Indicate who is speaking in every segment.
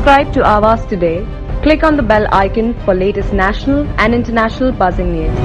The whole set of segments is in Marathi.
Speaker 1: Subscribe to Avas today. Click on the bell icon for latest national and international buzzing news.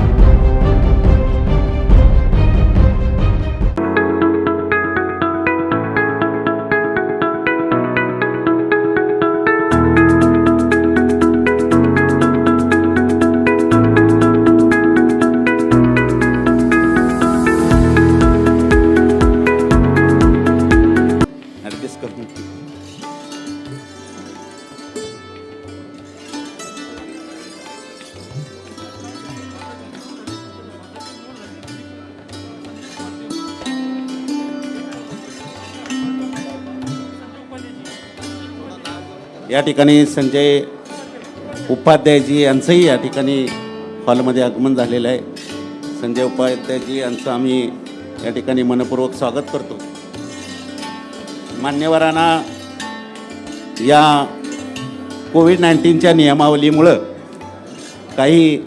Speaker 2: या ठिकाणी संजय उपाध्यायजी यांचंही या ठिकाणी हॉलमध्ये आगमन झालेलं आहे. संजय उपाध्यायजी यांचं आम्ही या ठिकाणी मनपूर्वक स्वागत करतो. मान्यवरांना या कोविड-19च्या नियमावलीमुळं काही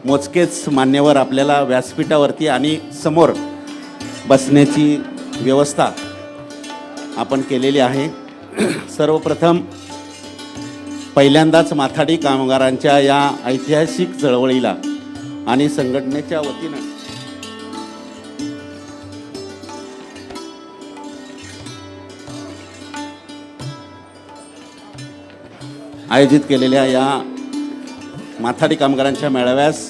Speaker 2: मोजकेच मान्यवर आपल्याला व्यासपीठावरती आणि समोर बसण्याची व्यवस्था आपण केलेली आहे. सर्वप्रथम पहिल्यांदाच माथाडी कामगारांच्या या ऐतिहासिक चळवळीला आणि संघटनेच्या वतीनं आयोजित केलेल्या या माथाडी कामगारांच्या मेळाव्यास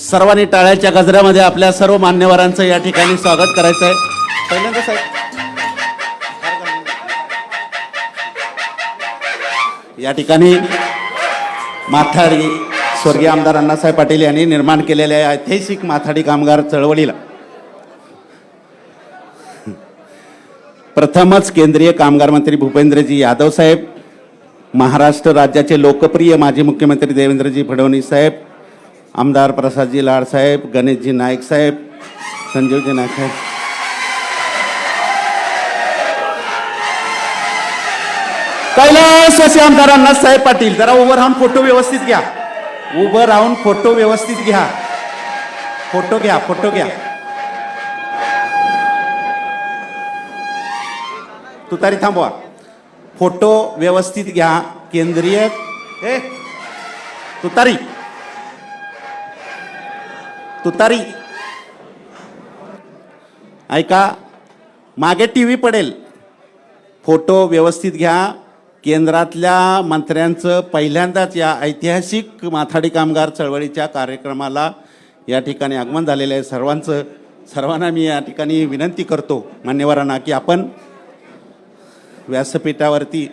Speaker 2: सर्वांनी टाळ्याच्या गजरामध्ये आपल्या सर्व मान्यवरांचं या ठिकाणी स्वागत करायचं आहे. पहिल्यांदा साहेब या ठिकाणी माथाडी स्वर्गीय आमदार अण्णासाहेब पाटील यांनी निर्माण केलेल्या ऐतिहासिक माथाडी कामगार चळवळीला प्रथमच केंद्रीय कामगार मंत्री भूपेंद्रजी यादव साहेब, महाराष्ट्र राज्याचे लोकप्रिय माजी मुख्यमंत्री देवेंद्रजी फडणवीस साहेब, आमदार प्रसादजी लाड साहेब, गणेशजी नाईक साहेब, संजीवजी नाईक साहेब, कैलासवासी आमदार अण्णासाहेब पाटील, जरा उभं राहून फोटो व्यवस्थित घ्या. उभं राहून फोटो व्यवस्थित घ्या. फोटो घ्या, फोटो घ्या. तुतारी थांबवा. फोटो व्यवस्थित घ्या. केंद्रीय तुतारी तुतारी ऐका, मागे टीव्ही पडेल. फोटो व्यवस्थित घ्या. केंद्रातल्या मंत्र्यांचं पहिल्यांदाच या ऐतिहासिक माथाडी कामगार चळवळीच्या कार्यक्रमाला या ठिकाणी आगमन झालेलं आहे. सर्वांना मी या ठिकाणी विनंती करतो मान्यवरांना की आपण व्यासपीठावरती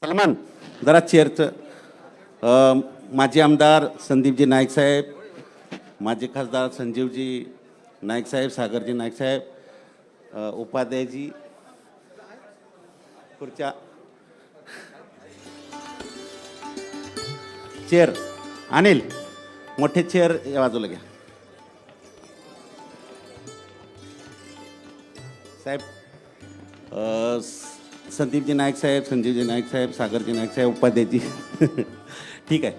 Speaker 2: सलमान जरा चेअरचं माजी आमदार संदीपजी नाईक साहेब, माजी खासदार संजीवजी नाईक साहेब, सागरजी नाईक साहेब, उपाध्यायजी खुर्च्या चेअर, अनिल मोठे चेअर या बाजूला घ्या साहेब. संदीपजी नाईक साहेब, संजीवजी नाईक साहेब, सागरजी नाईक साहेब, उपाध्यायजी ठीक आहे.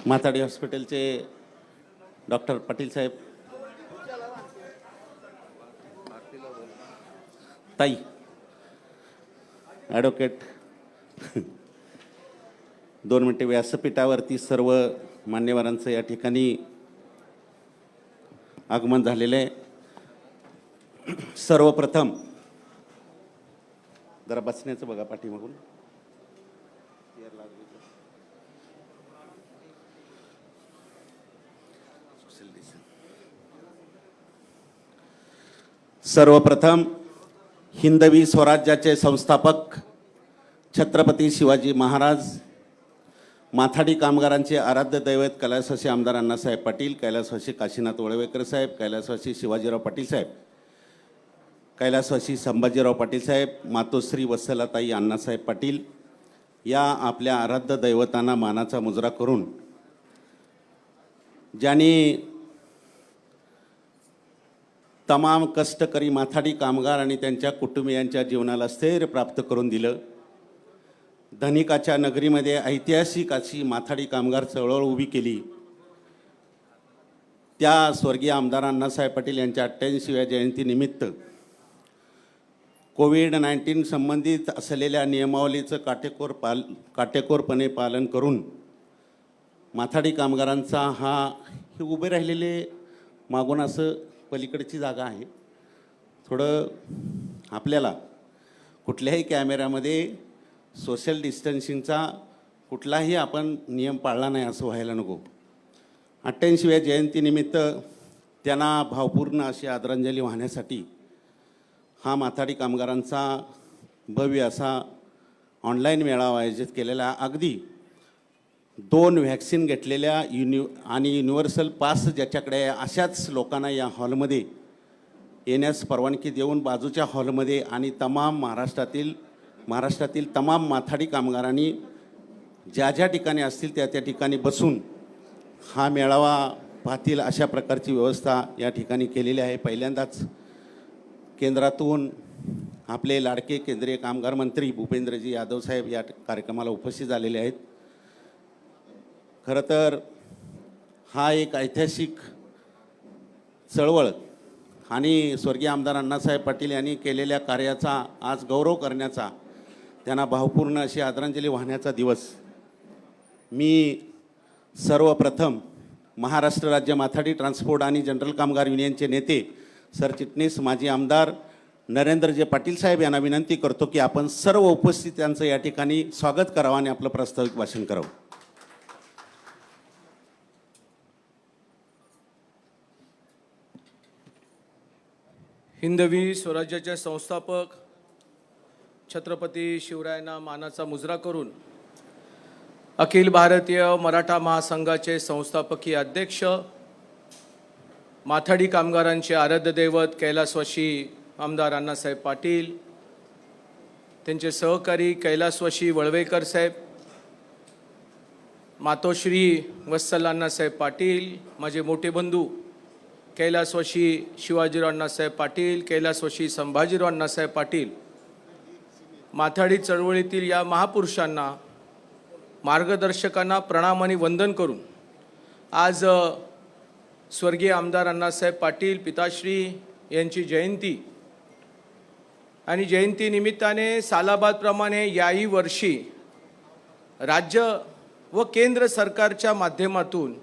Speaker 2: माथाडी हॉस्पिटलचे डॉक्टर पाटील साहेब, ताई ॲडव्होकेट 2 मिनिटे व्यासपीठावरती सर्व मान्यवरांचं या ठिकाणी आगमन झालेलं आहे. सर्वप्रथम जरा बसण्याचं बघा पाठीमागून. सर्वप्रथम हिंदवी स्वराज्याचे संस्थापक छत्रपती शिवाजी महाराज माथाडी कामगारांचे आराध्य दैवत कैलासवासी आमदार अण्णासाहेब पाटील, कैलासवासी काशीनाथ वळवईकर साहेब, कैलासवासी शिवाजीराव पाटील साहेब, कैलासवासी संभाजीराव पाटील साहेब, मातोश्री वत्सलाताई अण्णासाहेब पाटील या आपल्या आराध्य दैवतांना मानाचा मुजरा करून ज्यांनी तमाम कष्टकरी माथाडी कामगार आणि त्यांच्या कुटुंबियांच्या जीवनाला स्थैर्य प्राप्त करून दिलं, धनिकाच्या नगरीमध्ये ऐतिहासिक अशी माथाडी कामगार चळवळ उभी केली, त्या स्वर्गीय आमदार अण्णासाहेब पाटील यांच्या 88व्या जयंतीनिमित्त कोविड-19 संबंधित असलेल्या नियमावलीचं काटेकोरपणे पालन करून माथाडी कामगारांचा हे उभे राहिलेले मागून असं पलीकडची जागा आहे, थोडं आपल्याला कुठल्याही कॅमेऱ्यामध्ये सोशल डिस्टन्सिंगचा कुठलाही आपण नियम पाळला नाही असं व्हायला नको. 88व्या जयंतीनिमित्त त्यांना भावपूर्ण अशी आदरांजली वाहण्यासाठी हा माथाडी कामगारांचा भव्य असा ऑनलाईन मेळावा आयोजित केलेला. अगदी 2 व्हॅक्सिन घेतलेल्या आणि युनिव्हर्सल पास ज्याच्याकडे आहे अशाच लोकांना या हॉलमध्ये येण्यास परवानगी देऊन बाजूच्या हॉलमध्ये आणि तमाम महाराष्ट्रातील तमाम माथाडी कामगारांनी ज्या ज्या ठिकाणी असतील त्या त्या ठिकाणी बसून हा मेळावा पाहतील अशा प्रकारची व्यवस्था या ठिकाणी केलेली आहे. पहिल्यांदाच केंद्रातून आपले लाडके केंद्रीय कामगार मंत्री भूपेंद्रजी यादव साहेब या कार्यक्रमाला उपस्थित झालेले आहेत. खरं तर हा एक ऐतिहासिक चळवळ आणि स्वर्गीय आमदार अण्णासाहेब पाटील यांनी केलेल्या कार्याचा आज गौरव करण्याचा, त्यांना भावपूर्ण अशी आदरांजली वाहण्याचा दिवस. मी सर्वप्रथम महाराष्ट्र राज्य माथाडी ट्रान्सपोर्ट आणि जनरल कामगार युनियनचे नेते सरचिटणीस माजी आमदार नरेंद्रजी पाटील साहेब यांना विनंती करतो की आपण सर्व उपस्थितांचं या ठिकाणी स्वागत करावं आणि आपलं प्रास्ताविक भाषण करावं.
Speaker 3: हिंदवी स्वराज्याचे संस्थापक छत्रपती शिवरायांना मानाचा मुजरा करून अखिल भारतीय मराठा महासंघाचे संस्थापकीय अध्यक्ष, माथाडी कामगारांचे आराध्य दैवत कैलासवासी आमदार अण्णासाहेब पाटील, त्यांचे सहकारी कैलासवासी वळवईकर साहेब, मातोश्री वत्सल अण्णासाहेब पाटील, माझे मोठे बंधू कैलासवासी शिवाजीराव अण्णासाहेब पाटील, कैलासवासी संभाजीराव अण्णासाहेब पाटील, माथाडी चळवळीतील या महापुरुषांना, मार्गदर्शकांना प्रणाम आणि वंदन करून आज स्वर्गीय आमदार अण्णासाहेब पाटील पिताश्री यांची जयंती आणि जयंती निमित्ताने सालाबादप्रमाणे याही वर्षी राज्य व केंद्र सरकारच्या माध्यमातून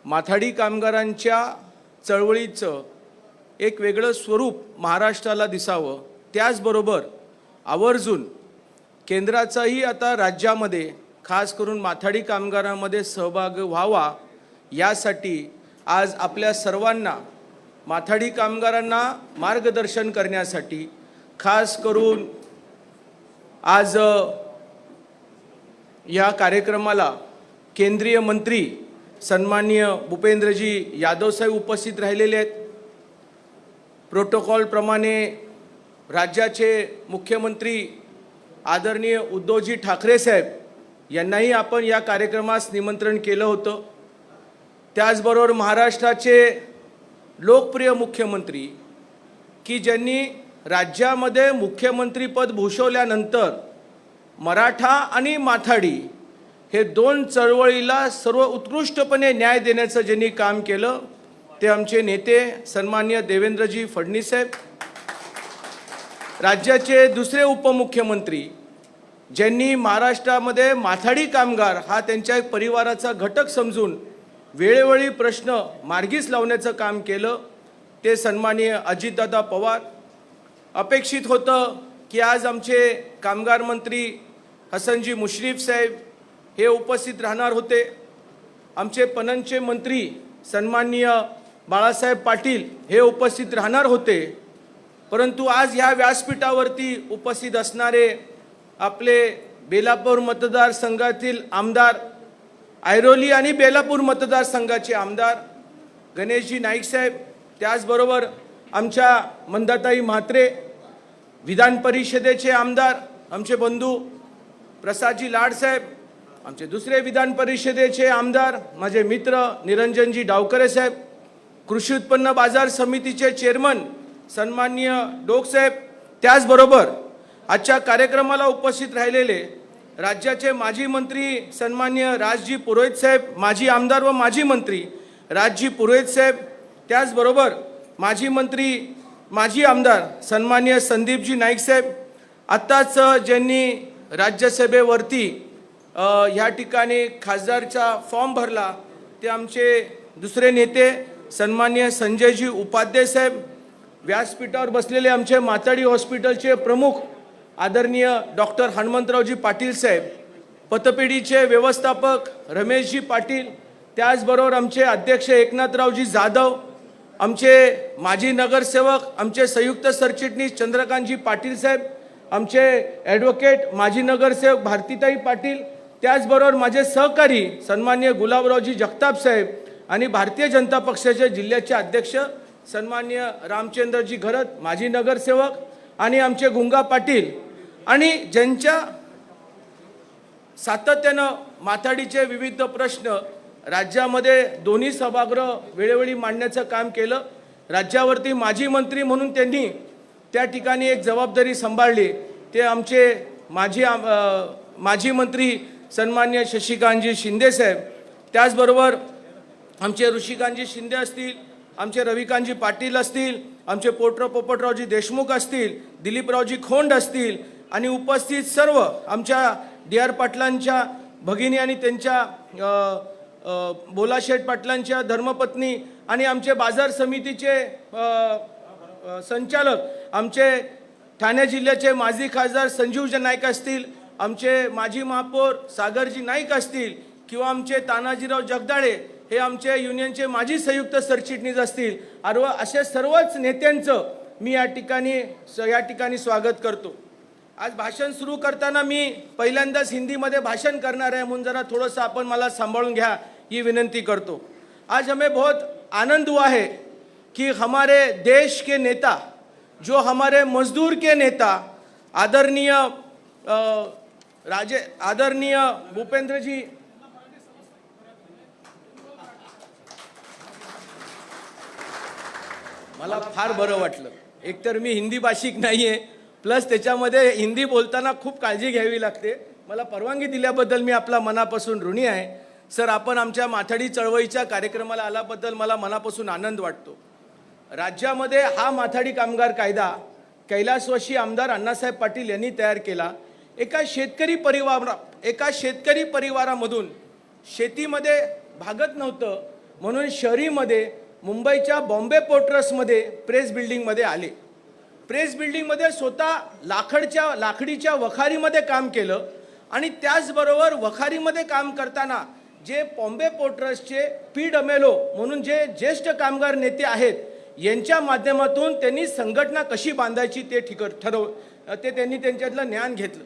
Speaker 3: माथाडी कामगारांच्या चळवळीचं एक वेगळं स्वरूप महाराष्ट्राला दिसावं, त्याचबरोबर आवर्जून केंद्राचाही आता राज्यामध्ये खास करून माथाडी कामगारांमध्ये सहभाग व्हावा, यासाठी आज आपल्या सर्वांना माथाडी कामगारांना मार्गदर्शन करण्यासाठी खास करून आज या कार्यक्रमाला केंद्रीय मंत्री सन्माननीय भूपेंद्रजी यादव साहेब उपस्थित राहिलेले आहेत. प्रोटोकॉलप्रमाणे राज्याचे मुख्यमंत्री आदरणीय उद्धवजी ठाकरे साहेब यांनाही आपण या कार्यक्रमास निमंत्रण केलं होतं. त्याचबरोबर महाराष्ट्राचे लोकप्रिय मुख्यमंत्री की ज्यांनी राज्यामध्ये मुख्यमंत्रीपद भूषवल्यानंतर मराठा आणि माथाडी हे 2 चळवळीला सर्व उत्कृष्टपणे न्याय देण्याचं ज्यांनी काम केलं ते आमचे नेते सन्माननीय देवेंद्रजी फडणवीस साहेब. राज्याचे दुसरे उपमुख्यमंत्री ज्यांनी महाराष्ट्रामध्ये माथाडी कामगार हा त्यांच्या एक परिवाराचा घटक समजून वेळोवेळी प्रश्न मार्गीस लावण्याचं काम केलं ते सन्माननीय अजितदादा पवार. अपेक्षित होतं की आज आमचे कामगार मंत्री हसनजी मुश्रीफ साहेब हे उपस्थित राहणार होते, आमचे पणनचे मंत्री सन्माननीय बाळासाहेब पाटील हे उपस्थित राहणार होते, परंतु आज ह्या व्यासपीठावरती उपस्थित असणारे आपले बेलापूर मतदारसंघातील आमदार ऐरोली आणि बेलापूर मतदारसंघाचे आमदार गणेशजी नाईक साहेब, त्याचबरोबर आमच्या मंदाताई म्हात्रे, विधान परिषदेचे आमदार आमचे बंधू प्रसादजी लाड साहेब, आमचे दुसरे विधान परिषदेचे आमदार माझे मित्र निरंजनजी डावकरे साहेब, कृषी उत्पन्न बाजार समितीचे चेअरमन सन्माननीय डोक साहेब, त्याचबरोबर आजच्या कार्यक्रमाला उपस्थित राहिलेले राज्याचे माजी मंत्री सन्माननीय राजजी पुरोहित साहेब, माजी आमदार व माजी मंत्री राजजी पुरोहित साहेब, त्याचबरोबर माजी मंत्री माजी आमदार सन्माननीय संदीपजी नाईक साहेब, आत्ताच ज्यांनी राज्यसभेवरती ह्या ठिकाणी खासदारचा फॉर्म भरला ते आमचे दुसरे नेते सन्माननीय संजयजी उपाध्याय साहेब, व्यासपीठावर बसलेले आमचे माथाडी हॉस्पिटलचे प्रमुख आदरणीय डॉक्टर हनुमंतरावजी पाटील साहेब, पतपेढीचे व्यवस्थापक रमेशजी पाटील, त्याचबरोबर आमचे अध्यक्ष एकनाथरावजी जाधव, आमचे माजी नगरसेवक आमचे संयुक्त सरचिटणीस चंद्रकांतजी पाटील साहेब, आमचे ॲडव्होकेट माजी नगरसेवक भारतीताई पाटील, त्याचबरोबर माझे सहकारी सन्माननीय गुलाबरावजी जगताप साहेब आणि भारतीय जनता पक्षाचे जिल्ह्याचे अध्यक्ष सन्माननीय रामचंद्रजी घरत माजी नगरसेवक आणि आमचे गुंगा पाटील आणि ज्यांच्या सातत्यानं माथाडीचे विविध प्रश्न राज्यामध्ये दोन्ही सभागृह वेळोवेळी मांडण्याचं काम केलं. राज्यावरती माजी मंत्री म्हणून त्यांनी त्या ठिकाणी एक जबाबदारी सांभाळली. ते आमचे माजी मंत्री सन्माननीय शशिकांतजी शिंदे साहेब, त्याचबरोबर आमचे ऋषिकांतजी शिंदे असतील, आमचे रविकांतजी पाटील असतील, आमचे पोपटरावजी देशमुख असतील, दिलीपरावजी खोंड असतील आणि उपस्थित सर्व आमच्या डी.आर. पाटलांच्या भगिनी आणि त्यांच्या बोलाशेठ पाटलांच्या धर्मपत्नी आणि आमचे बाजार समितीचे संचालक आमचे ठाणे जिल्ह्याचे माजी खासदार संजीवजी नाईक असतील, आमचे माजी महापौर सागरजी नाईक असतील किंवा आमचे तानाजीराव जगदाळे हे आमचे युनियनचे माजी संयुक्त सरचिटणीस असतील, असे सर्वच नेत्यांचं मी या ठिकाणी स्वागत करतो. आज भाषण सुरू करताना मी पहिल्यांदाच हिंदीमध्ये भाषण करणार आहे, म्हणून जरा थोडंसं आपण मला सांभाळून घ्या ये विनंती करतो. आज हमें बहुत आनंद हुआ है कि हमारे देश के नेता, जो हमारे मजदूर के नेता आदरणीय भूपेंद्र जी, मला फार बरं वाटलं. एकतर मी हिंदी भाषिक नाही आहे, प्लस त्याच्यामध्ये हिंदी बोलताना खूप काळजी घ्यावी लागते. मला परवानगी दिल्याबद्दल मी आपला मनापासून ऋणी आहे. सर, आपण आमच्या माथाडी चळवळीच्या कार्यक्रमाला आल्याबद्दल मला मनापासून आनंद वाटतो. राज्यामध्ये हा माथाडी कामगार कायदा कैलासवासी आमदार अण्णासाहेब पाटील यांनी तयार केला. एका शेतकरी परिवारामधून शेतीमध्ये भागत नव्हतं म्हणून शहरीमध्ये मुंबईच्या बॉम्बे पोर्ट ट्रस्टमध्ये प्रेस बिल्डिंगमध्ये आले. प्रेस बिल्डिंगमध्ये स्वतः लाकडीच्या वखारीमध्ये काम केलं आणि त्याचबरोबर वखारीमध्ये काम करताना जे बॉम्बे पोर्ट ट्रस्टचे PWO म्हणून जे ज्येष्ठ कामगार नेते आहेत यांच्या माध्यमातून त्यांनी संघटना कशी बांधायची ते त्यांनी त्यांच्यातलं ज्ञान घेतलं.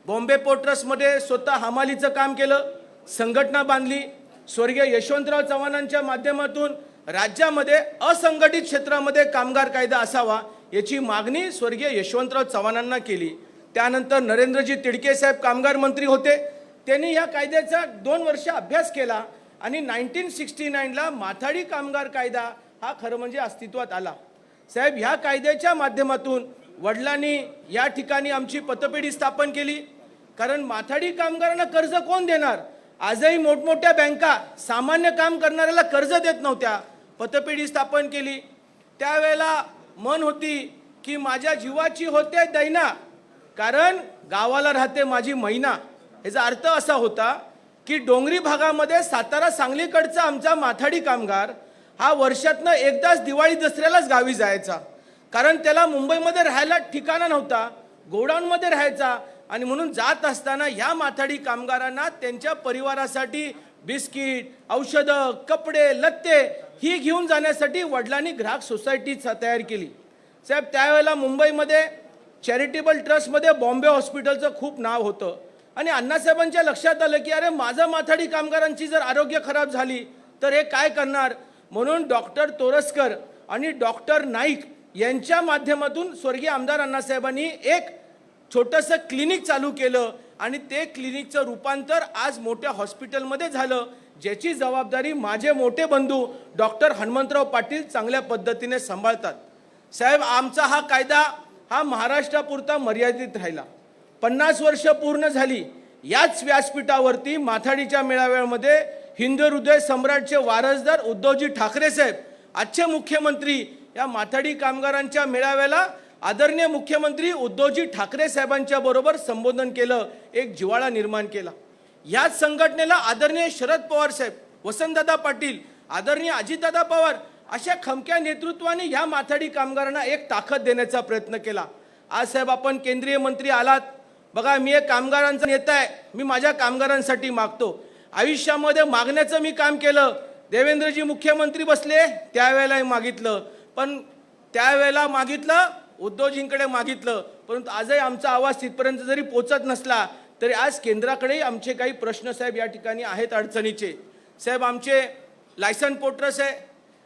Speaker 3: बॉम्बे पोर्ट ट्रस्टमध्ये स्वतः हमालीचं काम केलं, संघटना बांधली. स्वर्गीय यशवंतराव चव्हाणांच्या माध्यमातून राज्यामध्ये असंघटित क्षेत्रामध्ये कामगार कायदा असावा याची मागणी स्वर्गीय यशवंतराव चव्हाणांना केली. त्यानंतर नरेंद्रजी तिडके साहेब कामगार मंत्री होते, त्यांनी या कायद्याचा 2 वर्ष अभ्यास केला आणि 1969ला माथाडी कामगार कायदा हा खरं म्हणजे अस्तित्वात आला. साहेब, ह्या कायद्याच्या माध्यमातून वडिलांनी या ठिकाणी आमची पतपेढी स्थापन केली. कारण माथाडी कामगारांना कर्ज कोण देणार? आजही मोठमोठ्या बँका सामान्य काम करणाऱ्याला कर्ज देत नव्हत्या. पतपेढी स्थापन केली. त्यावेळेला मन होती की माझ्या जीवाची होते दैना, कारण गावाला राहते माझी मैना. याचा अर्थ असा होता की डोंगरी भागामध्ये सातारा सांगलीकडचा आमचा माथाडी कामगार हा वर्षातनं एकदाच दिवाळी दसऱ्यालाच गावी जायचा, कारण त्याला मुंबईमध्ये राहायला ठिकाणा नव्हता, गोडाऊनमध्ये राहायचा. आणि म्हणून जात असताना ह्या माथाडी कामगारांना त्यांच्या परिवारासाठी बिस्किट, औषधं, कपडे, लत्ते ही घेऊन जाण्यासाठी वडिलांनी ग्राहक सोसायटी तयार केली. साहेब, त्यावेळेला मुंबईमध्ये चॅरिटेबल ट्रस्टमध्ये बॉम्बे हॉस्पिटलचं खूप नाव होतं आणि अण्णासाहेबांच्या लक्षात आलं की अरे माझं माथाडी कामगारांची जर आरोग्य खराब झाली तर हे काय करणार, म्हणून डॉक्टर तोरसकर आणि डॉक्टर नाईक यांच्या माध्यमातून स्वर्गीय आमदार अण्णासाहेबांनी एक छोटंसं क्लिनिक चालू केलं आणि ते क्लिनिकचं रूपांतर आज मोठ्या हॉस्पिटलमध्ये झालं, ज्याची जबाबदारी माझे मोठे बंधू डॉक्टर हनुमंतराव पाटील चांगल्या पद्धतीने सांभाळतात. साहेब, आमचा हा कायदा हा महाराष्ट्रापुरता मर्यादित राहिला. 50 वर्ष पूर्ण झाली. याच व्यासपीठावरती माथाडीच्या मेळाव्यामध्ये हिंदू हृदय सम्राटचे वारसदार उद्धवजी ठाकरे साहेब, आजचे मुख्यमंत्री, या माथाडी कामगारांच्या मेळाव्याला आदरणीय मुख्यमंत्री उद्धवजी ठाकरे साहेबांच्या बरोबर संबोधन केलं, एक जिव्हाळा निर्माण केला. याच संघटनेला आदरणीय शरद पवार साहेब, वसंतदादा पाटील, आदरणीय अजितदादा पवार अशा खमक्या नेतृत्वाने ह्या माथाडी कामगारांना एक ताकद देण्याचा प्रयत्न केला. आज साहेब आपण केंद्रीय मंत्री आलात. बघा, मी एक कामगारांचा नेता आहे. मी माझ्या कामगारांसाठी मागतो. आयुष्यामध्ये मागण्याचं मी काम केलं. देवेंद्रजी मुख्यमंत्री बसले त्यावेळेला मागितलं, पण त्यावेळेला मागितलं, उद्धवजींकडे मागितलं, परंतु आजही आमचा आवाज तिथपर्यंत जरी पोचत नसला तरी आज केंद्राकडेही आमचे काही प्रश्न साहेब या ठिकाणी आहेत अडचणीचे. साहेब, आमचे लायसन पोर्टर्स आहे,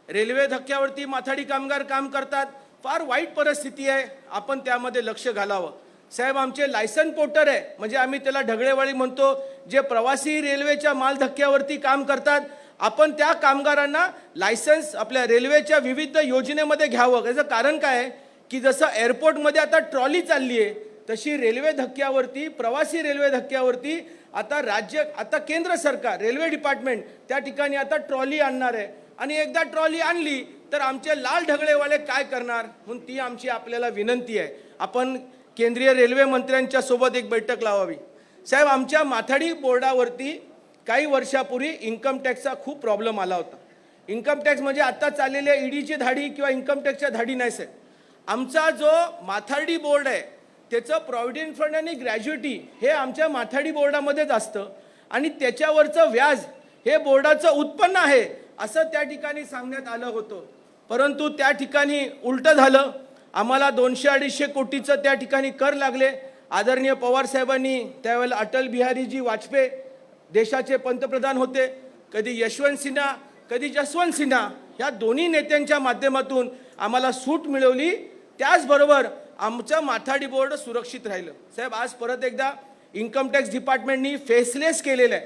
Speaker 3: रेल्वे धक्क्यावरती माथाडी कामगार काम करतात. फार वाईट परिस्थिती आहे, आपण त्यामध्ये लक्ष घालावं. साहेब, आमचे लायसन पोर्टर आहे, म्हणजे आम्ही त्याला ढगळेवाळी म्हणतो, जे प्रवासी रेल्वेच्या माल धक्क्यावरती काम करतात. आपण त्या कामगारांना लायसन्स आपल्या रेल्वेच्या विविध योजनेमध्ये घ्यावं. याचं कारण काय आहे की जसं एअरपोर्टमध्ये आता ट्रॉली चालली आहे, तशी रेल्वे धक्क्यावरती, प्रवासी रेल्वे धक्क्यावरती आता केंद्र सरकार, रेल्वे डिपार्टमेंट त्या ठिकाणी आता ट्रॉली आणणार आहे. आणि एकदा ट्रॉली आणली तर आमचे लाल ढगळेवाले काय करणार, म्हणून ती आमची आपल्याला विनंती आहे. आपण केंद्रीय रेल्वे मंत्र्यांच्या सोबत एक बैठक लावावी. साहेब, आमच्या माथाडी बोर्डावरती काही वर्षापूर्वी इन्कम टॅक्सचा खूप प्रॉब्लेम आला होता. इन्कम टॅक्स म्हणजे आता चाललेल्या ईडीची धाडी किंवा इन्कम टॅक्सच्या धाडी नाही साहेब. आमचा जो माथाडी बोर्ड आहे त्याचं प्रॉव्हिडंट फंड आणि ग्रॅज्युटी हे आमच्या माथाडी बोर्डामध्येच असतं आणि त्याच्यावरचं व्याज हे बोर्डाचं उत्पन्न आहे असं त्या ठिकाणी सांगण्यात आलं होतं. परंतु त्या ठिकाणी उलटं झालं. आम्हाला 200-250 कोटीचं त्या ठिकाणी कर लागले. आदरणीय पवार साहेबांनी त्यावेळेला अटल बिहारीजी वाजपेयी देशाचे पंतप्रधान होते. कधी यशवंत सिन्हा, कधी जसवंत सिन्हा, या दोन्ही नेत्यांच्या माध्यमातून आम्हाला सूट मिळवली. त्याचबरोबर आमचं माथाडी बोर्ड सुरक्षित राहिलं. साहेब, आज परत एकदा इन्कम टॅक्स डिपार्टमेंटनी फेसलेस केलेलं आहे.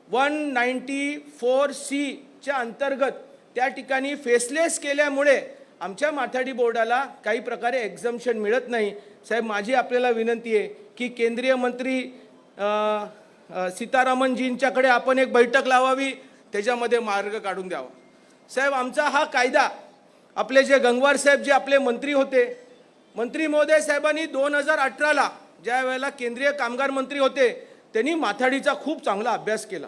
Speaker 3: 194C च्या अंतर्गत त्या ठिकाणी फेसलेस केल्यामुळे आमच्या माथाडी बोर्डाला काही प्रकारे एक्झम्पशन मिळत नाही. साहेब, माझी आपल्याला विनंती आहे की केंद्रीय मंत्री सीतारामनजींच्याकडे आपण एक बैठक लावावी, त्याच्यामध्ये मार्ग काढून द्यावा. साहेब, आमचा हा कायदा, आपले जे गंगवार साहेब जे आपले मंत्री होते, मंत्री महोदय साहेबांनी 2018ला ज्या वेळेला केंद्रीय कामगार मंत्री होते त्यांनी माथाडीचा खूप चांगला अभ्यास केला.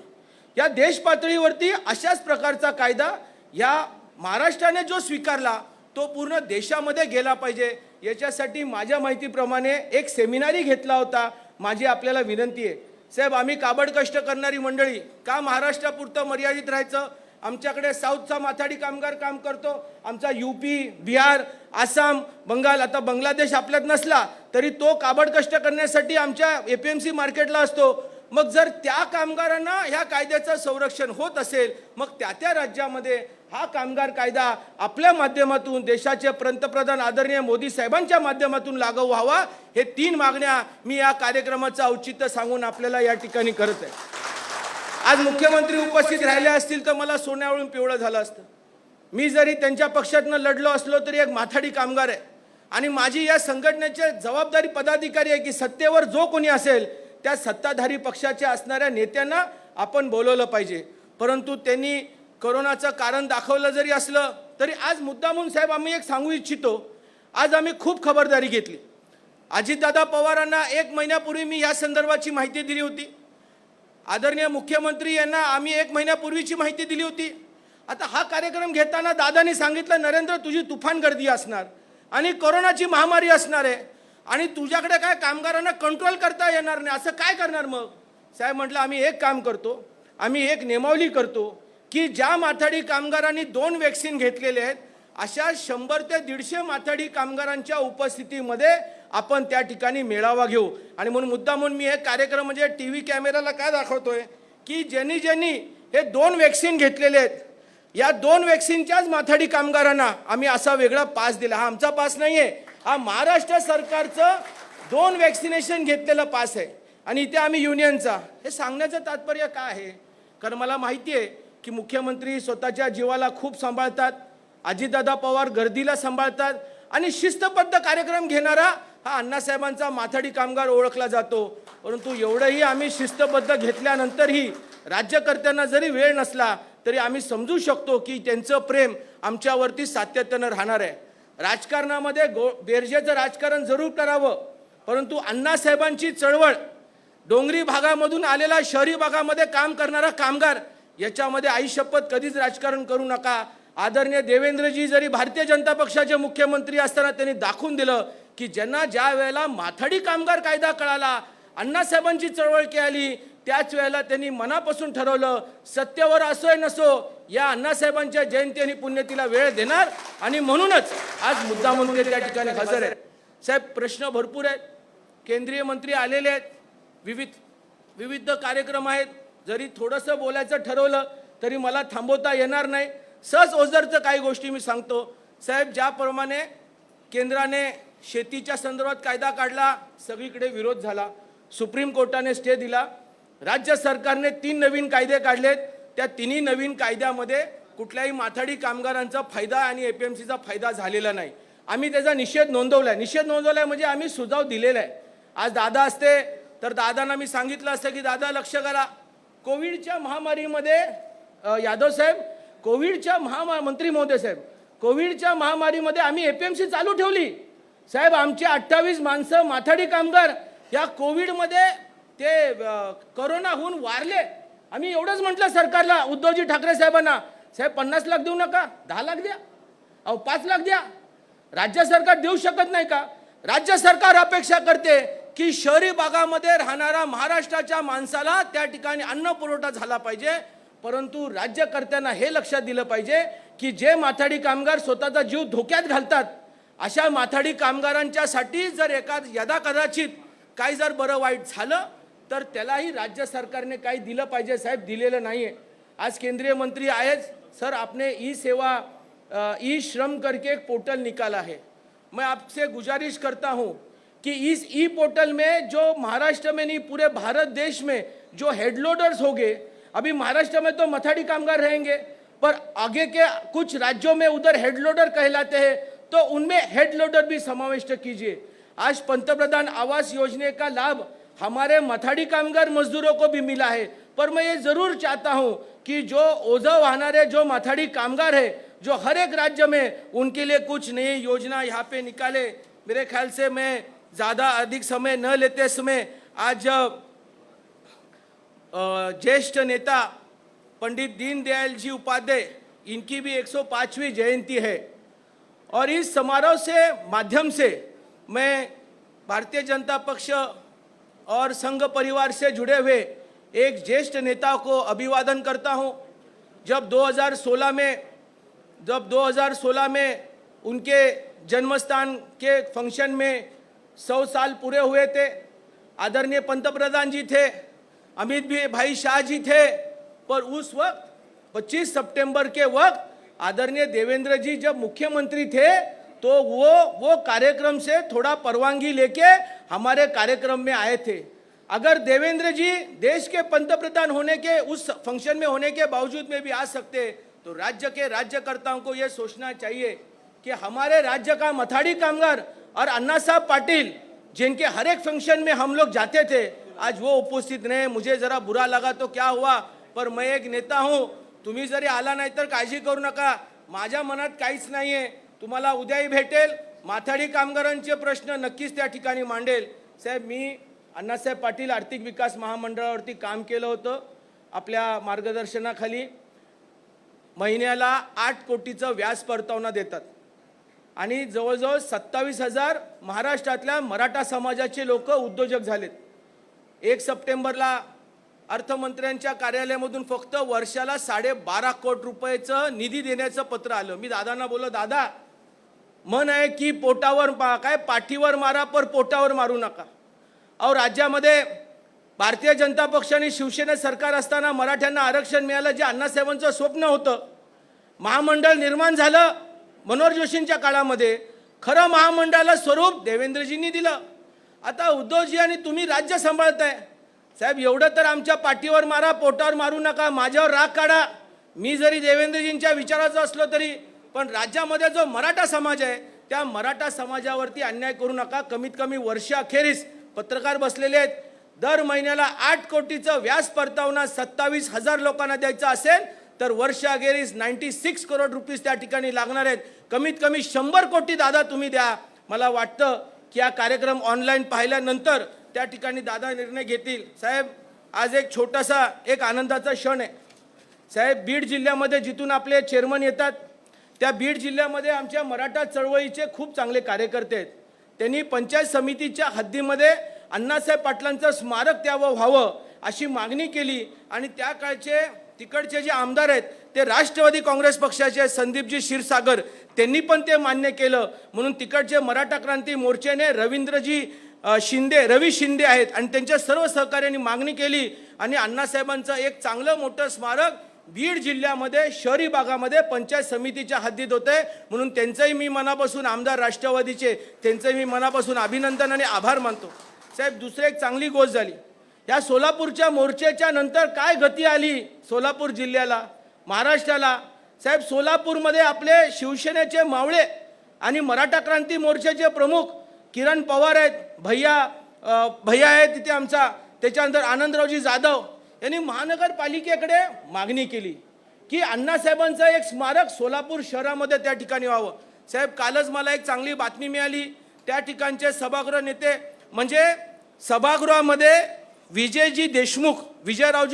Speaker 3: या देश पातळीवरती अशाच प्रकारचा कायदा या महाराष्ट्राने जो स्वीकारला तो पूर्ण देशामध्ये गेला पाहिजे. याच्यासाठी माझ्या माहितीप्रमाणे एक सेमिनारी घेतला होता. माझी आपल्याला विनंती आहे साहेब, आम्ही काबड कष्ट करणारी मंडळी का महाराष्ट्रापुरतं मर्यादित राहायचं. आमच्याकडे साऊथचा माथाडी कामगार काम करतो. आमचा यूपी, बिहार, आसाम, बंगाल, आता बांगलादेश आपल्यात नसला तरी तो काबड कष्ट करण्यासाठी आमच्या APMC मार्केटला असतो. मग जर त्या कामगारांना ह्या कायद्याचं संरक्षण होत असेल, मग त्या राज्यामध्ये हा कामगार कायदा आपल्या माध्यमातून देशाचे पंतप्रधान आदरणीय मोदी साहेबांच्या माध्यमातून लागू व्हावा. हे 3 मागण्या मी या कार्यक्रमाचं औचित्य सांगून आपल्याला या ठिकाणी करत आहे. आज मुख्यमंत्री उपस्थित राहिले असतील तर मला सोन्यावळून पिवळं झालं असतं. मी जरी त्यांच्या पक्षातनं लढलो असलो तरी एक माथाडी कामगार आहे आणि माझी या संघटनेचे जबाबदारी पदाधिकारी आहे की सत्तेवर जो कोणी असेल त्या सत्ताधारी पक्षाच्या असणाऱ्या नेत्यांना आपण बोलवलं पाहिजे. परंतु त्यांनी कोरोनाचं कारण दाखवलं जरी असलं तरी आज मुद्दामून साहेब आम्ही एक सांगू इच्छितो, आज आम्ही खूप खबरदारी घेतली. अजितदादा पवारांना 1 महिन्यापूर्वी मी या संदर्भाची माहिती दिली होती. आदरणीय मुख्यमंत्री यांना आम्ही 1 महिन्यापूर्वीची माहिती दिली होती. आता हा कार्यक्रम घेताना दादांनी सांगितलं, नरेंद्र तुझी तुफान गर्दी असणार आणि कोरोनाची महामारी असणार आहे आणि तुझ्याकडे काय कामगारांना कंट्रोल करता येणार नाही, असं काय करणार. मग साहेब म्हटलं आम्ही एक काम करतो, आम्ही एक नेमावली करतो की ज्या माथाडी कामगारांनी 2 वॅक्सिन घेतलेले आहेत अशा 100 ते 150 माथाडी कामगारांच्या उपस्थितीमध्ये आपण त्या ठिकाणी मेळावा घेऊ. आणि म्हणून मुद्दामून मी हे कार्यक्रम म्हणजे टी व्ही कॅमेराला काय दाखवतोय की ज्यांनी हे 2 वॅक्सिन घेतलेले आहेत, या 2 वॅक्सिनच्याच माथाडी कामगारांना आम्ही असा वेगळा पास दिला. हा आमचा पास नाही आहे, हा महाराष्ट्र सरकारचं 2 वॅक्सिनेशन घेतलेलं पास आहे आणि इथे आम्ही युनियनचा. हे सांगण्याचं तात्पर्य काय आहे? कारण मला माहिती आहे की मुख्यमंत्री स्वतःच्या जीवाला खूप सांभाळतात, अजितदादा पवार गर्दीला सांभाळतात आणि शिस्तबद्ध कार्यक्रम घेणारा हा अण्णासाहेबांचा माथाडी कामगार ओळखला जातो. परंतु एवढंही आम्ही शिस्तबद्ध घेतल्यानंतरही राज्यकर्त्यांना जरी वेळ नसला तरी आम्ही समजू शकतो की त्यांचं प्रेम आमच्यावरती सातत्यानं राहणार आहे. राजकारणामध्ये बेरजेचं राजकारण जरूर करावं, परंतु अण्णासाहेबांची चळवळ, डोंगरी भागामधून आलेला शहरी भागामध्ये काम करणारा कामगार, याच्यामध्ये आई शपथ कधीच राजकारण करू नका. आदरणीय देवेंद्रजी जरी भारतीय जनता पक्षाचे मुख्यमंत्री असताना त्यांनी दाखवून दिलं की ज्यांना ज्या वेळेला माथाडी कामगार कायदा कळाला, अण्णासाहेबांची चळवळ केली, त्याच वेळेला त्यांनी मनापासून ठरवलं सत्तेवर असोय नसो या अण्णासाहेबांच्या जयंती आणि पुण्यतिला वेळ देणार. आणि म्हणूनच आज मुद्दा म्हणून ते त्या ठिकाणी हजर आहेत. साहेब, प्रश्न भरपूर आहेत, केंद्रीय मंत्री आलेले आहेत, विविध कार्यक्रम आहेत. जरी थोडंसं बोलायचं ठरवलं तरी मला थांबवता येणार नाही. सहज ओझरचं काही गोष्टी मी सांगतो. साहेब, ज्याप्रमाणे केंद्राने शेतीच्या संदर्भात कायदा काढला, सगळीकडे विरोध झाला, सुप्रीम कोर्टाने स्टे दिला, राज्य सरकारने 3 नवीन कायदे काढलेत, त्या 3ही नवीन कायद्यामध्ये कुठल्याही माथाडी कामगारांचा फायदा आणि एपीएमसीचा फायदा झालेला नाही. आम्ही त्याचा निषेध नोंदवलाय म्हणजे आम्ही सुझाव दिलेला आहे. आज दादा असते तर दादांना मी सांगितलं असतं की दादा लक्ष करा, कोविडच्या महामारीमध्ये यादव साहेब, कोविडच्या मंत्री महोदय साहेब, कोविडच्या महामारीमध्ये आम्ही एपीएमसी चालू ठेवली. साहेब, आमचे 28 माणसं माथाडी कामगार या कोविडमध्ये ते कोरोना होऊन वारले. आम्ही एवढंच म्हटलं सरकारला, उद्धवजी ठाकरे साहेबांना, साहेब 50 लाख देऊ नका, 10 लाख द्या, 5 लाख द्या. राज्य सरकार देऊ शकत नाही का? राज्य सरकार अपेक्षा करते की शहरी भागामध्ये राहणारा महाराष्ट्राच्या माणसाला त्या ठिकाणी अन्न पुरवठा झाला पाहिजे. परंतु राज्यकर्त्यांना हे लक्षात दिलं पाहिजे की जे माथाडी कामगार स्वतःचा जीव धोक्यात घालतात, अशा माथाडी कामगारांच्यासाठी जर यदा कदाचित काही जर बरं वाईट झालं तर त्यालाही राज्य सरकारने काही दिलं पाहिजे. साहेब, दिलेलं नाही आहे. आज केंद्रीय मंत्री आहेत सर, आपने ई सेवा ई श्रम करके एक पोर्टल निकाला है. मैं आपसे गुजारिश करता हूं कि इस ई पोर्टल में जो महाराष्ट्र में नहीं पूरे भारत देश में जो हेडलोडर्स होंगे, अभी महाराष्ट्र में तो मथाड़ी कामगार रहेंगे पर आगे के कुछ राज्यों में उधर हेडलोडर कहलाते हैं, तो उनमें हेडलोडर भी समाविष्ट कीजिए. आज पंतप्रधान आवास योजना का लाभ हमारे मथाड़ी कामगार मजदूरों को भी मिला है, पर मैं ये जरूर चाहता हूं कि जो ओझा वाहनारे जो मथाड़ी कामगार है, जो हर एक राज्य में उनके लिए कुछ नई योजना यहाँ पे निकाले. मेरे ख्याल से मैं ज़्यादा अधिक समय न लेते समय आज ज्येष्ठ नेता पंडित दीनदयाल जी उपाध्याय, इनकी भी 105वीं जयंती है और इस समारोह से माध्यम से मैं भारतीय जनता पक्ष और संघ परिवार से जुड़े हुए एक ज्येष्ठ नेता को अभिवादन करता हूं. जब 2016 में उनके जन्मस्थान के फंक्शन में 100 साल पूरे हुए थे, आदरणीय पंतप्रधान जी थे, अमित भाई शाह जी थे, पर उस वक्त 25 सितंबर के वक्त आदरणीय देवेंद्र जी जब मुख्यमंत्री थे तो वो कार्यक्रम से थोड़ा परवानगी लेके हमारे कार्यक्रम में आए थे. अगर देवेंद्र जी देश के पंतप्रधान होने के उस फंक्शन में होने के बावजूद में भी आ सकते, तो राज्य के राज्यकर्ताओं को यह सोचना चाहिए कि हमारे राज्य का मथाड़ी कामगार और अन्ना साहब पाटिल, जिनके हर एक फंक्शन में हम लोग जाते थे, आज वो उपस्थित नहीं. मुझे जरा बुरा लगा तो क्या हुआ, पर मैं एक नेता हूं. तुम्ही जरी आला नाही तर काळजी करू नका, माझ्या मनात काहीच नाहीये. तुम्हाला उद्याही भेटेल, माथाडी कामगारांचे प्रश्न नक्कीच त्या ठिकाणी मांडेल. साहेब, मी अण्णासाहेब पाटील आर्थिक विकास महामंडळावरती काम केलं होतं. आपल्या मार्गदर्शनाखाली महिन्याला 8 कोटीचं व्याज परतावा देतात आणि जवळजवळ 27,000 महाराष्ट्रातल्या मराठा समाजाचे लोक उद्योजक झालेत. 1 सप्टेंबरला अर्थमंत्र्यांच्या कार्यालयामधून फक्त वर्षाला 12.5 कोटी रुपयाचं निधी देण्याचं पत्र आलं. मी दादांना बोललो, दादा मन आहे की पोटावर काय पाठीवर मारा पर पोटावर मारू नका. अहो राज्यामध्ये भारतीय जनता पक्षाने शिवसेना सरकार असताना मराठ्यांना आरक्षण मिळालं, जे अण्णासाहेबांचं स्वप्न होतं. महामंडळ निर्माण झालं मनोहर जोशींच्या काळामध्ये. खरं महामंडळाला स्वरूप देवेंद्रजींनी दिलं. आता उद्धवजी आणि तुम्ही राज्य सांभाळताय. साहेब एवढं तर आमच्या पाठीवर मारा, पोटावर मारू नका, माझ्यावर राग काढा. मी जरी देवेंद्रजींच्या विचाराचं असलो तरी पण राज्यामध्ये जो मराठा समाज आहे त्या मराठा समाजावरती अन्याय करू नका. कमीत कमी वर्षाखेरीस पत्रकार बसलेले आहेत. दर महिन्याला 8 कोटीचं व्याज परतावना 27,000 लोकांना द्यायचं असेल तर वर्षाखेरीस 96 करोड रुपीज त्या ठिकाणी लागणार आहेत. कमीत कमी 100 कोटी दादा तुम्ही द्या. मला वाटतं की हा कार्यक्रम ऑनलाईन पाहिल्यानंतर त्या ठिकाणी दादा निर्णय घेतील. साहेब आज एक छोटासा एक आनंदाचा क्षण आहे. साहेब बीड जिल्ह्यामध्ये जिथून आपले चेअरमन येतात त्या बीड जिल्ह्यामध्ये आमच्या मराठा चळवळीचे खूप चांगले कार्यकर्ते आहेत. त्यांनी पंचायत समितीच्या हद्दीमध्ये अण्णासाहेब पाटलांचं स्मारक त्यावर व्हावं अशी मागणी केली आणि त्या काळचे तिकडचे जे आमदार आहेत ते राष्ट्रवादी काँग्रेस पक्षाचे संदीपजी क्षीरसागर त्यांनी पण ते मान्य केलं. म्हणून तिकडचे मराठा क्रांती मोर्चाने रवी शिंदे आहेत आणि त्यांच्या सर्व सहकार्यांनी मागणी केली आणि अण्णासाहेबांचं एक चांगलं मोठं स्मारक बीड जिल्ह्यामध्ये शहरी भागामध्ये पंचायत समितीच्या हद्दीत होते. म्हणून त्यांचंही मी मनापासून आमदार राष्ट्रवादीचे त्यांचंही मी मनापासून अभिनंदन आणि आभार मानतो. साहेब दुसरी एक चांगली गोष्ट झाली. या सोलापूरच्या मोर्चाच्या नंतर काय गती आली सोलापूर जिल्ह्याला, महाराष्ट्राला. साहेब सोलापूरमध्ये आपले शिवसेनेचे मावळे आणि मराठा क्रांती मोर्चाचे प्रमुख किरण पवार आहेत, भैया आहेत तिथे आमचा, त्याच्यानंतर आनंदरावजी जाधव यांनी महानगरपालिकेकडे मागणी केली की अण्णासाहेबांचं एक स्मारक सोलापूर शहरामध्ये त्या ठिकाणी व्हावं. साहेब कालच मला एक चांगली बातमी मिळाली. त्या ठिकाणचे सभागृह नेते म्हणजे सभागृहामध्ये विजयरावजी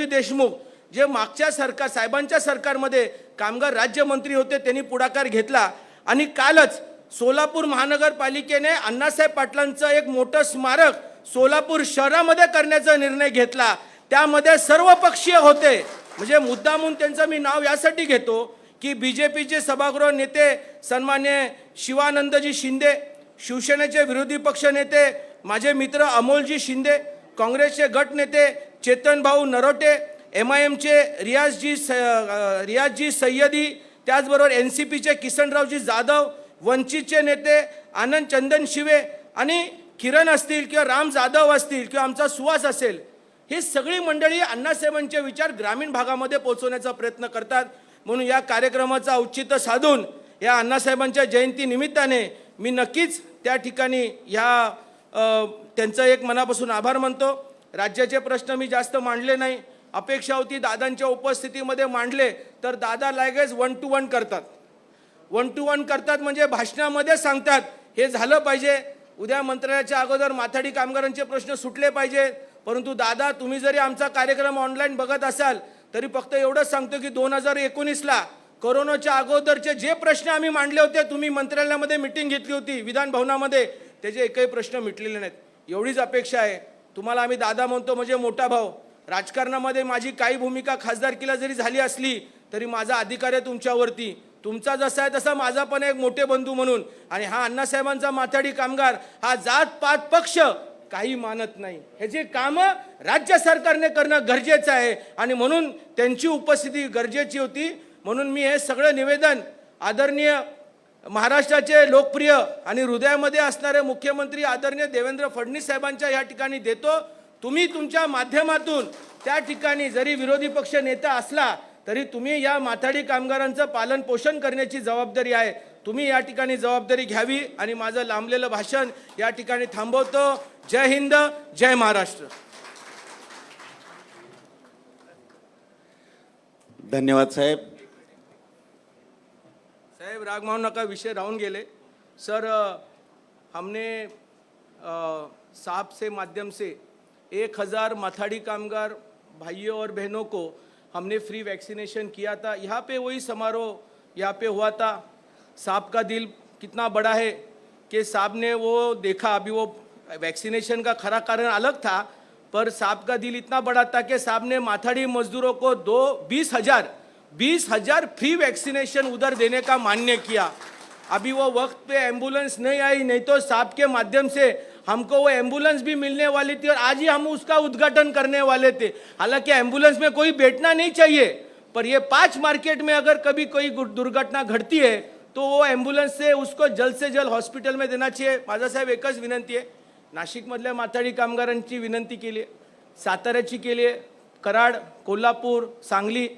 Speaker 3: देशमुख जे मागच्या साहेबांच्या सरकारमध्ये कामगार राज्यमंत्री होते त्यांनी पुढाकार घेतला आणि कालच सोलापूर महानगरपालिकेने अण्णासाहेब पाटलांचं एक मोठं स्मारक सोलापूर शहरामध्ये करण्याचा निर्णय घेतला. त्यामध्ये सर्व पक्षीय होते. म्हणजे मुद्दामून त्यांचं मी नाव यासाठी घेतो की बीजेपीचे सभागृह नेते सन्मान्य शिवानंदजी शिंदे, शिवसेनेचे विरोधी पक्ष नेते माझे मित्र अमोलजी शिंदे, काँग्रेसचे गट नेते चेतन भाऊ नरोटे, MIMचे रियाजजी सय्यदी, त्याचबरोबर NCPचे किसनरावजी जाधव, वंचितचे नेते आनंद चंदन शिवे आणि किरण असतील किंवा राम जाधव असतील किंवा आमचा सुहास असेल, ही सगळी मंडळी अण्णासाहेबांचे विचार ग्रामीण भागामध्ये पोहोचवण्याचा प्रयत्न करतात. म्हणून या कार्यक्रमाचं औचित्य साधून या अण्णासाहेबांच्या जयंती निमित्ताने मी नक्कीच त्या ठिकाणी त्यांचं एक मनापासून आभार मानतो. राज्याचे प्रश्न मी जास्त मांडले नाही. अपेक्षा होती दादांच्या उपस्थितीमध्ये मांडले तर दादा लगेच 1 to 1 करतात. 1 to 1 करतात म्हणजे भाषणामध्ये सांगतात हे झालं पाहिजे, उद्या मंत्रालयाच्या अगोदर माथाडी कामगारांचे प्रश्न सुटले पाहिजे. परंतु दादा तुम्ही जरी आमचा कार्यक्रम ऑनलाईन बघत असाल तरी फक्त एवढंच सांगतो की 2019ला कोरोनाच्या अगोदरचे जे प्रश्न आम्ही मांडले होते, तुम्ही मंत्रालयामध्ये मिटिंग घेतली होती विधान भवनामध्ये, त्याचे एकही प्रश्न मिटलेले नाहीत. एवढीच अपेक्षा आहे. तुम्हाला आम्ही दादा म्हणतो म्हणजे मोठा भाऊ. राजकारणामध्ये माझी काही भूमिका खासदारकीला जरी झाली असली तरी माझा अधिकार आहे तुमच्यावरती. तुमचा जसा आहे तसा माझा पण एक मोठे बंधू म्हणून. आणि हा अण्णासाहेबांचा माथाडी कामगार हा जात पात पक्ष काही मानत नाही. ह्याची कामं राज्य सरकारने करणं गरजेचं आहे आणि म्हणून त्यांची उपस्थिती गरजेची होती. म्हणून मी हे सगळं निवेदन आदरणीय महाराष्ट्राचे लोकप्रिय आणि हृदयामध्ये असणारे मुख्यमंत्री आदरणीय देवेंद्र फडणवीस साहेबांच्या या ठिकाणी देतो. तुम्ही तुमच्या माध्यमातून त्या ठिकाणी जरी विरोधी पक्ष नेता असला तरी तुम्ही या माथाडी कामगारांचं पालन पोषण करण्याची जबाबदारी आहे. तुम्ही या ठिकाणी जबाबदारी घ्यावी आणि माझं लांबलेलं भाषण या ठिकाणी थांबवतो. जय हिंद, जय महाराष्ट्र.
Speaker 2: धन्यवाद साहेब.
Speaker 3: साहेब राग मानू नका, विषय राहून गेले. सर हमने साहब से माध्यम से 1000 माथाड़ी कामगार भाइयों और बहनों को हमने फ्री वैक्सीनेशन किया था. यहाँ पे वही समारोह यहाँ पे हुआ था. साहब का दिल कितना बड़ा है कि साहब ने वो देखा. अभी वो वैक्सीनेशन का खरा कारण अलग था पर साहब का दिल इतना बड़ा था कि साहब ने माथाड़ी मजदूरों को 20,000 फ्री वैक्सीनेशन उधर देने का मान्य किया. अभी वो वक्त पे एम्बुलेंस नहीं आई, नहीं तो साहब के माध्यम से हमको वो एम्बुलेंस भी मिलने वाली थी और आज ही हम उसका उद्घाटन करने वाले थे। हालांकि एम्बुलेंस में कोई बैठना नहीं चाहिए, पर ये 5 मार्केट में अगर कभी कोई दुर्घटना घडती है तो वो एम्बुलेंस से उसको जल्द से जल्द हॉस्पिटल में देना चाहिए। माझा साहेब एकच विनंती आहे, नाशिकमधल्या माथाडी कामगारांची विनंती केली आहे, साताऱ्याची केली आहे, कराड, कोल्हापूर, सांगली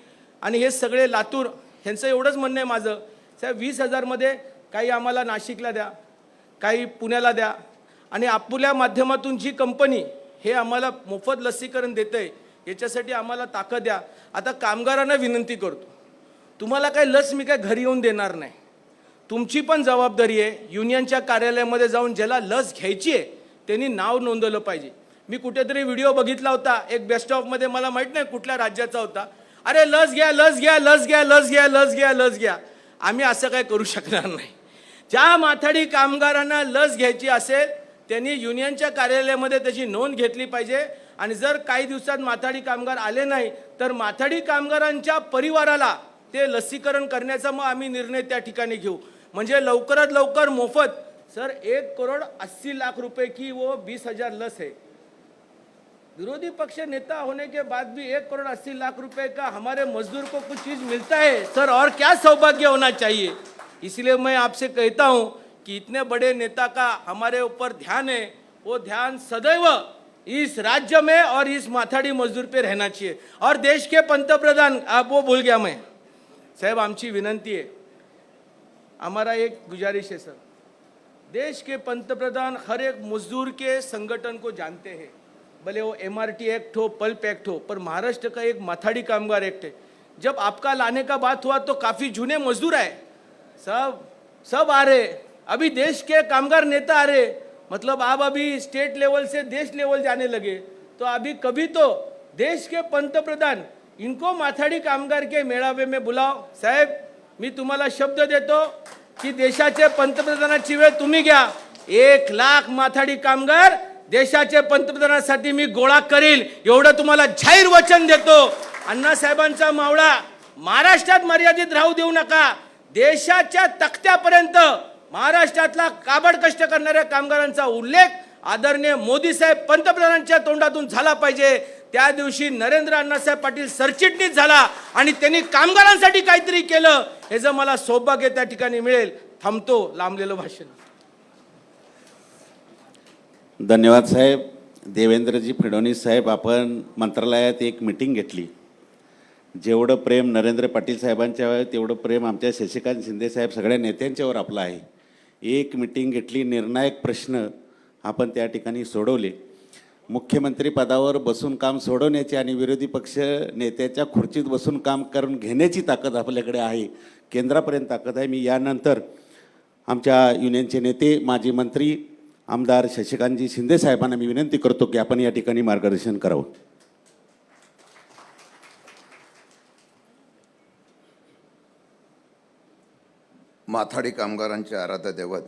Speaker 3: आणि हे सगळे लातूर, ह्यांचं एवढंच म्हणणं आहे माझं साहेब, 20,000 मध्ये काही आम्हाला नाशिकला द्या, काही पुण्याला द्या आणि आपल्या माध्यमातून जी कंपनी हे आम्हाला मोफत लसीकरण देते याच्यासाठी आम्हाला ताकद द्या। आता कामगारांना विनंती करतो, तुम्हाला काही लस मी काय घरी येऊन देणार नाही, तुमची पण जबाबदारी आहे युनियनच्या कार्यालयामध्ये जाऊन ज्याला लस घ्यायची आहे त्यांनी नाव नोंदवलं पाहिजे। मी कुठेतरी व्हिडिओ बघितला होता, एक बेस्ट ऑफ मध्ये, मला माहित नाही कुठल्या राज्याचा होता, अरे लस घ्या लस घ्या लस घ्या लस घ्या लस घ्या लस घ्या। आम्ही असं काय करू शकणार नाही। ज्या माथाडी कामगारांना लस घ्यायची असेल त्यांनी युनियनच्या कार्यालयामध्ये त्याची नोंद घेतली पाहिजे आणि जर काही दिवसात माथाडी कामगार आले नाही तर माथाडी कामगारांच्या परिवाराला ते लसीकरण करण्याचा मग आम्ही निर्णय त्या ठिकाणी घेऊ, म्हणजे लवकरात लवकर मोफत। सर 1,80,00,000 रुपए की वो 20,000 लस है। विरोधी पक्ष नेता होने के बाद भी 1,80,00,000 रुपए का हमारे मजदूर को कुछ चीज मिलता है सर, और क्या सौभाग्य होना चाहिए। इसलिए मैं आपसे कहता हूं कि इतने बड़े नेता का हमारे ऊपर ध्यान है, वो ध्यान सदैव इस राज्य में और इस माथाडी मजदूर पे रहना चाहिए। और देश के पंतप्रधान, आप वो भूल गया मैं साहब, आमची विनंती है, हमारा एक गुजारिश है सर, देश के पंतप्रधान हर एक मजदूर के संगठन को जानते हैं, भले वो MRT एक्ट हो, पल्प एक्ट हो, पर महाराष्ट्र का एक माथाडी कामगार एक्ट है। जब आपका लाने का बात हुआ तो काफी जूने मजदूर आए, सब आ रहे, अभी देश के कामगार नेता आ रहे, मतलब आप अभी स्टेट लेवल से देश लेवल जाने लगे, तो अभी कभी तो देश के पंतप्रधान इनको माथाडी कामगार के मेळावे में बुलाओ। साहेब मी तुम्हाला शब्द देतो की देशाचे पंतप्रधानाची वेळ तुम्ही घ्या, 1,00,000 माथाडी कामगार देशाचे पंतप्रधानासाठी मी गोळा करील, एवढं तुम्हाला जाहीर वचन देतो। अण्णासाहेबांचा मावळा महाराष्ट्रात मर्यादित राहू देऊ नका, देशाच्या तख्त्यापर्यंत महाराष्ट्रातला काबड कष्ट करणाऱ्या कामगारांचा उल्लेख आदरणीय मोदी साहेब पंतप्रधानांच्या तोंडातून झाला पाहिजे। त्या दिवशी नरेंद्र अण्णासाहेब पाटील सरचिटणीस झाला आणि त्यांनी कामगारांसाठी काहीतरी केलं, हे जर मला सौभाग्य त्या ठिकाणी मिळेल। थांबतो लांबलेलं भाषण।
Speaker 2: धन्यवाद साहेब। देवेंद्रजी फडणवीस साहेब, आपण मंत्रालयात एक मीटिंग घेतली, जेवढं प्रेम नरेंद्र पाटील साहेबांच्यावर तेवढं प्रेम आमच्या शशिकांत शिंदे साहेब सगळ्या नेत्यांच्यावर आपलं आहे। एक मीटिंग घेतली, निर्णायक प्रश्न आपण त्या ठिकाणी सोडवले। मुख्यमंत्री पदावर बसून काम सोडवण्याची आणि विरोधी पक्ष नेत्याच्या खुर्चीत बसून काम करून घेण्याची ताकद आपल्याकडे आहे, केंद्रापर्यंत ताकद आहे। मी यानंतर आमच्या युनियनचे नेते माजी मंत्री आमदार शशिकांतजी शिंदे साहेबांना मी विनंती करतो की आपण या ठिकाणी मार्गदर्शन करावं।
Speaker 4: माथाडी कामगारांचे आराध्य दैवत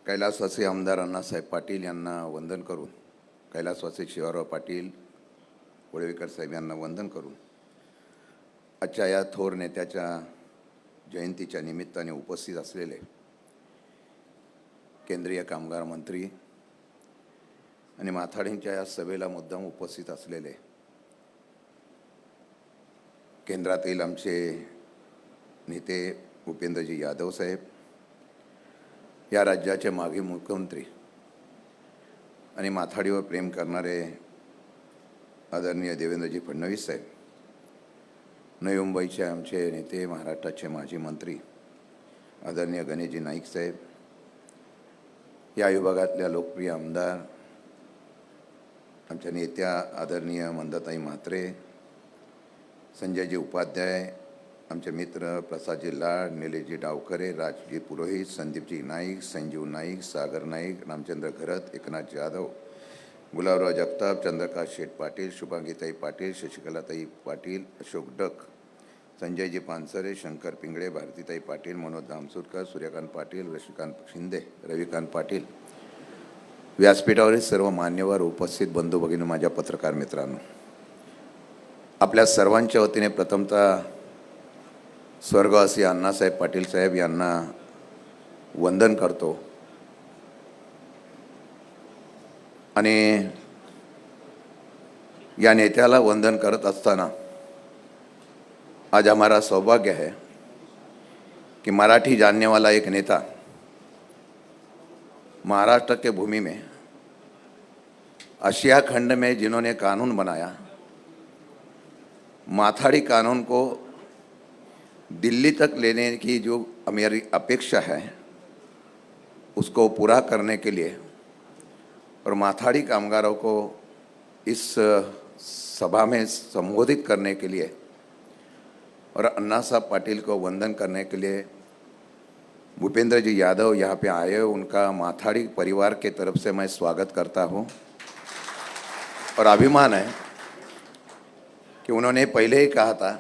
Speaker 4: कैलासवासी आमदार अण्णासाहेब पाटील यांना वंदन करून, कैलासवासी शिवाराव पाटील कोळेकर साहेब यांना वंदन करून आजच्या या थोर नेत्याच्या जयंतीच्या निमित्ताने उपस्थित असलेले केंद्रीय कामगार मंत्री आणि माथाडींच्या या सभेला मुद्दाम उपस्थित असलेले केंद्रातील आमचे नेते भूपेंद्रजी यादव साहेब, या राज्याचे माजी मुख्यमंत्री आणि माथाडीवर प्रेम करणारे आदरणीय देवेंद्रजी फडणवीस साहेब, नवी मुंबईचे आमचे नेते महाराष्ट्राचे माजी मंत्री आदरणीय गणेशजी नाईक साहेब, या विभागातल्या लोकप्रिय आमदार आमच्या नेत्या आदरणीय मंदाताई म्हात्रे, संजयजी उपाध्याय, आमचे मित्र प्रसादजी लाड, निलेशजी डावखरे, राजजी पुरोहित, संदीपजी नाईक, संजीव नाईक, सागर नाईक, रामचंद्र घरत, एकनाथ जाधव, गुलाबराव जगताप, चंद्रकांत शेठ पाटील, शुभांगीताई पाटील, शशिकलाताई पाटील, अशोक डक, संजयजी पानसरे, शंकर पिंगळे, भारतीताई पाटील, मनोज दामसुरकर, सूर्यकांत पाटील, रशिकांत शिंदे, रविकांत पाटील, व्यासपीठावरील सर्व मान्यवर, उपस्थित बंधू भगिनी, माझ्या पत्रकार मित्रांनो, आपल्या सर्वांच्या वतीने प्रथमतः स्वर्गवासी अण्णासाहेब पाटील साहेब यांना वंदन करतो आणि या नेत्याला वंदन करत असताना आज हमारा सौभाग्य है कि मराठी जानने वाला एक नेता महाराष्ट्र के भूमि में एशिया खंड में जिन्होंने कानून बनाया, माथाड़ी कानून को दिल्ली तक लेने की जो मेरी अपेक्षा है उसको पूरा करने के लिए और माथाड़ी कामगारों को इस सभा में संबोधित करने के लिए और अन्ना साहब पाटिल को वंदन करने के लिए भूपेंद्र जी यादव यहाँ पे आए, उनका माथाड़ी परिवार के तरफ से मैं स्वागत करता हूँ। और अभिमान है कि उन्होंने पहले ही कहा था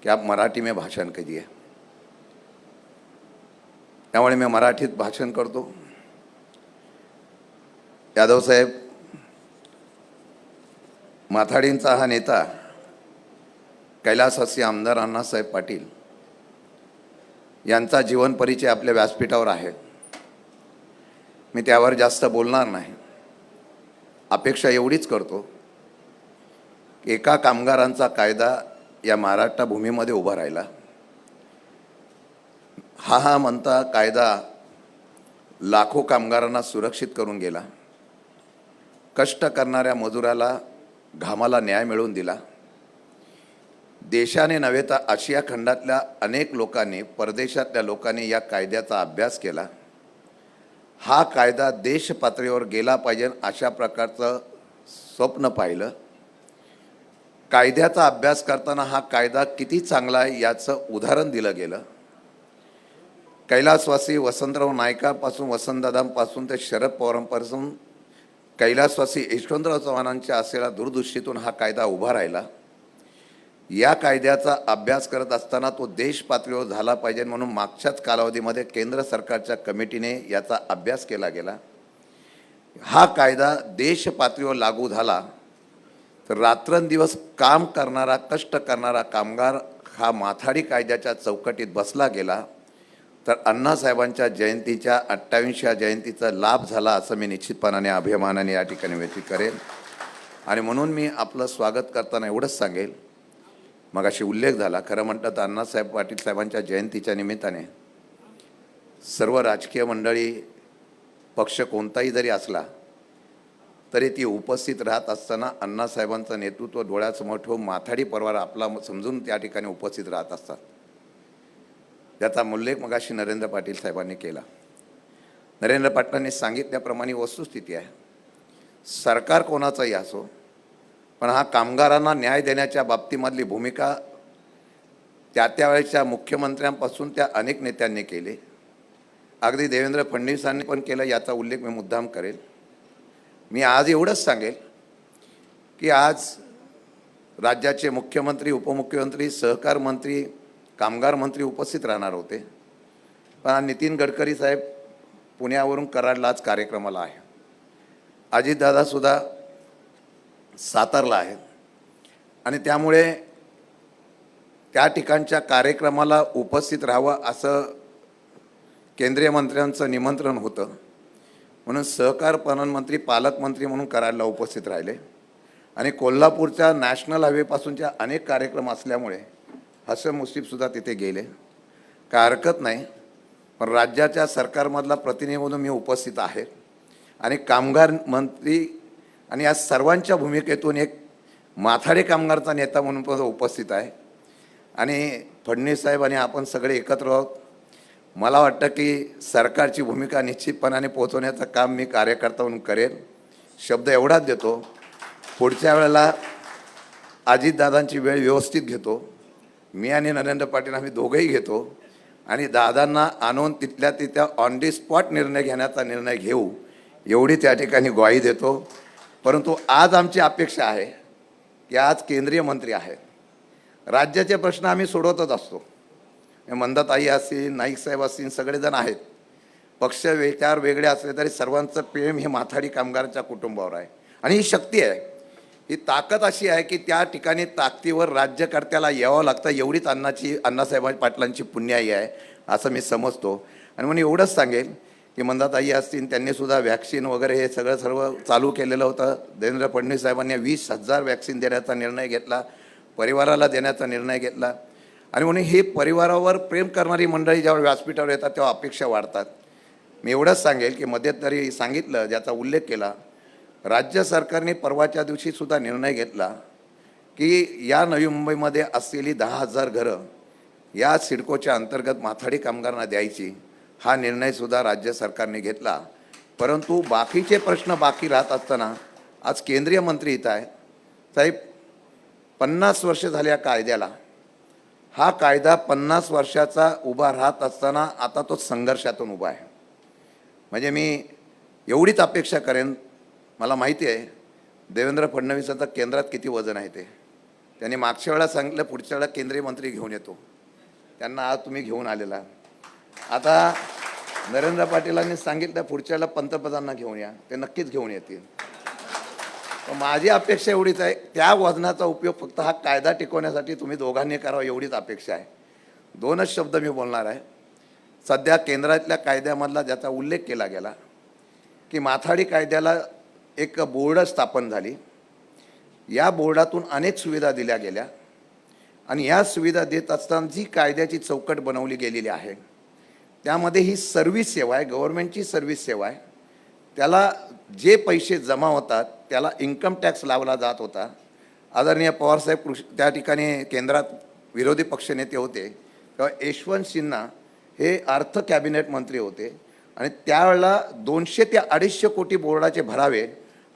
Speaker 4: कि आप मराठी में भाषण कीजिए, त्यामुळे मैं मराठीत भाषण करतो। यादव साहेब, माथाडींचा हा नेता कैलासवासी आमदार अण्णासाहेब पाटील यांचा जीवन परिचय आपल्या व्यासपीठावर आहे। मी त्यावर जास्त बोलणार नाही, अपेक्षा एवढीच करतो की एका कामगारांचा कायदा या महाराष्ट्र भूमीमध्ये उभा राहिला। हा म्हणता कायदा लाखो कामगारांना सुरक्षित करून गेला, कष्ट करणाऱ्या मजुराला घामाला न्याय मिळवून दिला। देशाने नव्हे तर आशिया खंडातल्या अनेक लोकांनी, परदेशातल्या लोकांनी या कायद्याचा अभ्यास केला। हा कायदा देश पातळीवर गेला पाहिजे अशा प्रकारचं स्वप्न पाहिलं। कायद्याचा अभ्यास करताना हा कायदा किती चांगला आहे याचं उदाहरण दिलं गेलं। कैलासवासी वसंतराव नाईकापासून, वसंतदादांपासून ते शरद पवारांपासून कैलासवासी यशवंतराव चव्हाणांच्या असलेल्या दूरदृष्टीतून हा कायदा उभा राहिला। या कायद्याचा अभ्यास करत असताना तो देश पातळीवर झाला पाहिजे म्हणून मागच्याच कालावधीमध्ये केंद्र सरकारच्या कमिटीने याचा अभ्यास केला गेला। हा कायदा देश पातळीवर लागू झाला तर रात्रंदिवस काम करणारा, कष्ट करणारा कामगार हा माथाडी कायद्याच्या चौकटीत बसला गेला तर अण्णासाहेबांच्या जयंतीच्या 28व्या जयंतीचा लाभ झाला असं मी निश्चितपणाने अभिमानाने या ठिकाणी व्यक्त करेन। आणि म्हणून मी आपलं स्वागत करताना एवढंच सांगेल, मगाशी उल्लेख झाला, खरं म्हणतं तर अण्णासाहेब पाटील साहेबांच्या जयंतीच्या निमित्ताने सर्व राजकीय मंडळी, पक्ष कोणताही जरी असला तरी ती उपस्थित राहत असताना अण्णासाहेबांचं नेतृत्व डोळ्यासमोर ठेवून माथाडी परिवार आपला समजून त्या ठिकाणी उपस्थित राहत असतात। त्याचा उल्लेख मगाशी नरेंद्र पाटील साहेबांनी केला। नरेंद्र पाटलांनी सांगितल्याप्रमाणे वस्तुस्थिती आहे, सरकार कोणाचाही असो पण हा कामगारांना न्याय देण्याच्या बाबतीमधली भूमिका त्यावेळेच्या मुख्यमंत्र्यांपासून त्या अनेक नेत्यांनी केली, अगदी देवेंद्र फडणवीसांनी पण केलं, याचा उल्लेख मी मुद्दाम करेल। मी आज एवढंच सांगेल की आज राज्याचे मुख्यमंत्री, उपमुख्यमंत्री, सहकार मंत्री, कामगार मंत्री उपस्थित राहणार होते, पण नितीन गडकरी साहेब पुण्यावरून कराडला आज कार्यक्रमाला आहे, अजितदादासुद्धा सातारला आहे आणि त्यामुळे त्या ठिकाणच्या कार्यक्रमाला उपस्थित राहावं असं केंद्रीय मंत्र्यांचं निमंत्रण होतं, म्हणून सहकार पणन मंत्री, पालकमंत्री म्हणून कराडला उपस्थित राहिले आणि कोल्हापूरच्या नॅशनल हायवेपासूनच्या अनेक कार्यक्रम असल्यामुळे हसन मुश्रीफसुद्धा तिथे गेले। काय हरकत नाही, पण राज्याच्या सरकारमधला प्रतिनिधी म्हणून मी उपस्थित आहे आणि कामगार मंत्री आणि या सर्वांच्या भूमिकेतून एक माथाडी कामगारचा नेता म्हणून पण उपस्थित आहे आणि फडणवीस साहेब आणि आपण सगळे एकत्र आहोत। मला वाटतं की सरकारची भूमिका निश्चितपणाने पोहोचवण्याचं काम मी कार्यकर्ता म्हणून करेन। शब्द एवढाच देतो, पुढच्या वेळेला अजितदादांची वेळ व्यवस्थित घेतो, मी आणि नरेंद्र पाटील आम्ही दोघंही घेतो आणि दादांना आणून तिथल्या तिथं ऑन दी स्पॉट निर्णय घेण्याचा निर्णय घेऊ एवढी त्या ठिकाणी ग्वाही देतो। परंतु आज आमची अपेक्षा आहे की आज केंद्रीय मंत्री आहेत, राज्याचे प्रश्न आम्ही सोडवतच असतो, मंदाताई असतील, नाईक साहेब असतील, सगळेजण आहेत, पक्ष विचार वेगळे असले तरी सर्वांचं प्रेम हे माथाडी कामगारांच्या कुटुंबावर आहे आणि ही शक्ती आहे, ही ताकद अशी आहे की त्या ठिकाणी ताकदीवर राज्यकर्त्याला यावं लागतं, एवढीच अण्णासाहेब पाटलांची पुण्याई आहे असं मी समजतो आणि म्हणून एवढंच सांगेल की मंदाताई असतील त्यांनीसुद्धा वॅक्सिन वगैरे हे सगळं सर्व चालू केलेलं होतं. देवेंद्र फडणवीस साहेबांनी 20,000 वॅक्सिन देण्याचा निर्णय घेतला, परिवाराला देण्याचा निर्णय घेतला. आणि म्हणून हे परिवारावर प्रेम करणारी मंडळी जेव्हा व्यासपीठावर येतात तेव्हा अपेक्षा वाढतात. मी एवढंच सांगेल की मध्यंतरी सांगितलं, ज्याचा उल्लेख केला, राज्य सरकारने परवाच्या दिवशीसुद्धा निर्णय घेतला की या नवी मुंबईमध्ये असलेली 10,000 घरं या सिडकोच्या अंतर्गत माथाडी कामगारांना द्यायची. हा निर्णयसुद्धा राज्य सरकारने घेतला. परंतु बाकीचे प्रश्न बाकी राहत असताना आज केंद्रीय मंत्री इथं आहे. साहेब, 50 वर्ष झाली या कायद्याला. हा कायदा 50 वर्षाचा उभा राहत असताना आता तो संघर्षातून उभा आहे. म्हणजे मी एवढीच अपेक्षा करेन, मला माहिती आहे देवेंद्र फडणवीसांचं केंद्रात किती वजन आहे ते. त्यांनी मागच्या वेळेला सांगितलं पुढच्या वेळेला केंद्रीय मंत्री घेऊन येतो. त्यांना आज तुम्ही घेऊन आलेला. आता नरेंद्र पाटीलांनी सांगितलं पुढच्या वेळेला पंतप्रधानांना घेऊन या, ते नक्कीच घेऊन येतील. माझी अपेक्षा एवढीच आहे, त्या वजनाचा उपयोग फक्त हा कायदा टिकवण्यासाठी तुम्ही दोघांनी करावा एवढीच अपेक्षा आहे. 2च शब्द मी बोलणार आहे. सध्या केंद्रातल्या कायद्यामधला ज्याचा उल्लेख केला गेला की माथाडी कायद्याला एक बोर्ड स्थापन झाली. या बोर्डातून अनेक सुविधा दिल्या गेल्या आणि या सुविधा देत असताना जी कायद्याची चौकट बनवली गेलेली आहे त्यामध्ये ही सर्व्हिस सेवा आहे, गव्हर्नमेंटची सर्व्हिस सेवा आहे. त्याला जे पैसे जमा होतात त्याला इन्कम टॅक्स लावला जात होता. आदरणीय पवारसाहेब त्या ठिकाणी केंद्रात विरोधी पक्षनेते होते तेव्हा यशवंत सिन्हा हे अर्थ कॅबिनेट मंत्री होते आणि त्यावेळेला 200 ते 250 कोटी बोर्डाचे भरावे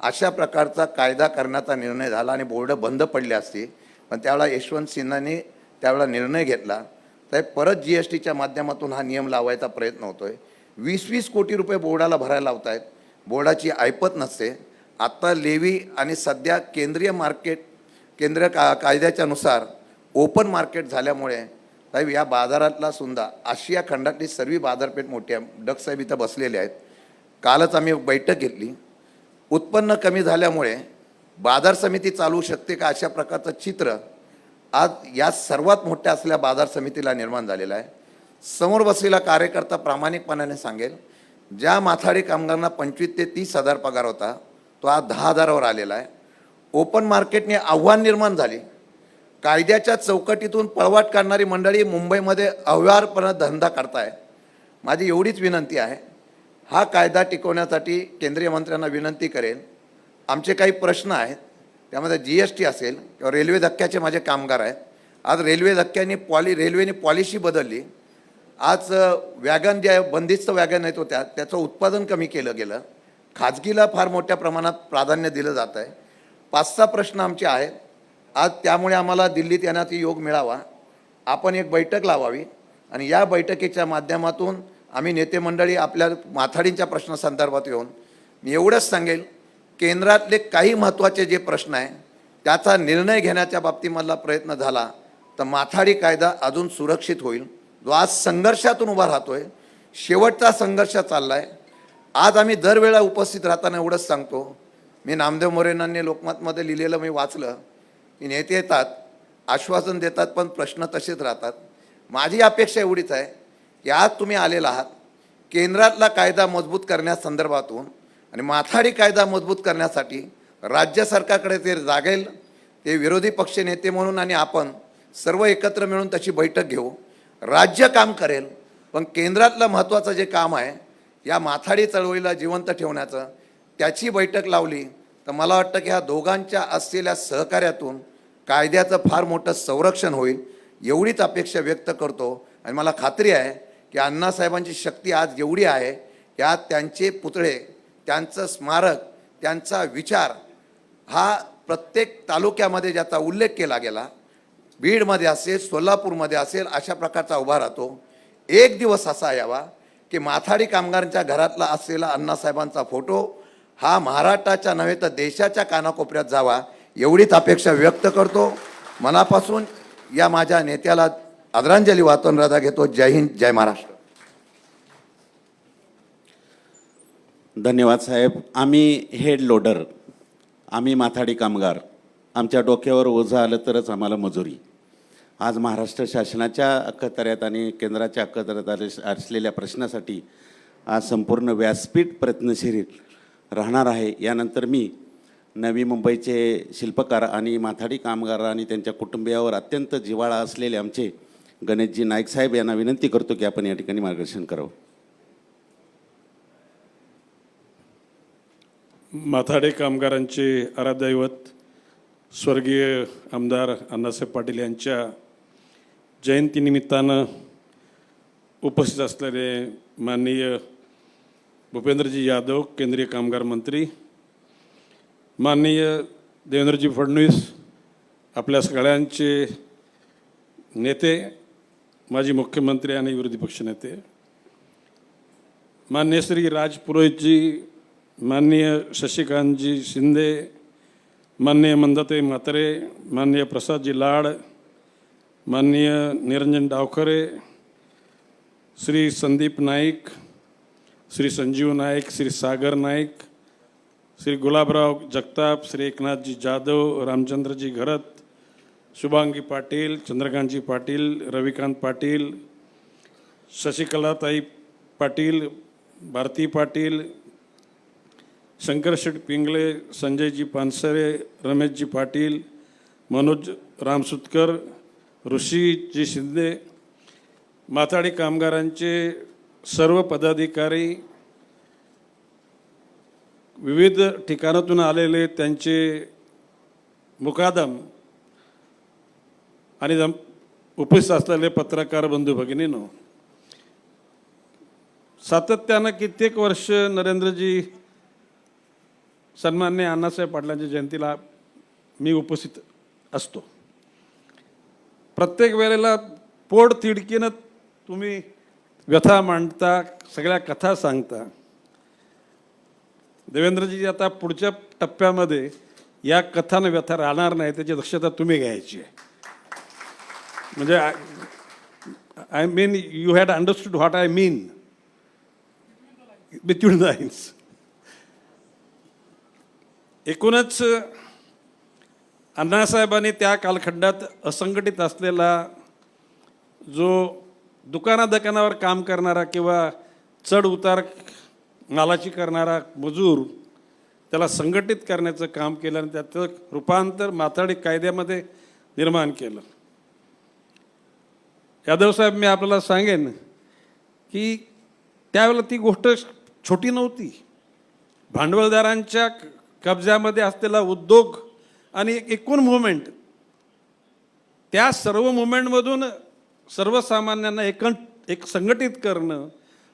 Speaker 4: अशा प्रकारचा कायदा करण्याचा निर्णय झाला आणि बोर्ड बंद पडले असते. पण त्यावेळेला यशवंत सिन्हांनी त्यावेळेला निर्णय घेतला. तर परत GSTच्या माध्यमातून हा नियम लावायचा प्रयत्न होतोय. 20-20 कोटी रुपये बोर्डाला भरायला लावत आहेत. बोर्डाची ऐपत नसते. आत्ता लेवी आणि सध्या केंद्रीय कायद्याच्यानुसार ओपन मार्केट झाल्यामुळे साहेब या बाजारातला सुद्धा आशिया खंडातली सर्व बाजारपेठ मोठी आहे. डक साहेब इथं बसलेले आहेत. कालच आम्ही बैठक घेतली. उत्पन्न कमी झाल्यामुळे बाजार समिती चालू शकते का अशा प्रकारचं चित्र आज या सर्वात मोठ्या असलेल्या बाजार समितीला निर्माण झालेलं आहे. समोर बसलेला कार्यकर्ता प्रामाणिकपणाने सांगेल, ज्या माथाडी कामगारांना 25 ते 30 हजार पगार होता तो आज 10,000वर आलेला आहे. ओपन मार्केटने आव्हान निर्माण झाली. कायद्याच्या चौकटीतून पळवाट काढणारी मंडळी मुंबईमध्ये अव्यवहारपणे धंदा करताय. माझी एवढीच विनंती आहे, हा कायदा टिकवण्यासाठी केंद्रीय मंत्र्यांना विनंती करेन. आमचे काही प्रश्न आहेत त्यामध्ये GST असेल किंवा रेल्वे धक्क्याचे माझे कामगार आहेत. आज रेल्वे धक्क्याने रेल्वेने पॉलिसी बदलली. आज वॅगन जे बंदिस्त वॅगन आहेत होत्या त्याचं उत्पादन कमी केलं गेलं. खाजगीला फार मोठ्या प्रमाणात प्राधान्य दिलं जात आहे. 5-6 प्रश्न आमचे आहेत. आज त्यामुळे आम्हाला दिल्लीत येण्याचा योग मिळावा. आपण एक बैठक लावावी आणि या बैठकीच्या माध्यमातून आम्ही नेते मंडळी आपल्या माथाडींच्या प्रश्नासंदर्भात येऊन मी एवढंच सांगेल, केंद्रातले काही महत्त्वाचे जे प्रश्न आहे त्याचा निर्णय घेण्याच्या बाबतीमधला प्रयत्न झाला तर माथाडी कायदा अजून सुरक्षित होईल. जो आज संघर्षातून उभा राहतोय, शेवटचा संघर्ष चालला आहे. आज आम्ही दरवेळा उपस्थित राहताना एवढंच सांगतो, मी नामदेव मोरेंनी लोकमतमध्ये लिहिलेलं मी वाचलं की नेते येतात, आश्वासन देतात, पण प्रश्न तसेच राहतात. माझी अपेक्षा एवढीच आहे की आज तुम्ही आलेला आहात केंद्रातला कायदा मजबूत करण्यासंदर्भातून आणि माथाडी कायदा मजबूत करण्यासाठी राज्य सरकारकडे ते जागेल. ते विरोधी पक्ष नेते म्हणून आणि आपण सर्व एकत्र मिळून तशी बैठक घेऊ. राज्य काम करेल, पण केंद्रातलं महत्त्वाचं जे काम आहे या माथाडी चळवळीला जिवंत ठेवण्याचं, त्याची बैठक लावली तर मला वाटतं की ह्या दोघांच्या असलेल्या सहकार्यातून कायद्याचं फार मोठं संरक्षण होईल एवढीच अपेक्षा व्यक्त करतो. आणि मला खात्री आहे की अण्णासाहेबांची शक्ती आज एवढी आहे की आज त्यांचे पुतळे, त्यांचं स्मारक, त्यांचा विचार हा प्रत्येक तालुक्यामध्ये ज्याचा उल्लेख केला गेला, बीडमध्ये असेल, सोलापूरमध्ये असेल, अशा प्रकारचा उभा राहतो. एक दिवस असा यावा की माथाडी कामगारांच्या घरातला असलेला अण्णासाहेबांचा फोटो हा महाराष्ट्राच्या नव्हे तर देशाच्या कानाकोपऱ्यात जावा एवढीच अपेक्षा व्यक्त करतो. मनापासून या माझ्या नेत्याला आदरांजली वाहून रजा घेतो. जय हिंद, जय महाराष्ट्र.
Speaker 2: धन्यवाद साहेब. आम्ही हेड लोडर, आम्ही माथाडी कामगार, आमच्या डोक्यावर ओझं आलं तरच आम्हाला मजुरी. आज महाराष्ट्र शासनाच्या अखत्यारीत आणि केंद्राच्या अखत्यारीत असलेल्या प्रश्नासाठी आज संपूर्ण व्यासपीठ प्रयत्नशील राहणार आहे. यानंतर मी नवी मुंबईचे शिल्पकार आणि माथाडी कामगार आणि त्यांच्या कुटुंबियावर अत्यंत जिव्हाळा असलेले आमचे गणेशजी नाईक साहेब यांना विनंती करतो की आपण या ठिकाणी मार्गदर्शन करावं.
Speaker 5: माथाडी कामगारांचे आराध्यदैवत स्वर्गीय आमदार अण्णासाहेब पाटील यांच्या जयंतीनिमित्तानं उपस्थित असलेले माननीय भूपेंद्रजी यादव केंद्रीय कामगार मंत्री, माननीय देवेंद्रजी फडणवीस आपल्या सगळ्यांचे नेते, माजी मुख्यमंत्री आणि विरोधी पक्षनेते, माननीय श्री राज पुरोहितजी, माननीय शशिकांतजी शिंदे, माननीय मंदाताई म्हात्रे, माननीय प्रसादजी लाड, माननीय निरंजन डावखरे, श्री संदीप नाईक, श्री संजीव नाईक, श्री सागर नाईक, श्री गुलाबराव जगताप, श्री एकनाथजी जाधव, रामचंद्रजी घरत, शुभांगी पाटील, चंद्रकांतजी पाटील, रविकांत पाटील, शशिकलाताई पाटील, भारती पाटील, शंकरशेठ पिंगळे, संजयजी पानसरे, रमेशजी पाटील, मनोज रामसुतकर, ऋषीजी शिंदे, माथाडी कामगारांचे सर्व पदाधिकारी, विविध ठिकाणातून आलेले त्यांचे मुकादम आणि उपस्थित असलेले पत्रकार बंधू भगिनींनो, सातत्यानं कित्येक वर्ष नरेंद्रजी सन्माननीय अण्णासाहेब पाटलांच्या जयंतीला मी उपस्थित असतो. प्रत्येक वेळेला पोट तिडकीनं तुम्ही व्यथा मांडता, सगळ्या कथा सांगता. देवेंद्रजी आता पुढच्या टप्प्यामध्ये या कथानं व्यथा राहणार नाही, त्याची दक्षता तुम्ही घ्यायची आहे. म्हणजे I mean you had understood what I mean between the lines. एकूणच अण्णासाहेबांनी त्या कालखंडात असंघटित असलेला जो दुकानावर काम करणारा किंवा चढ उतार मालाची करणारा मजूर, त्याला संघटित करण्याचं काम केलं आणि त्याचं रूपांतर माथाडी कायद्यामध्ये निर्माण केलं. यादव साहेब, मी आपल्याला सांगेन की त्यावेळेला ती गोष्ट छोटी नव्हती. भांडवलदारांच्या कब्जामध्ये असलेला उद्योग आणि एकूण मुवमेंट, त्या सर्व मुवमेंटमधून सर्वसामान्यांना एक संघटित करणं,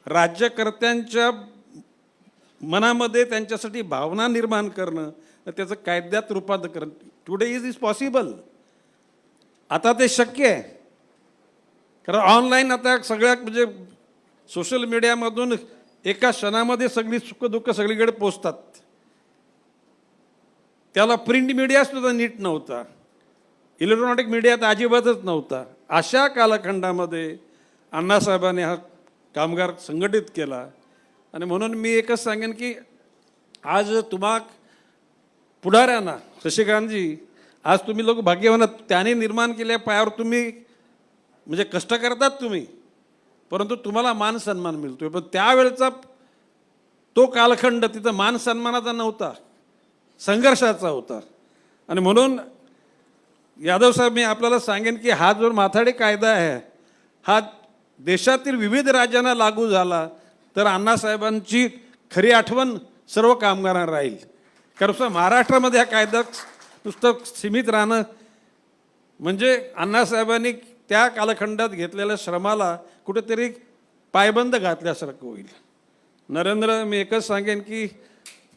Speaker 5: राज्यकर्त्यांच्या मनामध्ये त्यांच्यासाठी भावना निर्माण करणं, त्याचं कायद्यात रूपांतर करणं. Today is possible. आता ते शक्य आहे, कारण ऑनलाईन आता सगळ्या म्हणजे सोशल मीडियामधून एका क्षणामध्ये सगळी सुखदुःख सगळीकडे पोचतात. त्याला प्रिंट मीडिया सुद्धा नीट नव्हता, इलेक्ट्रॉनिक मीडिया तर अजिबातच नव्हता. अशा कालखंडामध्ये अण्णासाहेबांनी हा कामगार संघटित केला. आणि म्हणून मी एकच सांगेन की आज तुम्हा पुढाऱ्यांना, शशिकांतजी, आज तुम्ही लोक भाग्यवान, त्याने निर्माण केल्या पायावर तुम्ही म्हणजे कष्ट करतात तुम्ही, परंतु तुम्हाला मान सन्मान मिळतोय. पण त्यावेळेचा तो कालखंड तिथं मान सन्मानाचा नव्हता, संघर्षाचा होता. आणि म्हणून यादव साहेब, मी आपल्याला सांगेन की हा जो माथाडी कायदा आहे, हा देशातील विविध राज्यांना लागू झाला तर अण्णासाहेबांची खरी आठवण सर्व कामगारांना राहील. कारण महाराष्ट्रामध्ये हा कायदा नुसतं सीमित राहणं म्हणजे अण्णासाहेबांनी त्या कालखंडात घेतलेल्या श्रमाला कुठेतरी पायबंद घातल्यासारखं होईल. नरेंद्र, मी एकच सांगेन की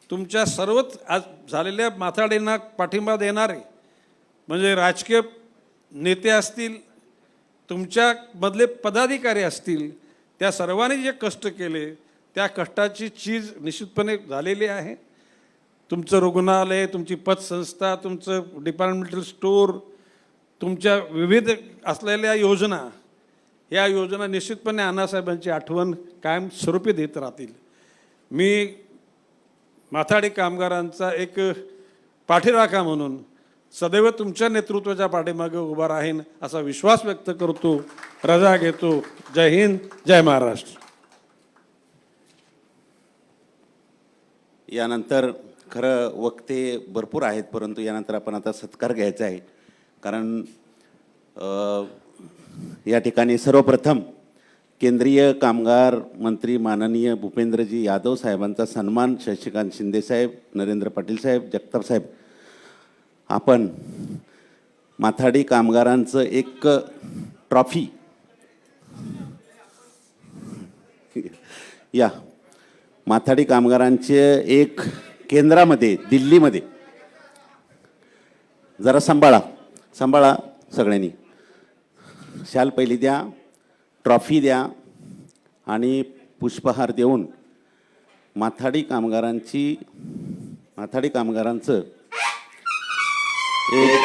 Speaker 5: तुमच्या सर्वच आज झालेल्या माथाडींना पाठिंबा देणारे म्हणजे राजकीय नेते असतील, तुमच्यामधले पदाधिकारी असतील, त्या सर्वांनी जे कष्ट केले त्या कष्टाची चीज निश्चितपणे झालेली आहे. तुमचं रुग्णालय, तुमची पतसंस्था, तुमचं डिपार्टमेंटल स्टोअर, तुमच्या विविध असलेल्या योजना, या योजना निश्चितपणे अण्णासाहेबांची आठवण कायम स्वरूपी देत राहतील. मी माथाडी कामगारांचा एक पाठीराखा म्हणून सदैव तुमच्या नेतृत्वाच्या पाठीमागे उभा राहीन असा विश्वास व्यक्त करतो. रजा घेतो. जय हिंद, जय महाराष्ट्र.
Speaker 2: यानंतर खरं वक्ते भरपूर आहेत, परंतु यानंतर आपण आता सत्कार घ्यायचा आहे. कारण या ठिकाणी सर्वप्रथम केंद्रीय कामगार मंत्री माननीय भूपेंद्रजी यादव साहेबांचा सन्मान शशिकांत शिंदे साहेब, नरेंद्र पाटील साहेब, जगताप साहेब, आपण माथाडी कामगारांचं एक ट्रॉफी या माथाडी कामगारांचे एक केंद्रामध्ये दिल्लीमध्ये जरा सांभाळा सगळ्यांनी. शाल पहिली द्या, ट्रॉफी द्या आणि पुष्पहार देऊन माथाडी कामगारांचं एक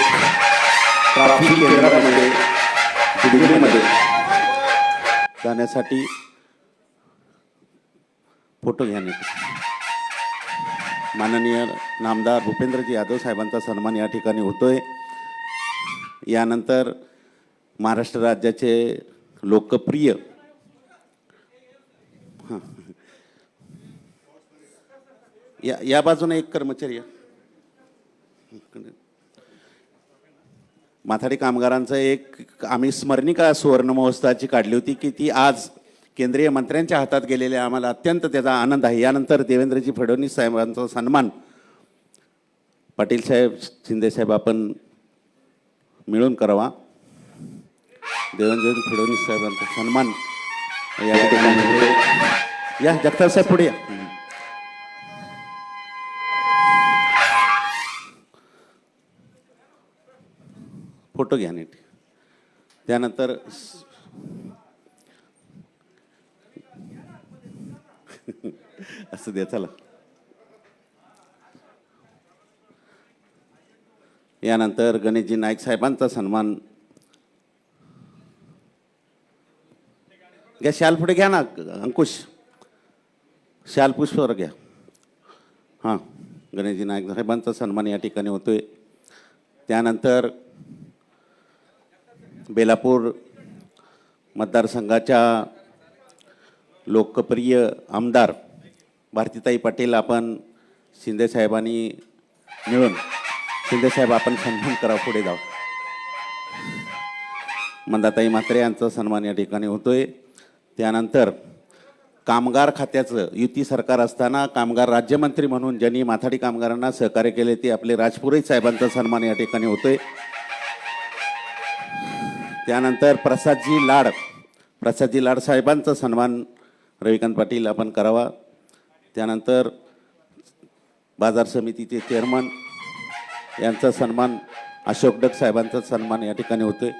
Speaker 2: ट्रॉफी केंद्रामध्ये दिल्लीमध्ये जाण्यासाठी फोटो घ्याने माननीय नामदार भूपेंद्रजी यादव साहेबांचा सन्मान या ठिकाणी होतोय. यानंतर महाराष्ट्र राज्याचे लोकप्रिय या बाजूने एक कर्मचारी माथाडी कामगारांचं एक आम्ही स्मरणिका सुवर्ण महोत्सवाची काढली होती की ती आज केंद्रीय मंत्र्यांच्या हातात गेलेले आम्हाला अत्यंत त्याचा आनंद आहे. यानंतर देवेंद्रजी फडणवीस साहेबांचा सन्मान पाटील साहेब, शिंदे साहेब आपण मिळून करावा. देवेंद्रजी फडणवीस साहेबांचा सन्मान या ठिकाणी या जगताप साहेब पुढे या. फोटो घ्या नीट. त्यानंतर असं द्या चला. यानंतर गणेशजी नाईक साहेबांचा सन्मान घ्या. शाल पुढे घ्या ना अंकुश, शाल पुष्पवर घ्या. हां, गणेशजी नाईक साहेबांचा सन्मान या ठिकाणी होतोय. त्यानंतर बेलापूर मतदारसंघाच्या लोकप्रिय आमदार भारतीताई पाटील आपण शिंदे साहेबांनी मिळून शिंदे साहेब आपण सन्मान करा. पुढे जाऊ. मंदाताई म्हात्रे यांचा सन्मान या ठिकाणी होतोय. त्यानंतर कामगार खात्याचं युती सरकार असताना कामगार राज्यमंत्री म्हणून ज्यांनी माथाडी कामगारांना सहकार्य केले ते आपले राजपुरोहित साहेबांचा सन्मान या ठिकाणी होतोय. त्यानंतर प्रसादजी लाड साहेबांचा सन्मान रविकांत पाटील आपण करावा. त्यानंतर बाजार समितीचे चेअरमन यांचा सन्मान अशोक डग साहेबांचा सन्मान या ठिकाणी होतोय.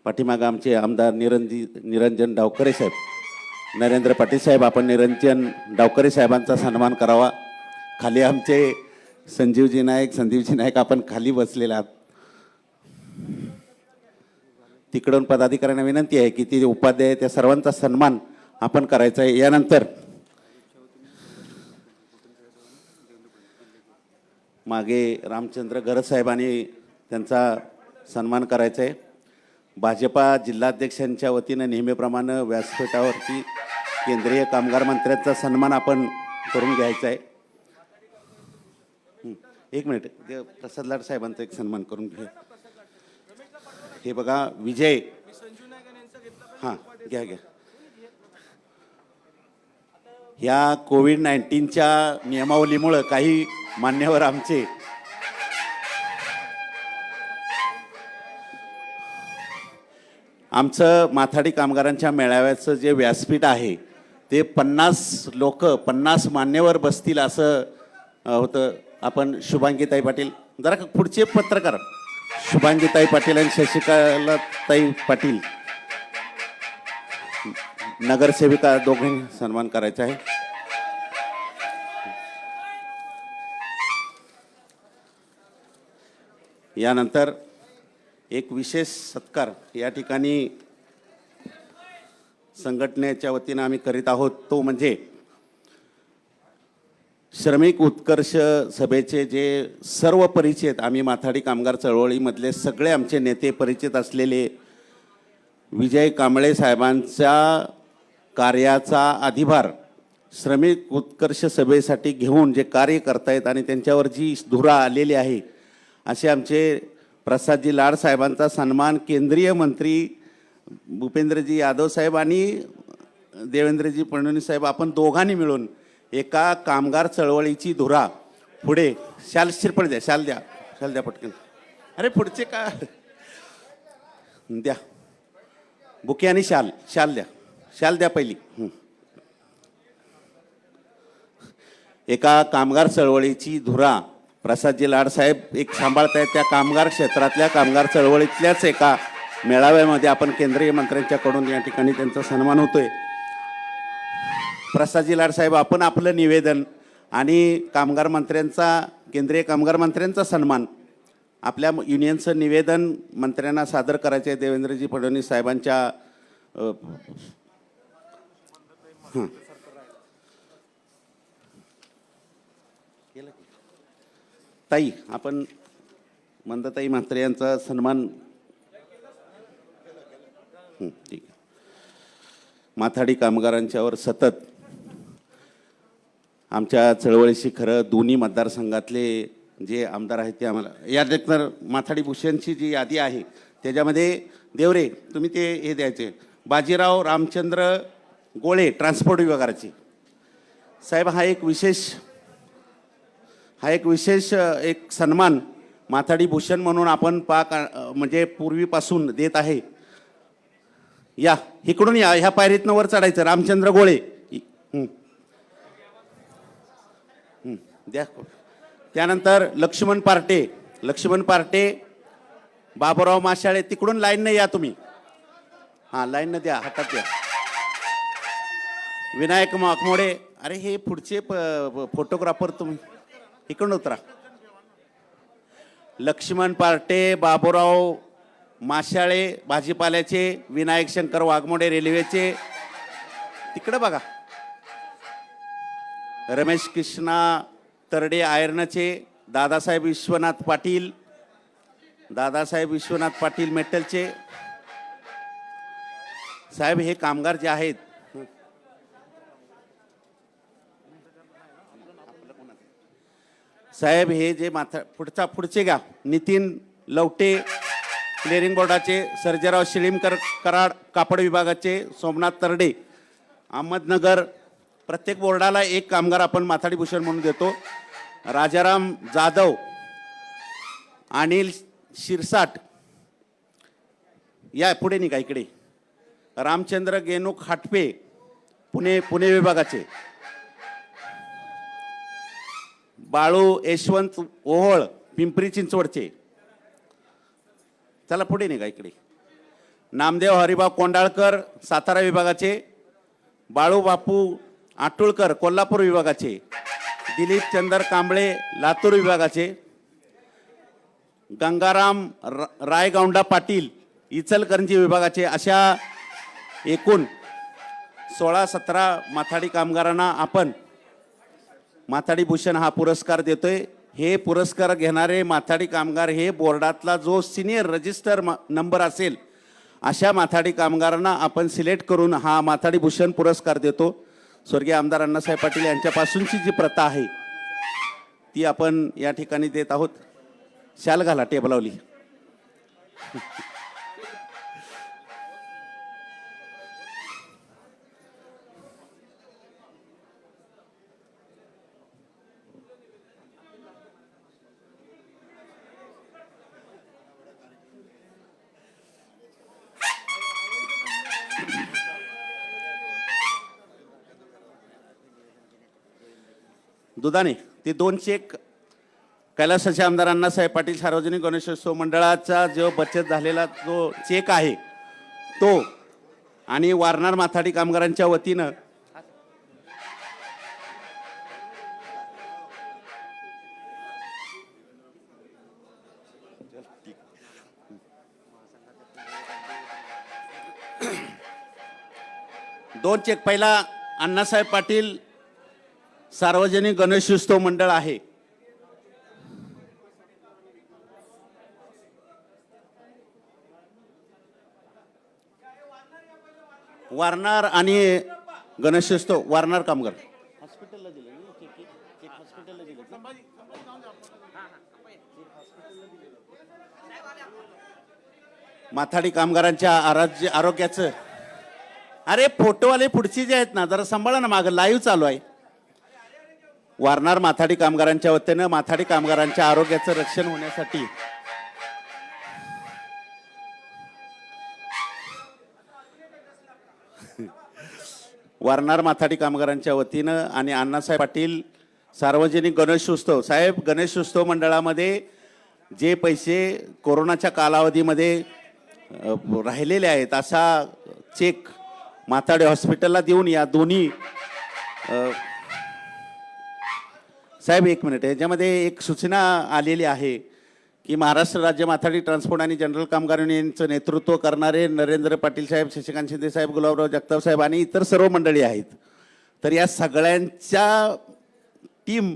Speaker 2: पाठीमागं आमचे आमदार निरंजन डावकरे साहेब, नरेंद्र पाटील साहेब आपण निरंजन डावकरे साहेबांचा सन्मान करावा. खाली आमचे संदीपजी नाईक आपण खाली बसलेले आहात. तिकडून पदाधिकाऱ्यांना विनंती आहे की ते उपाध्याय त्या सर्वांचा सन्मान आपण करायचा आहे. यानंतर मागे रामचंद्र गरज साहेबांनी त्यांचा सन्मान करायचा आहे. भाजपा जिल्हाध्यक्षांच्या वतीनं नेहमीप्रमाणे व्यासपीठावरती केंद्रीय कामगार मंत्र्यांचा सन्मान आपण करून घ्यायचा आहे. एक मिनिट, प्रसाद लाड साहेबांचा एक सन्मान करून घ्या. हे बघा विजय, हां घ्या. या कोविड-19च्या नियमावलीमुळं काही मान्यवर आमचे आमचं माथाडी कामगारांच्या मेळाव्याचं जे व्यासपीठ आहे ते 50 मान्यवर बसतील असं होतं. आपण शुभांगीताई पाटील, जरा पुढचे पत्रकार शुभांगीताई पाटील आणि शशिकलाताई पाटील नगरसेविका दोघांनी सन्मान करायचा आहे. यानंतर एक विशेष सत्कार या ठिकाणी संघटनेच्या वतीनं आम्ही करीत आहोत. तो म्हणजे श्रमिक उत्कर्ष सभेचे जे सर्व परिचित, आम्ही माथाडी कामगार चळवळीमधले सगळे आमचे नेते परिचित असलेले विजय कांबळे साहेबांच्या कार्याचा अधिभार श्रमिक उत्कर्ष सभेसाठी घेऊन जे कार्य करतायत आणि त्यांच्यावर जी धुरा आलेली आहे, असे आमचे प्रसादजी लाड साहेबांचा सन्मान केंद्रीय मंत्री भूपेंद्रजी यादव साहेब आणि देवेंद्रजी फडणवीस साहेब आपण दोघांनी मिळून एका कामगार चळवळीची धुरा पुढे शिरपड द्या, शाल द्या पटकन. अरे पुढचे का द्या, बुके आणि शाल द्या पहिली. एका कामगार चळवळीची धुरा प्रसादजी लाड साहेब एक सांभाळतायत. त्या कामगार क्षेत्रातल्या कामगार चळवळीतल्याच एका मेळाव्यामध्ये आपण केंद्रीय मंत्र्यांच्याकडून या ठिकाणी त्यांचा सन्मान होतोय. प्रसादजी लाड साहेब, आपण आपलं निवेदन आणि कामगार मंत्र्यांचा, केंद्रीय कामगार मंत्र्यांचा सन्मान, आपल्या युनियनचं निवेदन मंत्र्यांना सादर करायचे आहे देवेंद्रजी फडणवीस साहेबांच्या ताई, आपण मंदाताई म्हात्रे यांचा सन्मान. ठीक आहे. माथाडी कामगारांच्यावर सतत आमच्या चळवळीशी खरं दोन्ही मतदारसंघातले जे आमदार आहेत ते आम्हाला यात तर माथाडी भूषणची जी यादी आहे त्याच्यामध्ये देवरे तुम्ही ते हे द्यायचे, बाजीराव रामचंद्र गोळे ट्रान्सपोर्ट विभागाचे साहेब, हा एक विशेष एक सन्मान माथाडी भूषण म्हणून आपण म्हणजे पूर्वीपासून देत आहे. या इकडून या, ह्या पायरीतनं वर चढायचं. रामचंद्र गोळे द्या. त्यानंतर लक्ष्मण पार्टे, बाबुराव माशाळे, तिकडून लाईननं या तुम्ही. हां, लाईननं द्या, हातात द्या. विनायक माकमोडे, अरे हे पुढचे फोटोग्राफर तुम्ही इकडून उतरा. लक्ष्मण पार्टे, बाबुराव माशाळे भाजीपाल्याचे, विनायक शंकर वाघमोडे रेल्वेचे, तिकडं बघा. रमेश कृष्णा तरडे आयर्नचे, दादासाहेब विश्वनाथ पाटील मेटलचे. साहेब, हे कामगार जे आहेत, साहेब हे जे पुढचे घ्या. नितीन लवटे क्लिअरिंग बोर्डाचे, सर्जेराव शिळीमकर कराड कापड विभागाचे, सोमनाथ तरडे अहमदनगर. प्रत्येक बोर्डाला एक कामगार आपण माथाडी भूषण म्हणून देतो. राजाराम जाधव, अनिल शिरसाट, या पुढे निघा इकडे. रामचंद्र गेनुक हाटपे पुणे विभागाचे. बाळू यशवंत ओहोळ पिंपरी चिंचवडचे. चला पुढे निघा इकडे. नामदेव हरिभाऊ कोंडाळकर सातारा विभागाचे. बाळू बापू आटुळकर कोल्हापूर विभागाचे. दिलीप चंदर कांबळे लातूर विभागाचे. गंगाराम रायगौंडा पाटील इचलकरंजी विभागाचे. अशा एकूण 16-17 माथाडी कामगारांना आपण माथाडी भूषण हा पुरस्कार देतोय. हे पुरस्कार घेणारे माथाडी कामगार हे बोर्डातला जो सिनियर रजिस्टर नंबर असेल अशा माथाडी कामगारांना आपण सिलेक्ट करून हा माथाडी भूषण पुरस्कार देतो. स्वर्गीय आमदार अण्णासाहेब पाटील यांच्यापासूनची जी प्रथा आहे ती आपण या ठिकाणी देत आहोत. शाल घाला टेबलावली. दुधाने ते 2 चेक कैलासाचे आमदार अण्णासाहेब पाटील सार्वजनिक गणेशोत्सव मंडळाचा जो बचत झालेला जो चेक आहे तो आणि वारणार माथाडी कामगारांच्या वतीनं दोन चेक. पहिला अण्णासाहेब पाटील सार्वजनिक गणेशोत्सव मंडळ आहे. वारणार आणि गणेशोत्सव वारणार कामगार माथाडी कामगारांच्या आरोग्याचं. अरे फोटोवाले पुढचे जे आहेत ना जरा सांभाळा ना, मागं लाईव्ह चालू आहे. वारणार माथाडी कामगारांच्या वतीनं माथाडी कामगारांच्या आरोग्याचं रक्षण होण्यासाठी वारणार माथाडी कामगारांच्या वतीनं आणि अण्णासाहेब पाटील सार्वजनिक गणेशोत्सव साहेब गणेशोत्सव मंडळामध्ये जे पैसे कोरोनाच्या कालावधीमध्ये राहिलेले आहेत असा चेक माथाडी हॉस्पिटलला देऊन या दोन्ही साहेब एक मिनिट, याच्यामध्ये एक सूचना आलेली आहे की महाराष्ट्र राज्य माथाडी ट्रान्सपोर्ट आणि जनरल कामगार युनियनचं नेतृत्व करणारे नरेंद्र पाटील साहेब, शशिकांत शिंदे साहेब, गुलाबराव जगताप साहेब आणि इतर सर्व मंडळी आहेत. तर या सगळ्यांच्या टीम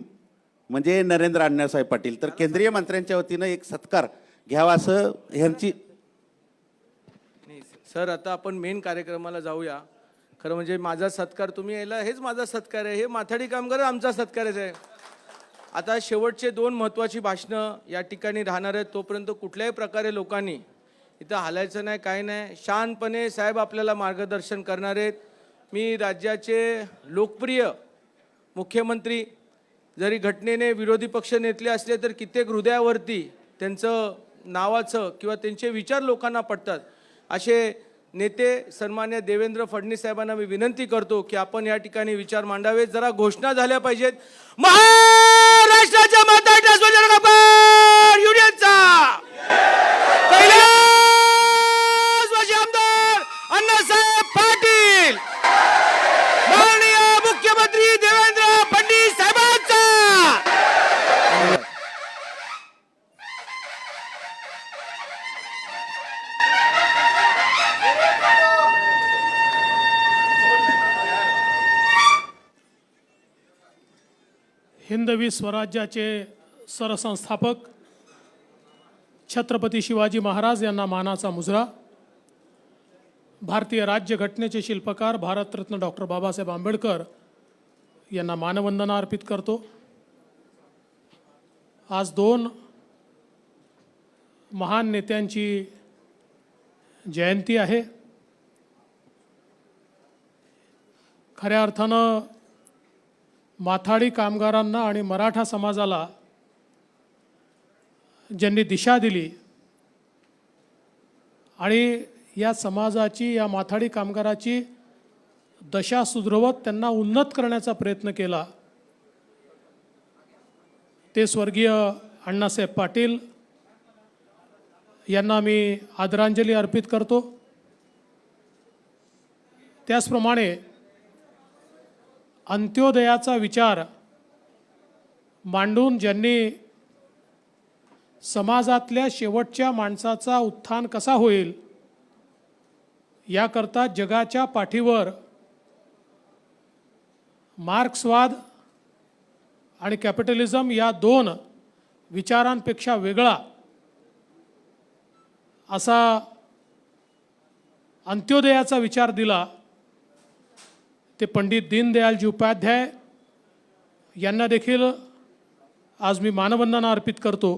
Speaker 2: म्हणजे नरेंद्र अण्णासाहेब पाटील, तर केंद्रीय मंत्र्यांच्या वतीनं एक सत्कार घ्यावा असं ह्यांची.
Speaker 3: सर आता आपण मेन कार्यक्रमाला जाऊया. खरं म्हणजे माझा सत्कार तुम्ही यायला हेच माझा सत्कार आहे. हे माथाडी कामगार आमचा सत्कारच आहे. आता शेवटचे 2 महत्त्वाची भाषणं या ठिकाणी राहणार आहेत. तोपर्यंत कुठल्याही प्रकारे लोकांनी इथं हालायचं नाही, काय नाही. शांतपणे साहेब आपल्याला मार्गदर्शन करणार आहेत. मी राज्याचे लोकप्रिय मुख्यमंत्री जरी घटनेने विरोधी पक्ष नेतले असले तर कित्येक हृदयावरती त्यांचं नावाचं किंवा त्यांचे विचार लोकांना पटतात असे नेते सन्मान्य देवेंद्र फडणवीस साहेबांना मी विनंती करतो की आपण या ठिकाणी विचार मांडावेत. जरा घोषणा झाल्या पाहिजेत. महाराष्ट्राच्या माथाडी ट्रान्सपोर्ट कामगार युनियनचा पहिलाच माजी आमदार अण्णासाहेब पाटील, माननीय मुख्यमंत्री देवेंद्र फडणवीस साहेबांचा.
Speaker 6: हिंदवी स्वराज्याचे सरसंस्थापक छत्रपती शिवाजी महाराज यांना मानाचा मुजरा. भारतीय राज्यघटनेचे शिल्पकार भारतरत्न डॉक्टर बाबासाहेब आंबेडकर यांना मानवंदना अर्पित करतो. आज 2 महान नेत्यांची जयंती आहे. खऱ्या अर्थानं माथाडी कामगारांना आणि मराठा समाजाला ज्यांनी दिशा दिली आणि या समाजाची या माथाडी कामगाराची दशा सुधरवत त्यांना उन्नत करण्याचा प्रयत्न केला ते स्वर्गीय अण्णासाहेब पाटील यांना मी आदरांजली अर्पित करतो. त्याचप्रमाणे अंत्योदयाचा विचार मांडून ज्यांनी समाजातल्या शेवटच्या माणसाचा उत्थान कसा होईल याकरता जगाच्या पाठीवर मार्क्सवाद आणि कॅपिटलिझम या 2 विचारांपेक्षा वेगळा असा अंत्योदयाचा विचार दिला ते पंडित दीनदयालजी उपाध्याय यांना देखील आज मी मानवंदना अर्पित करतो.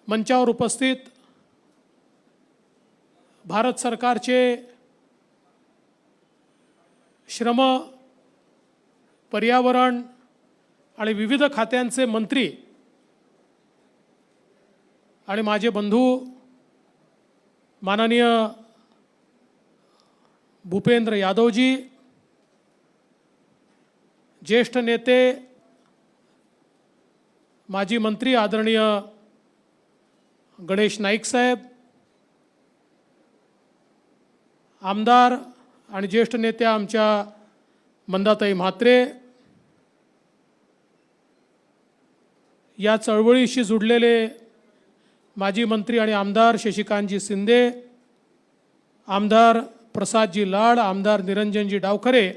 Speaker 6: मंचावर उपस्थित भारत सरकारचे श्रम, पर्यावरण आणि विविध खात्यांचे मंत्री आणि माझे बंधू माननीय भूपेंद्र यादवजी, ज्येष्ठ नेते माजी मंत्री आदरणीय गणेश नाईक साहेब, आमदार आणि ज्येष्ठ नेत्या आमच्या मंदाताई म्हात्रे, या चळवळीशी जुडलेले माजी मंत्री आणि आमदार शशिकांतजी शिंदे, आमदार प्रसादजी लाड, आमदार निरंजनजी डावखरे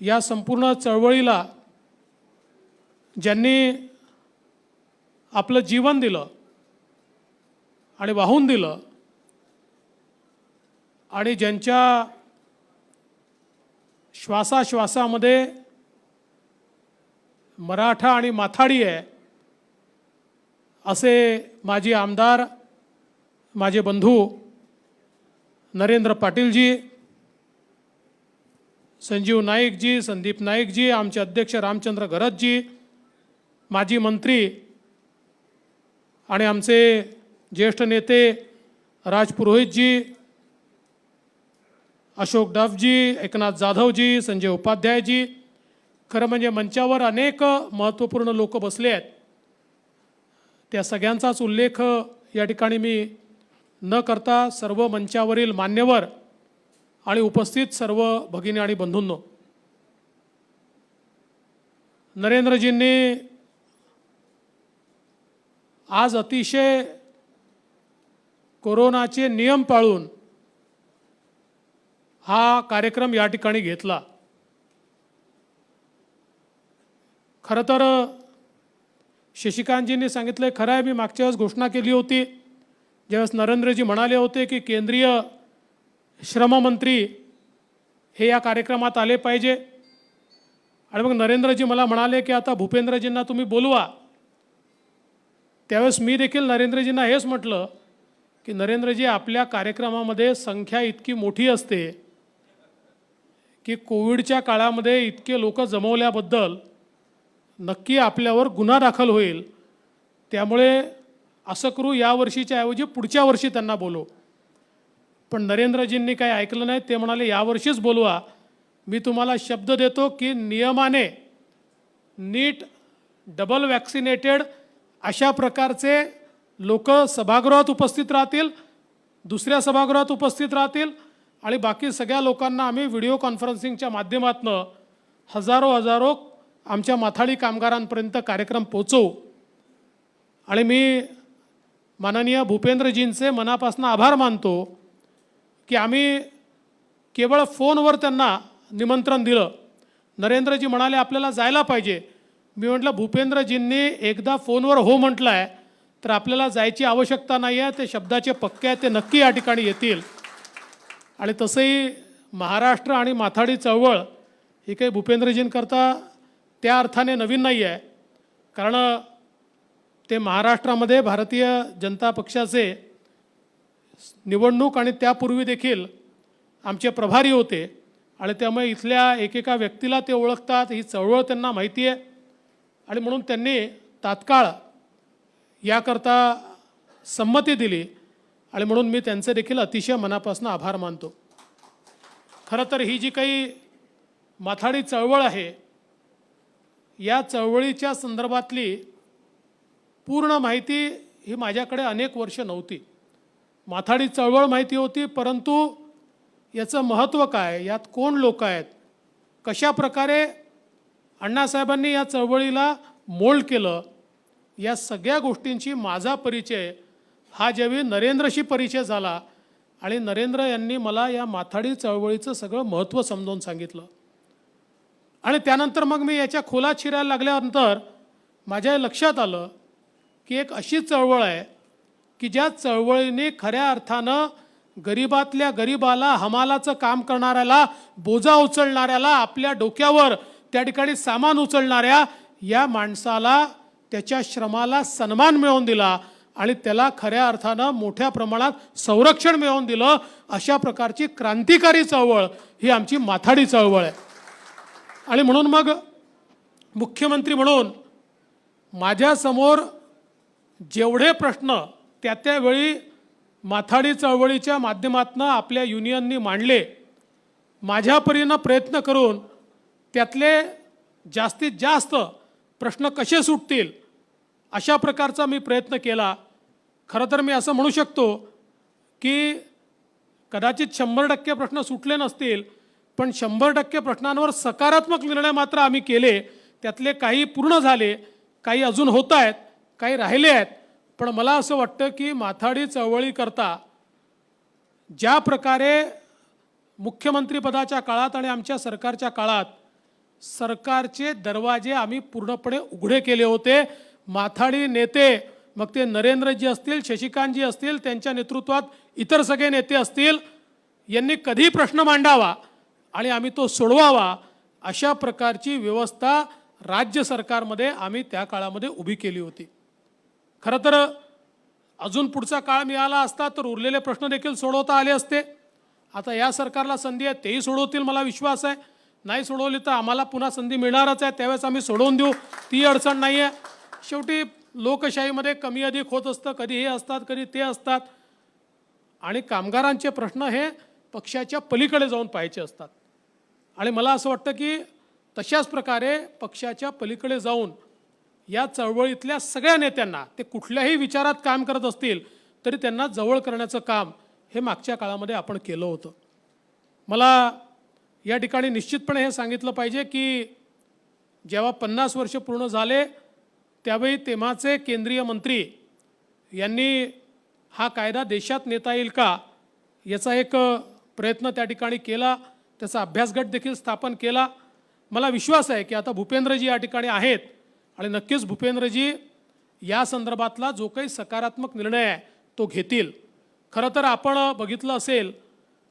Speaker 6: या संपूर्ण चळवळीला ज्यांनी आपलं जीवन दिलं आणि वाहून दिलं आणि ज्यांच्या श्वासाश्वासामध्ये मराठा आणि माथाडी आहे असे माजी आमदार माझे बंधू नरेंद्र पाटीलजी, संजीव नाईकजी, संदीप नाईकजी, आमचे अध्यक्ष रामचंद्र घरतजी, माजी मंत्री आणि आमचे ज्येष्ठ नेते राज पुरोहितजी, अशोक डफजी, एकनाथ जाधवजी, संजय उपाध्यायजी, खरं म्हणजे मंचावर अनेक महत्त्वपूर्ण लोक बसले आहेत. त्या सगळ्यांचाच उल्लेख या ठिकाणी मी न करता सर्व मंचावरील मान्यवर आणि उपस्थित सर्व भगिनी आणि बंधूंनो, नरेंद्रजींनी आज अतिशय कोरोनाचे नियम पाळून हा कार्यक्रम या ठिकाणी घेतला. खरं तर शशिकांतजींनी सांगितलं, खरं आहे, मी मागच्या वेळेस घोषणा केली होती ज्यावेळेस नरेंद्रजी म्हणाले होते की केंद्रीय श्रममंत्री हे या कार्यक्रमात आले पाहिजे. आणि मग नरेंद्रजी मला म्हणाले की आता भूपेंद्रजींना तुम्ही बोलवा. त्यावेळेस मी देखील नरेंद्रजींना हेच म्हटलं की नरेंद्रजी, आपल्या कार्यक्रमामध्ये संख्या इतकी मोठी असते की कोविडच्या काळामध्ये इतके लोक जमवल्याबद्दल नक्की आपल्यावर गुन्हा दाखल होईल. त्यामुळे असं करू, यावर्षीच्या ऐवजी पुढच्या वर्षी त्यांना बोलू. पण नरेंद्रजींनी काही ऐकलं नाही. ते म्हणाले यावर्षीच बोलवा. मी तुम्हाला शब्द देतो की नियमाने नीट डबल वॅक्सिनेटेड अशा प्रकारचे लोक सभागृहात उपस्थित राहतील, दुसऱ्या सभागृहात उपस्थित राहतील आणि बाकी सगळ्या लोकांना आम्ही व्हिडिओ कॉन्फरन्सिंगच्या माध्यमातून हजारो आमच्या माथाडी कामगारांपर्यंत कार्यक्रम पोचवू. आणि मी माननीय भूपेंद्रजींचे मनापासून आभार मानतो की आम्ही केवळ फोनवर त्यांना निमंत्रण दिलं. नरेंद्रजी म्हणाले आपल्याला जायला पाहिजे. मी म्हटलं भूपेंद्रजींनी एकदा फोनवर हो म्हटलं आहे तर आपल्याला जायची आवश्यकता नाही आहे. ते शब्दाचे पक्के आहेत, ते नक्की या ठिकाणी येतील. आणि तसंही महाराष्ट्र आणि माथाडी चळवळ ही काही भूपेंद्रजींकरता त्या अर्थाने नवीन नाही आहे, कारण ते महाराष्ट्रामध्ये भारतीय जनता पक्षाचे निवडणूक आणि त्यापूर्वी देखील आमचे प्रभारी होते आणि त्यामुळे इथल्या एकेका व्यक्तीला ते ओळखतात. ही चळवळ त्यांना माहिती आहे आणि म्हणून त्यांनी तात्काळ याकरता संमती दिली आणि म्हणून मी त्यांचे देखील अतिशय मनापासून आभार मानतो. खरं तर ही जी काही माथाडी चळवळ आहे, या चळवळीच्या संदर्भातली पूर्ण माहिती ही माझ्याकडे अनेक वर्ष नव्हती. माथाडी चळवळ माहिती होती, परंतु याचं महत्त्व काय, यात कोण लोक आहेत, कशा प्रकारे अण्णासाहेबांनी या चळवळीला मोल्ड केलं, या सगळ्या गोष्टींची माझा परिचय हा ज्यावेळी नरेंद्रशी परिचय झाला आणि नरेंद्र यांनी मला या माथाडी चळवळीचं सगळं महत्त्व समजावून सांगितलं. आणि त्यानंतर मग मी याच्या खोलात शिरायला लागल्यानंतर माझ्या लक्षात आलं की एक अशी चळवळ आहे की ज्या चळवळीने खऱ्या अर्थानं गरिबातल्या गरिबाला, हमालाचं काम करणाऱ्याला, बोजा उचलणाऱ्याला, आपल्या डोक्यावर त्या ठिकाणी सामान उचलणाऱ्या या माणसाला त्याच्या श्रमाला सन्मान मिळवून दिला आणि त्याला खऱ्या अर्थानं मोठ्या प्रमाणात संरक्षण मिळवून दिलं. अशा प्रकारची क्रांतिकारी चळवळ ही आमची माथाडी चळवळ आहे. आणि म्हणून मग मुख्यमंत्री म्हणून माझ्यासमोर जेवढे प्रश्न त्यावेळी माथाडी चळवळीच्या माध्यमातून आपल्या युनियननी मांडले, माझ्या परीनं प्रयत्न करून त्यातले जास्तीत जास्त प्रश्न कसे सुटतील अशा प्रकारचा मी प्रयत्न केला. खरं तर मी असं म्हणू शकतो की कदाचित 100% प्रश्न सुटले नसतील, पण 100% प्रश्नांवर सकारात्मक निर्णय मात्र आम्ही केले. त्यातले काही पूर्ण झाले, काही अजून होत आहेत, काही राहिले आहेत. पण मला असं वाटतं की माथाडी चळवळीकरता ज्या प्रकारे मुख्यमंत्रीपदाच्या काळात आणि आमच्या सरकारच्या काळात सरकारचे दरवाजे आम्ही पूर्णपणे उघडे केले होते. माथाडी नेते, मग ते नरेंद्रजी असतील, शशिकांतजी असतील, त्यांच्या नेतृत्वात इतर सगळे नेते असतील, यांनी कधी प्रश्न मांडावा आणि आम्ही तो सोडवावा, अशा प्रकारची व्यवस्था राज्य सरकारमध्ये आम्ही त्या काळामध्ये उभी केली होती. खरं तर अजून पुढचा काळ मिळाला असता तर उरलेले प्रश्न देखील सोडवता आले असते. आता या सरकारला संधी आहे, तेही सोडवतील मला विश्वास आहे. नाही सोडवली तर आम्हाला पुन्हा संधी मिळणारच आहे, त्यावेळेस आम्ही सोडवून देऊ, ती अडचण नाही आहे. शेवटी लोकशाहीमध्ये कमी अधिक होत असतं, कधी हे असतात कधी ते असतात, आणि कामगारांचे प्रश्न हे पक्षाच्या पलीकडे जाऊन पाहायचे असतात. आणि मला असं वाटतं की तशाच प्रकारे पक्षाच्या पलीकडे जाऊन या चळवळीतल्या सगळ्या नेत्यांना, ते कुठल्याही विचारात काम करत असतील तरी त्यांना जवळ करण्याचं काम हे मागच्या काळामध्ये आपण केलं होतं. मला या ठिकाणी निश्चितपणे हे सांगितलं पाहिजे की जेव्हा 50 वर्ष पूर्ण झाले त्यावेळी तेव्हाचे केंद्रीय मंत्री यांनी हा कायदा देशात नेता येईल का याचा एक प्रयत्न त्या ठिकाणी केला, त्याचा अभ्यासगट देखील स्थापन केला. मला विश्वास आहे की आता भूपेंद्रजी या ठिकाणी आहेत आणि नक्कीच भूपेंद्रजी या संदर्भातला जो काही सकारात्मक निर्णय आहे तो घेतील. खरं तर आपण बघितलं असेल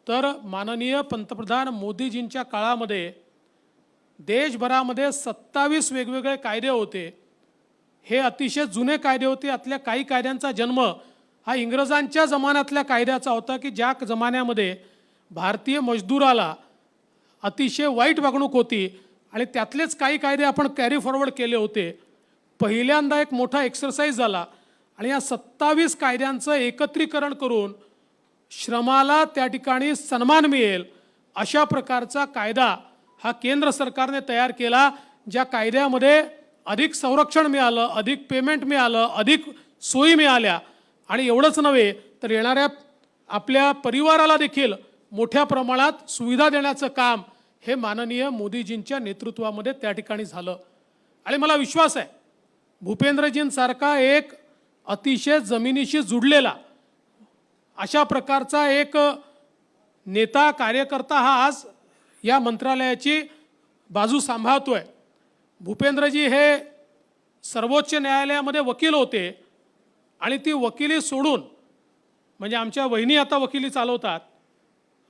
Speaker 6: तर माननीय पंतप्रधान मोदीजींच्या काळामध्ये देशभरामध्ये 27 वेगवेगळे कायदे होते. हे अतिशय जुने कायदे होते. यातल्या काही कायद्यांचा जन्म हा इंग्रजांच्या जमान्यातल्या कायद्याचा होता की ज्या जमान्यामध्ये भारतीय मजदूराला अतिशय वाईट वागणूक होती आणि त्यातलेच काही कायदे आपण कॅरी फॉरवर्ड केले होते. पहिल्यांदा एक मोठा एक्सरसाइज झाला आणि या 27 कायद्यांचं एकत्रीकरण करून श्रमाला त्या ठिकाणी सन्मान मिळेल अशा प्रकारचा कायदा हा केंद्र सरकारने तयार केला, ज्या कायद्यामध्ये अधिक संरक्षण मिळालं, अधिक पेमेंट मिळालं, अधिक सोयी मिळाल्या, आणि एवढंच नव्हे तर येणाऱ्या आपल्या परिवाराला देखील मोठ्या प्रमाणात सुविधा देण्याचं काम हे माननीय मोदीजींच्या नेतृत्वामध्ये त्या ठिकाणी झालं. आणि मला विश्वास आहे भूपेंद्रजींसारखा एक अतिशय जमिनीशी जुडलेला अशा प्रकारचा एक नेता कार्यकर्ता हा आज या मंत्रालयाची बाजू सांभाळतोय. भूपेंद्रजी हे सर्वोच्च न्यायालयामध्ये वकील होते आणि ती वकिली सोडून, म्हणजे आमच्या वहिनी आता वकिली चालवतात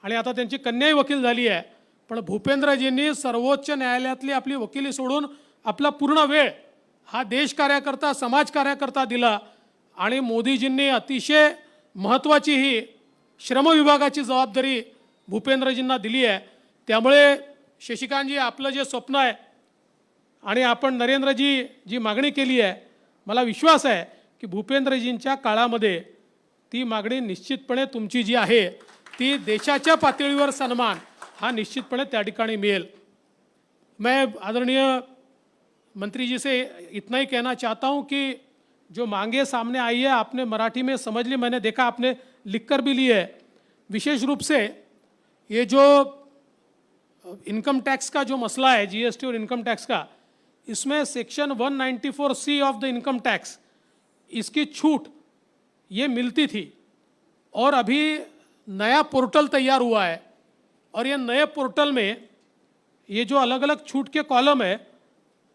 Speaker 6: आणि आता त्यांची कन्याही वकील झाली आहे, पण भूपेंद्रजींनी सर्वोच्च न्यायालयातली आपली वकिली सोडून आपला पूर्ण वेळ हा देश कार्यकर्ता, समाज कार्यकर्ता दिला. आणि मोदीजींनी अतिशय महत्त्वाची ही श्रम विभागाची जबाबदारी भूपेंद्रजींना दिली आहे. त्यामुळे शशिकांतजी, आपलं जे स्वप्न आहे आणि आपण नरेंद्रजी जी मागणी केली आहे, मला विश्वास आहे की भूपेंद्रजींच्या काळामध्ये ती मागणी निश्चितपणे तुमची जी आहे ती देशाच्या पातळीवर सन्मान हा निश्चितपणे त्या ठिकाणी मिळेल. मैं आदरणीय मंत्री जी से इतना ही कहना चाहता हूँ कि जो मांगे सामने आई है आपने मराठी में समझ ली, मैंने देखा आपने लिखकर भी ली है. विशेष रूप से ये जो इनकम टैक्स का जो मसला है, जीएसटी और इनकम टैक्स का, इसमें section 194C of the income tax, इसकी छूट ये मिलती थी और अभी नया पोर्टल तैयार हुआ है और ये नए पोर्टल में ये जो अलग अलग छूट के कॉलम है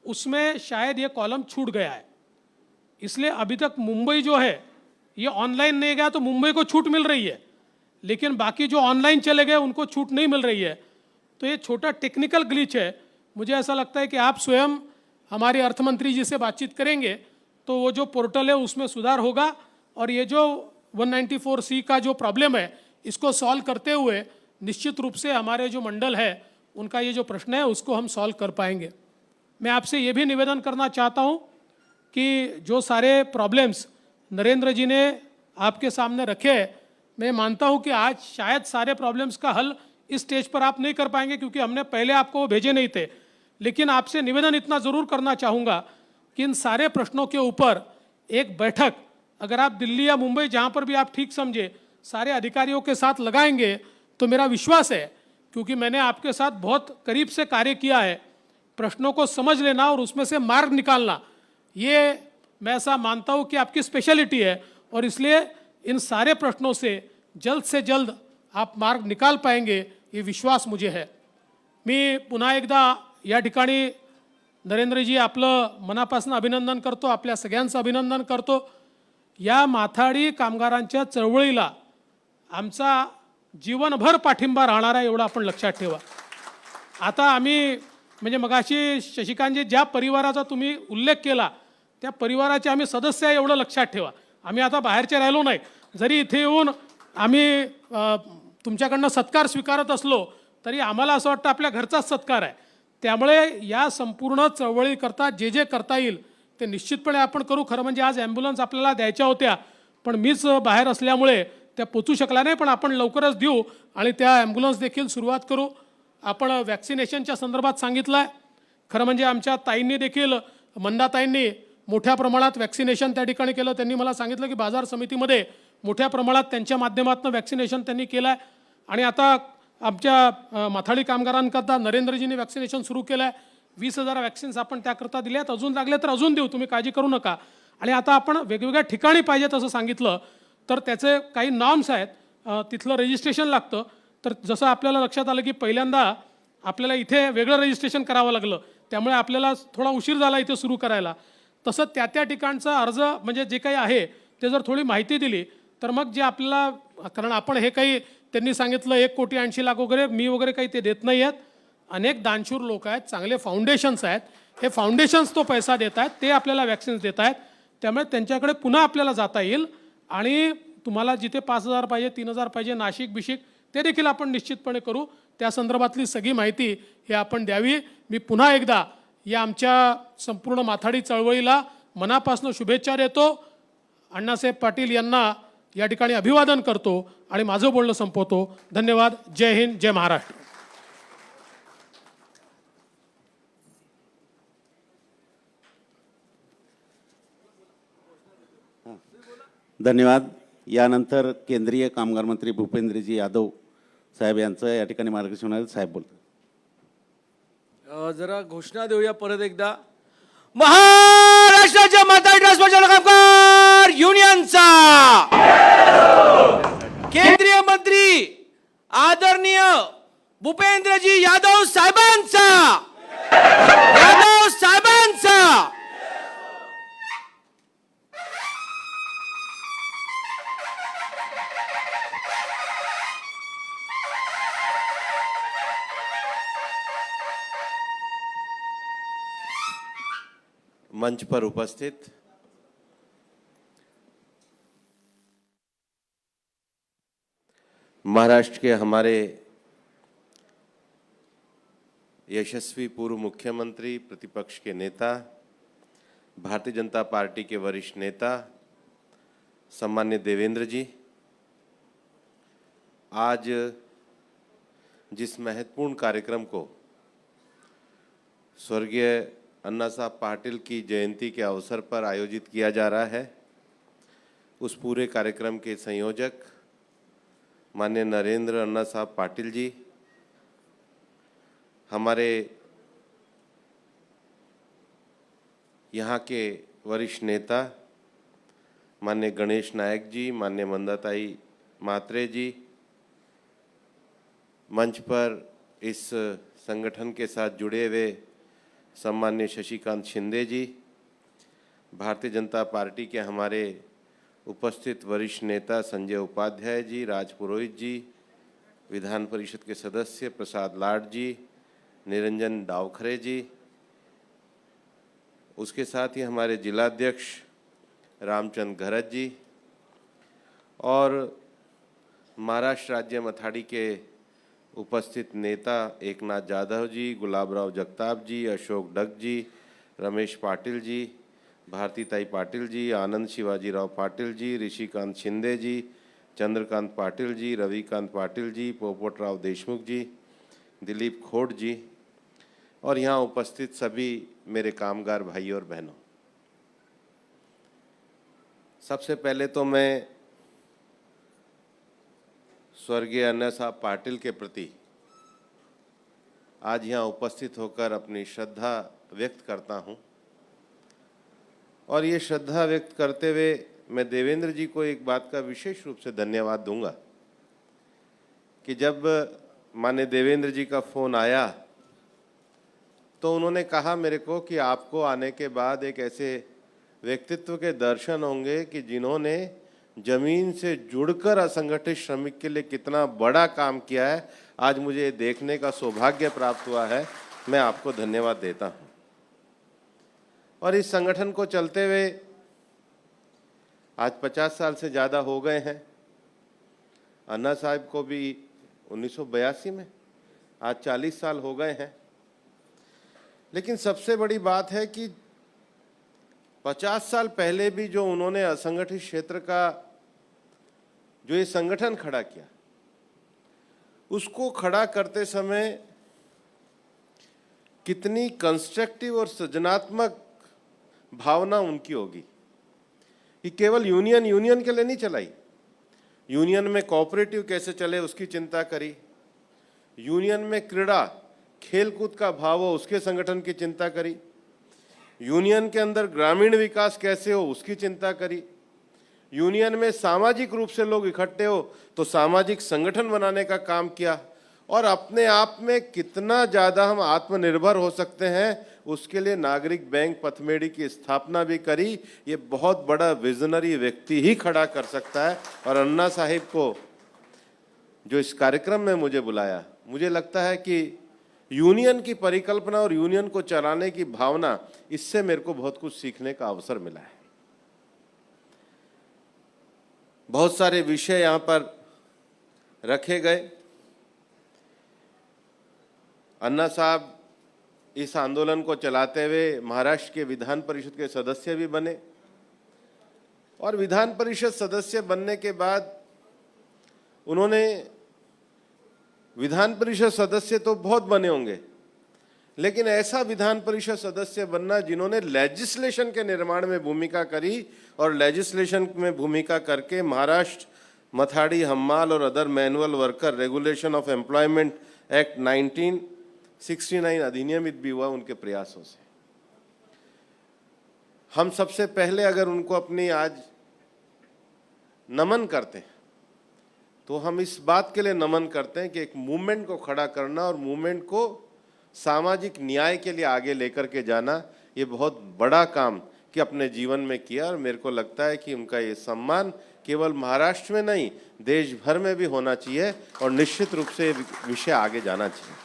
Speaker 6: उसमें शायद ये कॉलम छूट गया है. इसलिए अभी तक मुंबई जो है ये ऑनलाइन नहीं गया तो मुंबई को छूट मिल रही है, लेकिन बाकी जो ऑनलाइन चले गए उनको छूट नहीं मिल रही है. तो ये छोटा टेक्निकल ग्लिच है. मुझे ऐसा लगता है कि आप स्वयं हमारे अर्थमंत्री जी से बातचीत करेंगे तो वो जो पोर्टल है उसमें सुधार होगा और ये जो 194C का जो प्रॉब्लम है इसको सॉल्व करते हुए निश्चित रूप से हमारे जो मंडल है उनका ये जो प्रश्न है उसको हम सॉल्व कर पाएंगे. मैं आपसे ये भी निवेदन करना चाहता हूँ कि जो सारे प्रॉब्लम्स नरेंद्र जी ने आपके सामने रखे, मैं मानता हूँ कि आज शायद सारे प्रॉब्लम्स का हल इस स्टेज पर आप नहीं कर पाएंगे क्योंकि हमने पहले आपको वो भेजे नहीं थे, लेकिन आपसे निवेदन इतना ज़रूर करना चाहूँगा कि इन सारे प्रश्नों के ऊपर एक बैठक अगर आप दिल्ली या मुंबई जहाँ पर भी आप ठीक समझे सारे अधिकारियों के साथ लगाएंगे तो मेरा विश्वास है, क्योंकि मैंने आपके साथ बहुत करीब से कार्य किया है, प्रश्नों को समझ लेना और उसमें से मार्ग निकालना ये मैं ऐसा मानता हूँ कि आपकी स्पेशलिटी है और इसलिए इन सारे प्रश्नों से जल्द आप मार्ग निकाल पाएंगे ये विश्वास मुझे है. मी पुन्हा एकदा या ठिकाणी नरेंद्रजी आपलं मनापासून अभिनंदन करतो, आपल्या सगळ्यांचं अभिनंदन करतो. या माथाडी कामगारांच्या चळवळीला आमचा जीवनभर पाठिंबा राहणार आहे एवढं आपण लक्षात ठेवा. आता आम्ही म्हणजे मगाशी शशिकांतजी ज्या परिवाराचा तुम्ही उल्लेख केला त्या परिवाराचे आम्ही सदस्य आहे एवढं लक्षात ठेवा. आम्ही आता बाहेरचे राहिलो नाही. जरी इथे येऊन आम्ही तुमच्याकडनं सत्कार स्वीकारत असलो तरी आम्हाला असं वाटतं आपल्या घरचाच सत्कार आहे. त्यामुळे या संपूर्ण चळवळीकरता जे जे करता येईल ते निश्चितपणे आपण करू. खरं म्हणजे आज ॲम्ब्युलन्स आपल्याला द्यायच्या होत्या पण मीच बाहेर असल्यामुळे त्या पोचू शकला नाही, पण आपण लवकरच देऊ आणि त्या ॲम्ब्युलन्स देखील सुरुवात करू. आपण वॅक्सिनेशनच्या संदर्भात सांगितलं आहे. खरं म्हणजे आमच्या ताईंनी देखील, मंदाताईंनी मोठ्या प्रमाणात वॅक्सिनेशन त्या ठिकाणी केलं. त्यांनी मला सांगितलं की बाजार समितीमध्ये मोठ्या प्रमाणात त्यांच्या माध्यमातून वॅक्सिनेशन त्यांनी केलं आहे. आणि आता आमच्या माथाडी कामगारांकरता नरेंद्रजींनी वॅक्सिनेशन सुरू केलं आहे. 20,000 वॅक्सिन्स आपण त्याकरता दिले आहेत. अजून लागले तर अजून देऊ, तुम्ही काळजी करू नका. आणि आता आपण वेगवेगळ्या ठिकाणी पाहिजेत असं सांगितलं तर त्याचे काही नॉर्म्स आहेत. तिथलं रजिस्ट्रेशन लागतं. तर जसं आपल्याला लक्षात आलं की पहिल्यांदा आपल्याला इथे वेगळं रजिस्ट्रेशन करावं लागलं, त्यामुळे आपल्याला थोडा उशीर झाला इथे सुरू करायला. तसं त्या ठिकाणचा अर्ज म्हणजे जे काही आहे ते जर थोडी माहिती दिली तर मग जे आपल्याला, कारण आपण हे काही त्यांनी सांगितलं 1,80,00,000 वगैरे, मी वगैरे काही ते देत नाही आहेत. अनेक दानशूर लोक आहेत, चांगले फाउंडेशन्स आहेत, हे फाउंडेशन्स तो पैसा देत आहेत, ते आपल्याला वॅक्सिन्स देत आहेत. त्यामुळे त्यांच्याकडे पुन्हा आपल्याला जाता येईल आणि तुम्हाला जिथे 5,000 पाहिजे, 3,000 पाहिजे, नाशिक बिशिक ते देखील आपण निश्चितपणे करू. त्या संदर्भातली सगळी माहिती हे आपण द्यावी. मी पुन्हा एकदा या आमच्या संपूर्ण माथाडी चळवळीला मनापासून शुभेच्छा देतो. अण्णासाहेब पाटील यांना या ठिकाणी अभिवादन करतो आणि माझं बोलणं संपवतो. धन्यवाद. जय हिंद, जय महाराष्ट्र.
Speaker 2: धन्यवाद. यानंतर केंद्रीय कामगार मंत्री भूपेंद्रजी यादव साहेब यांचं या ठिकाणी मार्गदर्शन होणार. साहेब बोलतात.
Speaker 3: जरा घोषणा देऊया परत एकदा. महाराष्ट्राच्या माथाडी ट्रान्सपोर्ट कामगार युनियनचा केंद्रीय मंत्री आदरणीय भूपेंद्रजी यादव साहेबांचा
Speaker 7: मंच पर उपस्थित महाराष्ट्र के हमारे यशस्वी पूर्व मुख्यमंत्री, प्रतिपक्ष के नेता, भारतीय जनता पार्टी के वरिष्ठ नेता सम्मान्य देवेंद्र जी, आज जिस महत्वपूर्ण कार्यक्रम को स्वर्गीय अन्ना साहब पाटिल की जयंती के अवसर पर आयोजित किया जा रहा है, उस पूरे कार्यक्रम के संयोजक माननीय नरेंद्र अन्ना साहब पाटिल जी, हमारे यहाँ के वरिष्ठ नेता माननीय गणेश नायक जी, माननीय मंदाताई मात्रे जी, मंच पर इस संगठन के साथ जुड़े हुए सम्मान्य शशिकांत शिंदे जी, भारतीय जनता पार्टी के हमारे उपस्थित वरिष्ठ नेता संजय उपाध्याय जी, राज पुरोहित जी, विधान परिषद के सदस्य प्रसाद लाड जी, निरंजन डावखरे जी, उसके साथ ही हमारे जिलाध्यक्ष रामचंद्र घरत जी और महाराष्ट्र राज्य माथाडी के उपस्थित नेता एकनाथ जाधव जी, गुलाबराव जगताप जी, अशोक डग जी, रमेश पाटिल जी, भारतीताई पाटिल जी, आनंद शिवाजीराव पाटिल जी, ऋषिकांत शिंदे जी, चंद्रकांत पाटिल जी, रविकांत पाटिल जी, पोपटराव देशमुख जी, दिलीप खोट जी और यहाँ उपस्थित सभी मेरे कामगार भाई और बहनों, सबसे पहले तो मैं स्वर्गीय अन्ना साहब पाटिल के प्रति आज यहाँ उपस्थित होकर अपनी श्रद्धा व्यक्त करता हूँ। और ये श्रद्धा व्यक्त करते हुए मैं देवेंद्र जी को एक बात का विशेष रूप से धन्यवाद दूंगा कि जब माननीय देवेंद्र जी का फ़ोन आया तो उन्होंने कहा मेरे को कि आपको आने के बाद एक ऐसे व्यक्तित्व के दर्शन होंगे कि जिन्होंने जमीन से जुड़कर असंगठित श्रमिक के लिए कितना बड़ा काम किया है, आज मुझे ये देखने का सौभाग्य प्राप्त हुआ है। मैं आपको धन्यवाद देता हूं। और इस संगठन को चलते हुए आज 50 साल से ज़्यादा हो गए हैं। अन्ना साहब को भी 1982 में, आज 40 साल हो गए हैं। लेकिन सबसे बड़ी बात है कि 50 साल पहले भी जो उन्होंने असंगठित क्षेत्र का जो ये संगठन खड़ा किया, उसको खड़ा करते समय कितनी कंस्ट्रक्टिव और सृजनात्मक भावना उनकी होगी कि केवल यूनियन के लिए नहीं चलाई। यूनियन में कोऑपरेटिव कैसे चले उसकी चिंता करी, यूनियन में क्रीड़ा खेलकूद का भाव हो उसके संगठन की चिंता करी, यूनियन के अंदर ग्रामीण विकास कैसे हो उसकी चिंता करी, यूनियन में सामाजिक रूप से लोग इकट्ठे हो तो सामाजिक संगठन बनाने का काम किया, और अपने आप में कितना ज़्यादा हम आत्मनिर्भर हो सकते हैं उसके लिए नागरिक बैंक पथमेड़ी की स्थापना भी करी। ये बहुत बड़ा विजनरी व्यक्ति ही खड़ा कर सकता है। और अन्ना साहिब को जो इस कार्यक्रम में मुझे बुलाया, मुझे लगता है कि यूनियन की परिकल्पना और यूनियन को चलाने की भावना, इससे मेरे को बहुत कुछ सीखने का अवसर मिला है। बहुत सारे विषय यहाँ पर रखे गए। अन्ना साहब इस आंदोलन को चलाते हुए महाराष्ट्र के विधान परिषद के सदस्य भी बने, और विधान परिषद सदस्य बनने के बाद उन्होंने, विधान परिषद सदस्य तो बहुत बने होंगे, लेकिन ऐसा विधान परिषद सदस्य बनना जिन्होंने लेजिस्लेशन के निर्माण में भूमिका करी, और लेजिस्लेशन में भूमिका करके महाराष्ट्र मथाड़ी हम्माल और other manual worker regulation of employment act 1969 अधिनियमित भी हुआ उनके प्रयासों से। हम सबसे पहले अगर उनको अपनी आज नमन करते हैं तो हम इस बात के लिए नमन करते हैं कि एक मूवमेंट को खड़ा करना और मूवमेंट को सामाजिक न्याय के लिए आगे लेकर के जाना, ये बहुत बड़ा काम कि अपने जीवन में किया। और मेरे को लगता है कि उनका ये सम्मान केवल महाराष्ट्र में नहीं, देश भर में भी होना चाहिए, और निश्चित रूप से विषय आगे जाना चाहिए।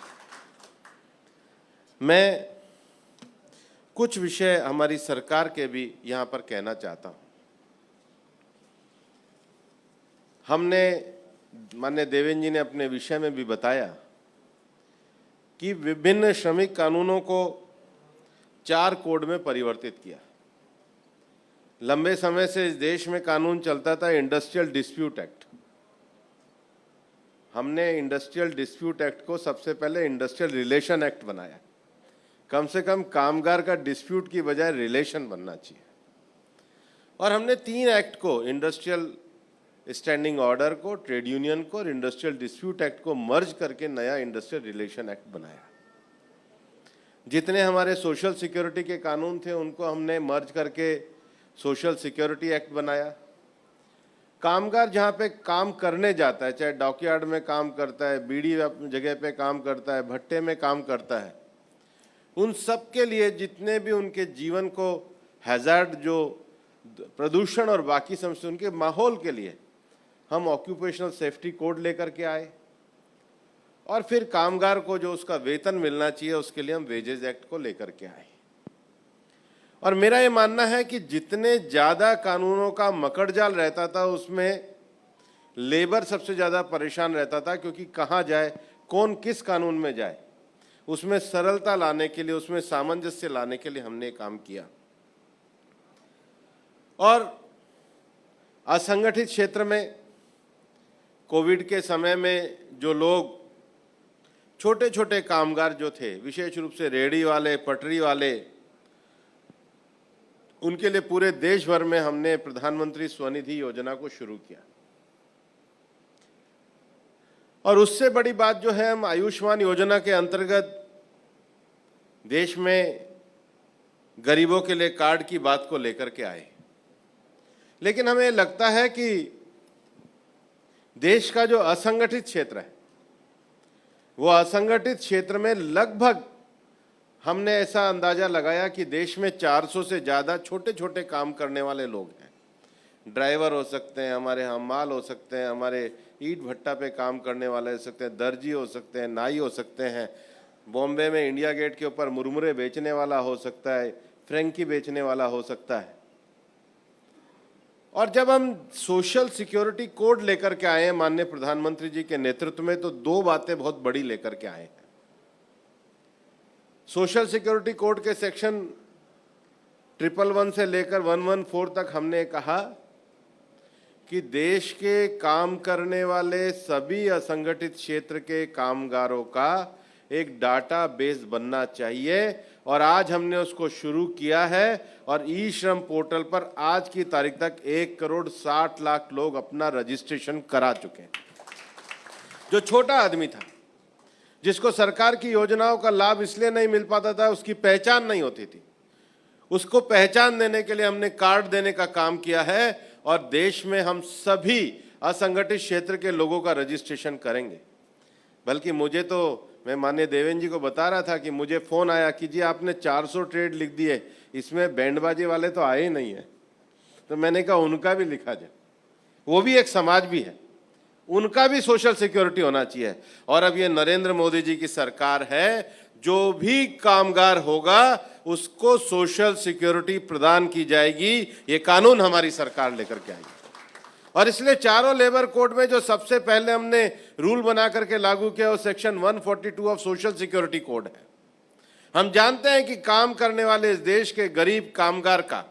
Speaker 7: मैं कुछ विषय हमारी सरकार के भी यहाँ पर कहना चाहता हूँ। हमने, माननीय देवेंद्र जी ने अपने विषय में भी बताया कि विभिन्न श्रमिक कानूनों को 4 कोड में परिवर्तित किया। लंबे समय से इस देश में कानून चलता था इंडस्ट्रियल डिस्प्यूट एक्ट। हमने इंडस्ट्रियल डिस्प्यूट एक्ट को सबसे पहले इंडस्ट्रियल रिलेशन एक्ट बनाया। कम से कम कामगार का डिस्प्यूट की बजाय रिलेशन बनना चाहिए। और हमने 3 एक्ट को, इंडस्ट्रियल स्टैंडिंग ऑर्डर को, ट्रेड यूनियन को और इंडस्ट्रियल डिस्प्यूट एक्ट को मर्ज करके नया इंडस्ट्रियल रिलेशन एक्ट बनाया। जितने हमारे सोशल सिक्योरिटी के कानून थे उनको हमने मर्ज करके सोशल सिक्योरिटी एक्ट बनाया। कामगार जहाँ पे काम करने जाता है, चाहे डॉकयार्ड में काम करता है, बीड़ी जगह पे काम करता है, भट्टे में काम करता है, उन सब के लिए जितने भी उनके जीवन को हैजार्ड, जो प्रदूषण और बाकी समस्या, उनके माहौल के लिए हम ऑक्यूपेशनल सेफ्टी कोड लेकर के आए। और फिर कामगार को जो उसका वेतन मिलना चाहिए उसके लिए हम वेजेस एक्ट को लेकर के आए। और मेरा ये मानना है कि जितने ज़्यादा कानूनों का मकड़जाल रहता था उसमें लेबर सबसे ज़्यादा परेशान रहता था, क्योंकि कहाँ जाए, कौन किस कानून में जाए। उसमें सरलता लाने के लिए, उसमें सामंजस्य लाने के लिए हमने काम किया। और असंगठित क्षेत्र में कोविड के समय में जो लोग, छोटे छोटे कामगार जो थे, विशेष रूप से रेहड़ी वाले, पटरी वाले, उनके लिए पूरे देश भर में हमने प्रधानमंत्री स्वनिधि योजना को शुरू किया। और उससे बड़ी बात जो है, हम आयुष्मान योजना के अंतर्गत देश में गरीबों के लिए कार्ड की बात को लेकर के आए। लेकिन हमें लगता है कि देश का जो असंगठित क्षेत्र है, वो असंगठित क्षेत्र में लगभग हमने ऐसा अंदाजा लगाया कि देश में 400 से ज़्यादा छोटे छोटे काम करने वाले लोग हैं। ड्राइवर हो सकते हैं, हमारे हमाल हो सकते हैं, हमारे ईंट भट्टा पे काम करने वाले हो सकते हैं, दर्जी हो सकते हैं, नाई हो सकते हैं, बॉम्बे में इंडिया गेट के ऊपर मुरमुरे बेचने वाला हो सकता है, फ्रेंकी बेचने वाला हो सकता है। और जब हम सोशल सिक्योरिटी कोड लेकर के आए हैं माननीय प्रधानमंत्री जी के नेतृत्व में, तो दो बातें बहुत बड़ी लेकर के आए हैं। सोशल सिक्योरिटी कोड के सेक्शन 111 से लेकर 114 तक हमने कहा कि देश के काम करने वाले सभी असंगठित क्षेत्र के कामगारों का एक डाटा बेस बनना चाहिए, और आज हमने उसको शुरू किया है। और ई श्रम पोर्टल पर आज की तारीख तक 1,60,00,000 लोग अपना रजिस्ट्रेशन करा चुके हैं। जो छोटा आदमी था, जिसको सरकार की योजनाओं का लाभ इसलिए नहीं मिल पाता था, उसकी पहचान नहीं होती थी, उसको पहचान देने के लिए हमने कार्ड देने का काम किया है। और देश में हम सभी असंगठित क्षेत्र के लोगों का रजिस्ट्रेशन करेंगे। बल्कि मैं माननीय देवेंद्र जी को बता रहा था कि मुझे फोन आया कि जी आपने 400 ट्रेड लिख दिए, इसमें बैंडबाजी वाले तो आए ही नहीं है। तो मैंने कहा उनका भी लिखा जाए, वो भी एक समाज भी है, उनका भी सोशल सिक्योरिटी होना चाहिए। और अब ये नरेंद्र मोदी जी की सरकार है, जो भी कामगार होगा उसको सोशल सिक्योरिटी प्रदान की जाएगी। ये कानून हमारी सरकार लेकर के आएगी। और इसलिए चारों लेबर कोड में जो सबसे पहले हमने रूल बना करके लागू किया वो section 142 of social security code है। हम जानते हैं कि काम करने वाले इस देश के गरीब कामगार का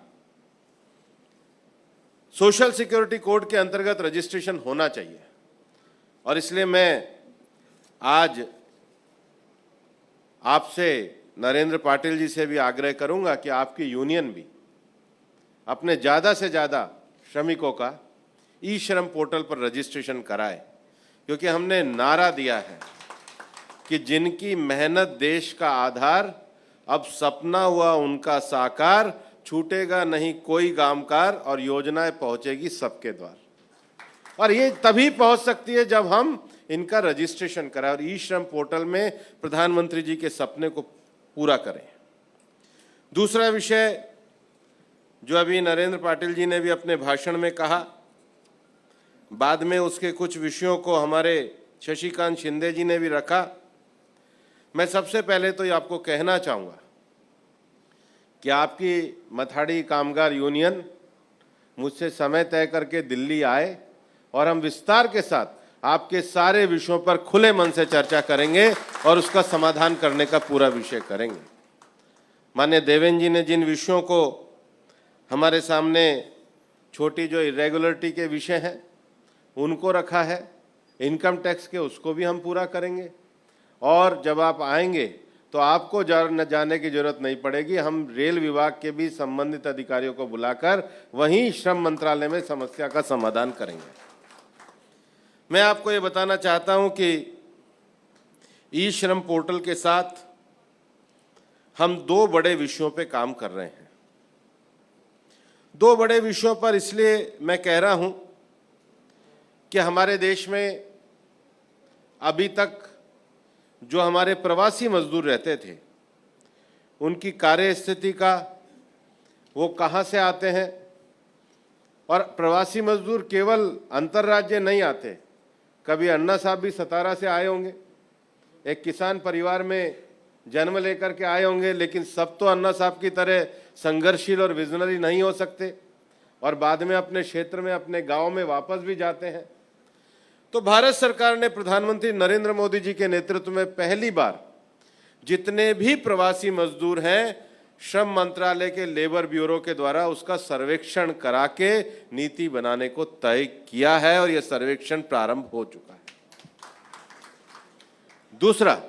Speaker 7: सोशल सिक्योरिटी कोड के अंतर्गत रजिस्ट्रेशन होना चाहिए। और इसलिए मैं आज आपसे, नरेंद्र पाटिल जी से भी आग्रह करूंगा कि आपकी यूनियन भी अपने ज़्यादा से ज़्यादा श्रमिकों का ई श्रम पोर्टल पर रजिस्ट्रेशन कराए, क्योंकि हमने नारा दिया है कि जिनकी मेहनत देश का आधार, अब सपना हुआ उनका साकार, छूटेगा नहीं कोई कामगार और योजनाएं पहुंचेगी सबके द्वार। और ये तभी पहुंच सकती है जब हम इनका रजिस्ट्रेशन कराएं और ई श्रम पोर्टल में प्रधानमंत्री जी के सपने को पूरा करें। दूसरा विषय जो अभी नरेंद्र पाटिल जी ने भी अपने भाषण में कहा, बाद में उसके कुछ विषयों को हमारे शशिकांत शिंदे जी ने भी रखा। मैं सबसे पहले तो ये आपको कहना चाहूँगा कि आपकी मथाड़ी कामगार यूनियन मुझसे समय तय करके दिल्ली आए और हम विस्तार के साथ आपके सारे विषयों पर खुले मन से चर्चा करेंगे और उसका समाधान करने का पूरा विषय करेंगे। माननीय देवेंद्र जी ने जिन विषयों को हमारे सामने, छोटी जो इरेगुलरिटी के विषय हैं उनको रखा है, इनकम टैक्स के उसको भी हम पूरा करेंगे। और जब आप आएंगे तो आपको जाने की जरूरत नहीं पड़ेगी, हम रेल विभाग के भी संबंधित अधिकारियों को बुलाकर वहीं श्रम मंत्रालय में समस्या का समाधान करेंगे। मैं आपको ये बताना चाहता हूं कि ई श्रम पोर्टल के साथ हम दो बड़े विषयों पे काम कर रहे हैं। दो बड़े विषयों पर इसलिए मैं कह रहा हूं कि हमारे देश में अभी तक जो हमारे प्रवासी मजदूर रहते थे, उनकी कार्य स्थिति का, वो कहाँ से आते हैं। और प्रवासी मजदूर केवल अंतर्राज्य नहीं आते, कभी अन्ना साहब भी सतारा से आए होंगे, एक किसान परिवार में जन्म लेकर के आए होंगे, लेकिन सब तो अन्ना साहब की तरह संघर्षशील और विजनरी नहीं हो सकते और बाद में अपने क्षेत्र में, अपने गांव में वापस भी जाते हैं। तो भारत सरकार ने प्रधानमंत्री नरेंद्र मोदी जी के नेतृत्व में पहली बार जितने भी प्रवासी मजदूर हैं, श्रम मंत्रालय के लेबर ब्यूरो के द्वारा उसका सर्वेक्षण करा के नीति बनाने को तय किया है और यह सर्वेक्षण प्रारंभ हो चुका है। दूसरा,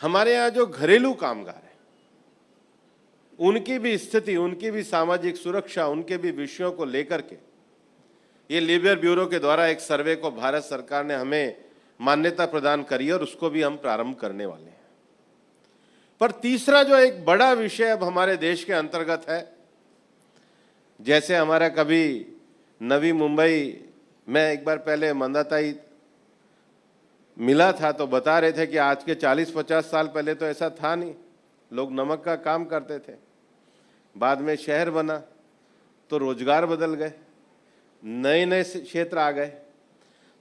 Speaker 7: हमारे यहाँ जो घरेलू कामगार हैं, उनकी भी स्थिति, उनकी भी सामाजिक सुरक्षा, उनके भी विषयों को लेकर के ये लेबर ब्यूरो के द्वारा एक सर्वे को भारत सरकार ने हमें मान्यता प्रदान करी और उसको भी हम प्रारंभ करने वाले हैं। पर तीसरा जो एक बड़ा विषय अब हमारे देश के अंतर्गत है, जैसे हमारा कभी नवी मुंबई में एक बार पहले मंदाताई मिला था तो बता रहे थे कि आज के 40-50 साल पहले तो ऐसा था नहीं, लोग नमक का काम करते थे। बाद में शहर बना तो रोजगार बदल गए, नए नए क्षेत्र आ गए।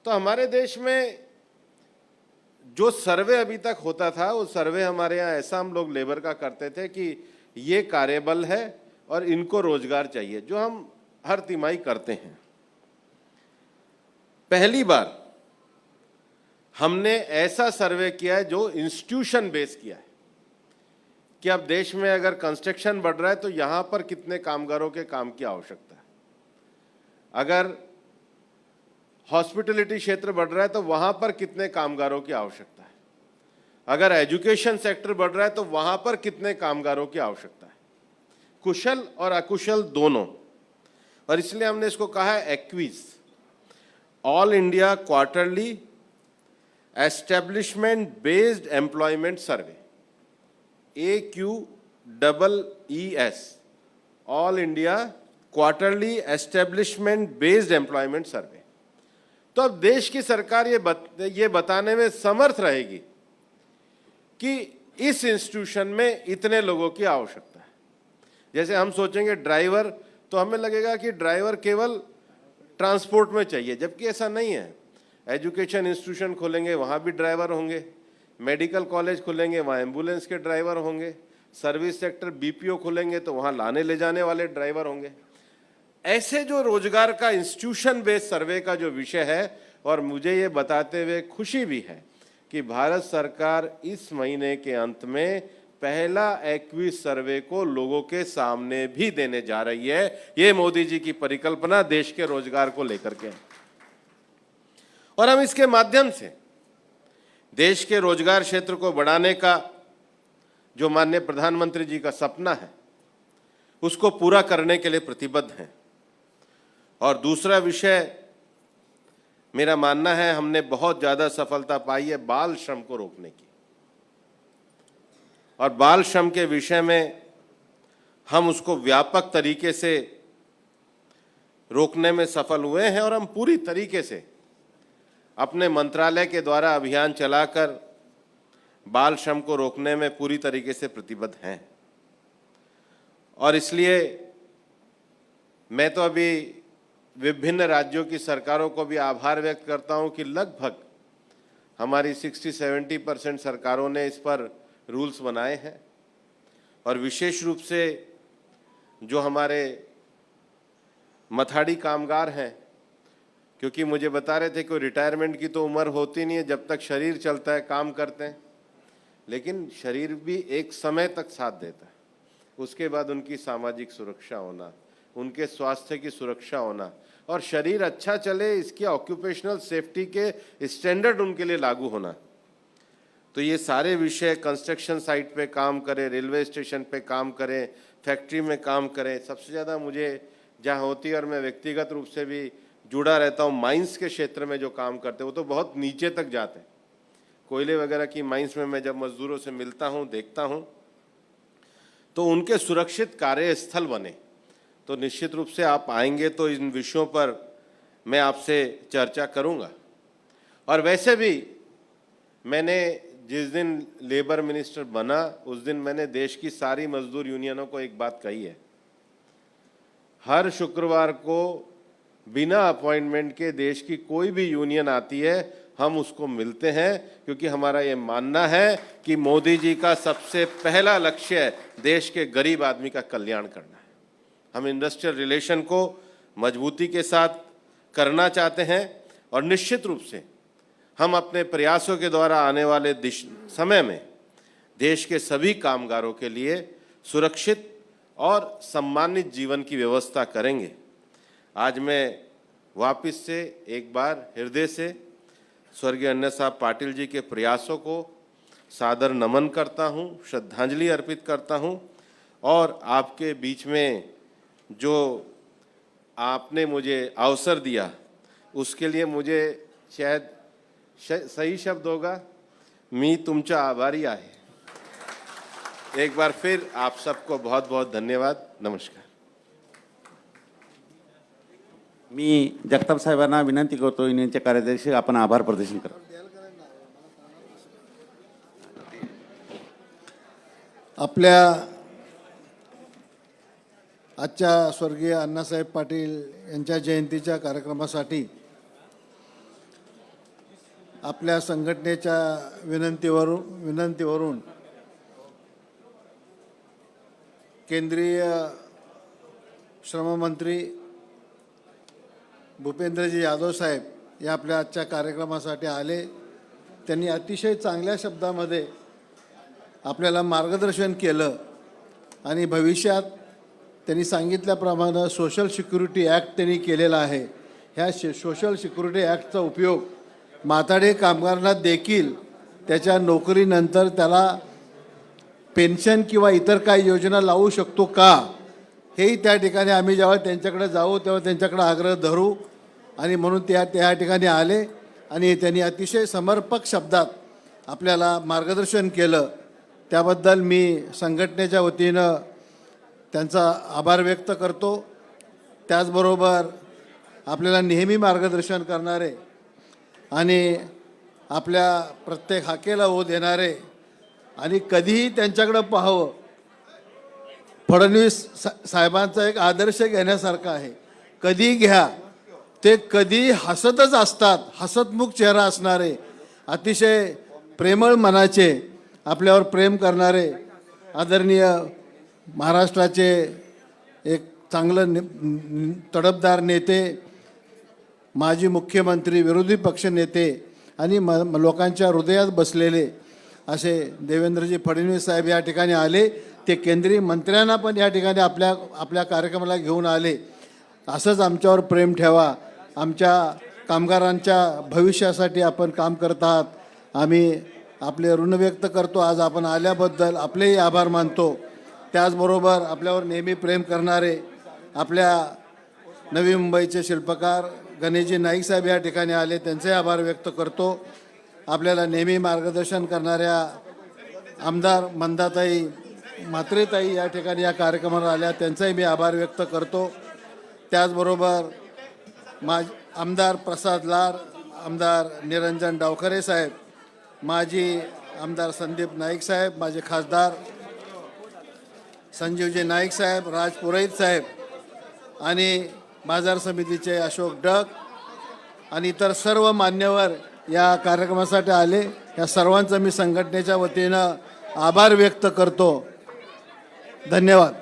Speaker 7: तो हमारे देश में जो सर्वे अभी तक होता था, वो सर्वे हमारे यहाँ ऐसा हम लोग लेबर का करते थे कि ये कार्यबल है और इनको रोजगार चाहिए, जो हम हर तिमाही करते हैं। पहली बार हमने ऐसा सर्वे किया है जो इंस्टीट्यूशन बेस किया है कि अब देश में अगर कंस्ट्रक्शन बढ़ रहा है तो यहां पर कितने कामगारों के काम की आवश्यकता है, अगर हॉस्पिटलिटी क्षेत्र बढ़ रहा है तो वहां पर कितने कामगारों की आवश्यकता है, अगर एजुकेशन सेक्टर बढ़ रहा है तो वहां पर कितने कामगारों की आवश्यकता है, कुशल और अकुशल दोनों। और इसलिए हमने इसको कहा है एक्विज, all India quarterly establishment based employment survey, AQEES, all India quarterly establishment based employment survey. तो अब देश की सरकार ये बताने में समर्थ रहेगी कि इस इंस्टीट्यूशन में इतने लोगों की आवश्यकता है। जैसे हम सोचेंगे ड्राइवर, तो हमें लगेगा कि ड्राइवर केवल ट्रांसपोर्ट में चाहिए, जबकि ऐसा नहीं है। एजुकेशन इंस्टीट्यूशन खोलेंगे, वहाँ भी ड्राइवर होंगे, मेडिकल कॉलेज खोलेंगे, वहाँ एम्बुलेंस के ड्राइवर होंगे, सर्विस सेक्टर BPO खोलेंगे तो वहाँ लाने ले जाने वाले ड्राइवर होंगे। ऐसे जो रोजगार का इंस्टीट्यूशन बेस्ड सर्वे का जो विषय है, और मुझे ये बताते हुए खुशी भी है कि भारत सरकार इस महीने के अंत में पहला एक्विज सर्वे को लोगों के सामने भी देने जा रही है। ये मोदी जी की परिकल्पना देश के रोजगार को लेकर के, और हम इसके माध्यम से देश के रोजगार क्षेत्र को बढ़ाने का जो माननीय प्रधानमंत्री जी का सपना है, उसको पूरा करने के लिए प्रतिबद्ध हैं। और दूसरा विषय मेरा मानना है, हमने बहुत ज्यादा सफलता पाई है बाल श्रम को रोकने की, और बाल श्रम के विषय में हम उसको व्यापक तरीके से रोकने में सफल हुए हैं, और हम पूरी तरीके से अपने मंत्रालय के द्वारा अभियान चलाकर बाल श्रम को रोकने में पूरी तरीके से प्रतिबद्ध हैं। और इसलिए मैं तो अभी विभिन्न राज्यों की सरकारों को भी आभार व्यक्त करता हूं कि लगभग हमारी 60-70% सरकारों ने इस पर रूल्स बनाए हैं, और विशेष रूप से जो हमारे मथाड़ी कामगार हैं, क्योंकि मुझे बता रहे थे कि रिटायरमेंट की तो उम्र होती नहीं है, जब तक शरीर चलता है काम करते हैं, लेकिन शरीर भी एक समय तक साथ देता है, उसके बाद उनकी सामाजिक सुरक्षा होना, उनके स्वास्थ्य की सुरक्षा होना, और शरीर अच्छा चले इसकी ऑक्यूपेशनल सेफ्टी के स्टैंडर्ड उनके लिए लागू होना। तो ये सारे विषय, कंस्ट्रक्शन साइट पे काम करें, रेलवे स्टेशन पे काम करें, फैक्ट्री में काम करें, सबसे ज़्यादा मुझे जहाँ होती है, और मैं व्यक्तिगत रूप से भी जुड़ा रहता हूँ, माइंस के क्षेत्र में जो काम करते हैं वो तो बहुत नीचे तक जाते हैं। कोयले वगैरह की माइंस में मैं जब मजदूरों से मिलता हूँ, देखता हूँ, तो उनके सुरक्षित कार्यस्थल बने। तो निश्चित रूप से आप आएंगे तो इन विषयों पर मैं आपसे चर्चा करूँगा। और वैसे भी मैंने जिस दिन लेबर मिनिस्टर बना, उस दिन मैंने देश की सारी मजदूर यूनियनों को एक बात कही है, हर शुक्रवार को बिना अपॉइंटमेंट के देश की कोई भी यूनियन आती है, हम उसको मिलते हैं, क्योंकि हमारा ये मानना है कि मोदी जी का सबसे पहला लक्ष्य देश के गरीब आदमी का कल्याण करना है। हम इंडस्ट्रियल रिलेशन को मजबूती के साथ करना चाहते हैं, और निश्चित रूप से हम अपने प्रयासों के द्वारा आने वाले समय में देश के सभी कामगारों के लिए सुरक्षित और सम्मानित जीवन की व्यवस्था करेंगे। आज मैं वापस से एक बार हृदय से स्वर्गीय अन्ना साहब पाटिल जी के प्रयासों को सादर नमन करता हूं, श्रद्धांजलि अर्पित करता हूं, और आपके बीच में जो आपने मुझे अवसर दिया उसके लिए मुझे शायद सही शब्द होगा, मी तुमचा आभारी आहे। एक बार फिर आप सबको बहुत बहुत धन्यवाद। नमस्कार।
Speaker 2: मी जगताप साहेबांना विनंती करतो, युनियनचे कार्याध्यक्ष आपण आभार प्रदर्शन करा।
Speaker 8: आपल्या आजच्या स्वर्गीय अण्णासाहेब पाटील यांच्या जयंतीच्या कार्यक्रमासाठी आपल्या संघटनेच्या विनंतीवरून केंद्रीय श्रममंत्री भूपेंद्रजी यादव साहेब या आपल्या आजच्या कार्यक्रमासाठी आले. त्यांनी अतिशय चांगल्या शब्दामध्ये आपल्याला मार्गदर्शन केलं आणि भविष्यात त्यांनी सांगितल्याप्रमाणे सोशल सिक्युरिटी ॲक्ट त्यांनी केलेला आहे. ह्या सोशल सिक्युरिटी ॲक्टचा उपयोग माथाडी कामगारांना देखील त्याच्या नोकरीनंतर त्याला पेन्शन किंवा इतर काही योजना लावू शकतो का, हेही त्या ठिकाणी आम्ही जेव्हा त्यांच्याकडे जाऊ तेव्हा त्यांच्याकडे आग्रह धरू. आणि म्हणून त्या ठिकाणी आले आणि त्यांनी अतिशय समर्पक शब्दात आपल्याला मार्गदर्शन केलं. त्याबद्दल मी संघटनेच्या वतीनं त्यांचा आभार व्यक्त करतो. त्याचबरोबर आपल्याला नेहमी मार्गदर्शन करणारे आणि आपल्या प्रत्येक हाकेला हो देणारे आणि कधीही त्यांच्याकडं पाहावं, फडणवीस साहेबांचा एक आदर्श घेण्यासारखा आहे. कधी घ्या, ते कधी हसतच असतात, हसतमुख चेहरा असणारे, अतिशय प्रेमळ मनाचे, आपल्यावर प्रेम करणारे आदरणीय महाराष्ट्राचे एक चांगलं तडफदार नेते, माजी मुख्यमंत्री, विरोधी पक्षनेते आणि लोकांच्या हृदयात बसलेले असे देवेंद्रजी फडणवीस साहेब या ठिकाणी आले. ते केंद्रीय मंत्र्यांना पण या ठिकाणी आपल्या कार्यक्रमाला घेऊन आले. असंच आमच्यावर प्रेम ठेवा. आमच्या कामगारांच्या भविष्यासाठी आपण काम करत आहात. आम्ही आपले ऋण व्यक्त करतो. आज आपण आल्याबद्दल आपलेही आभार मानतो. त्याचबरोबर आपल्यावर नेहमी प्रेम करणारे आपल्या नवी मुंबईचे शिल्पकार गणेशजी नाईक साहेब या ठिकाणी आले, त्यांचे आभार व्यक्त करतो. आपल्याला नेहमी मार्गदर्शन करणाऱ्या आमदार मंदाताई म्हात्रेताई या ठिकाणी या कार्यक्रमाला आल्या, त्यांचाही मी आभार व्यक्त करतो. त्याचबरोबर आमदार प्रसाद लाड, आमदार निरंजन डावखरे साहेब, माजी आमदार संदीप नाईक साहेब, माझे खासदार संजीवजी नाईक साहेब, राज पुरोहित साहेब आणि बाजार समितीचे अशोक डग आणि इतर सर्व मान्यवर या कार्यक्रमासाठी आले. या सर्वांचं मी संघटनेच्या वतीनं आभार व्यक्त करतो. धन्यवाद.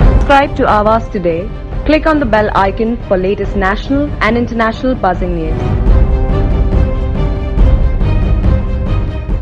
Speaker 1: Subscribe to Awaaz today. Click on the bell icon for latest national and international buzzing news.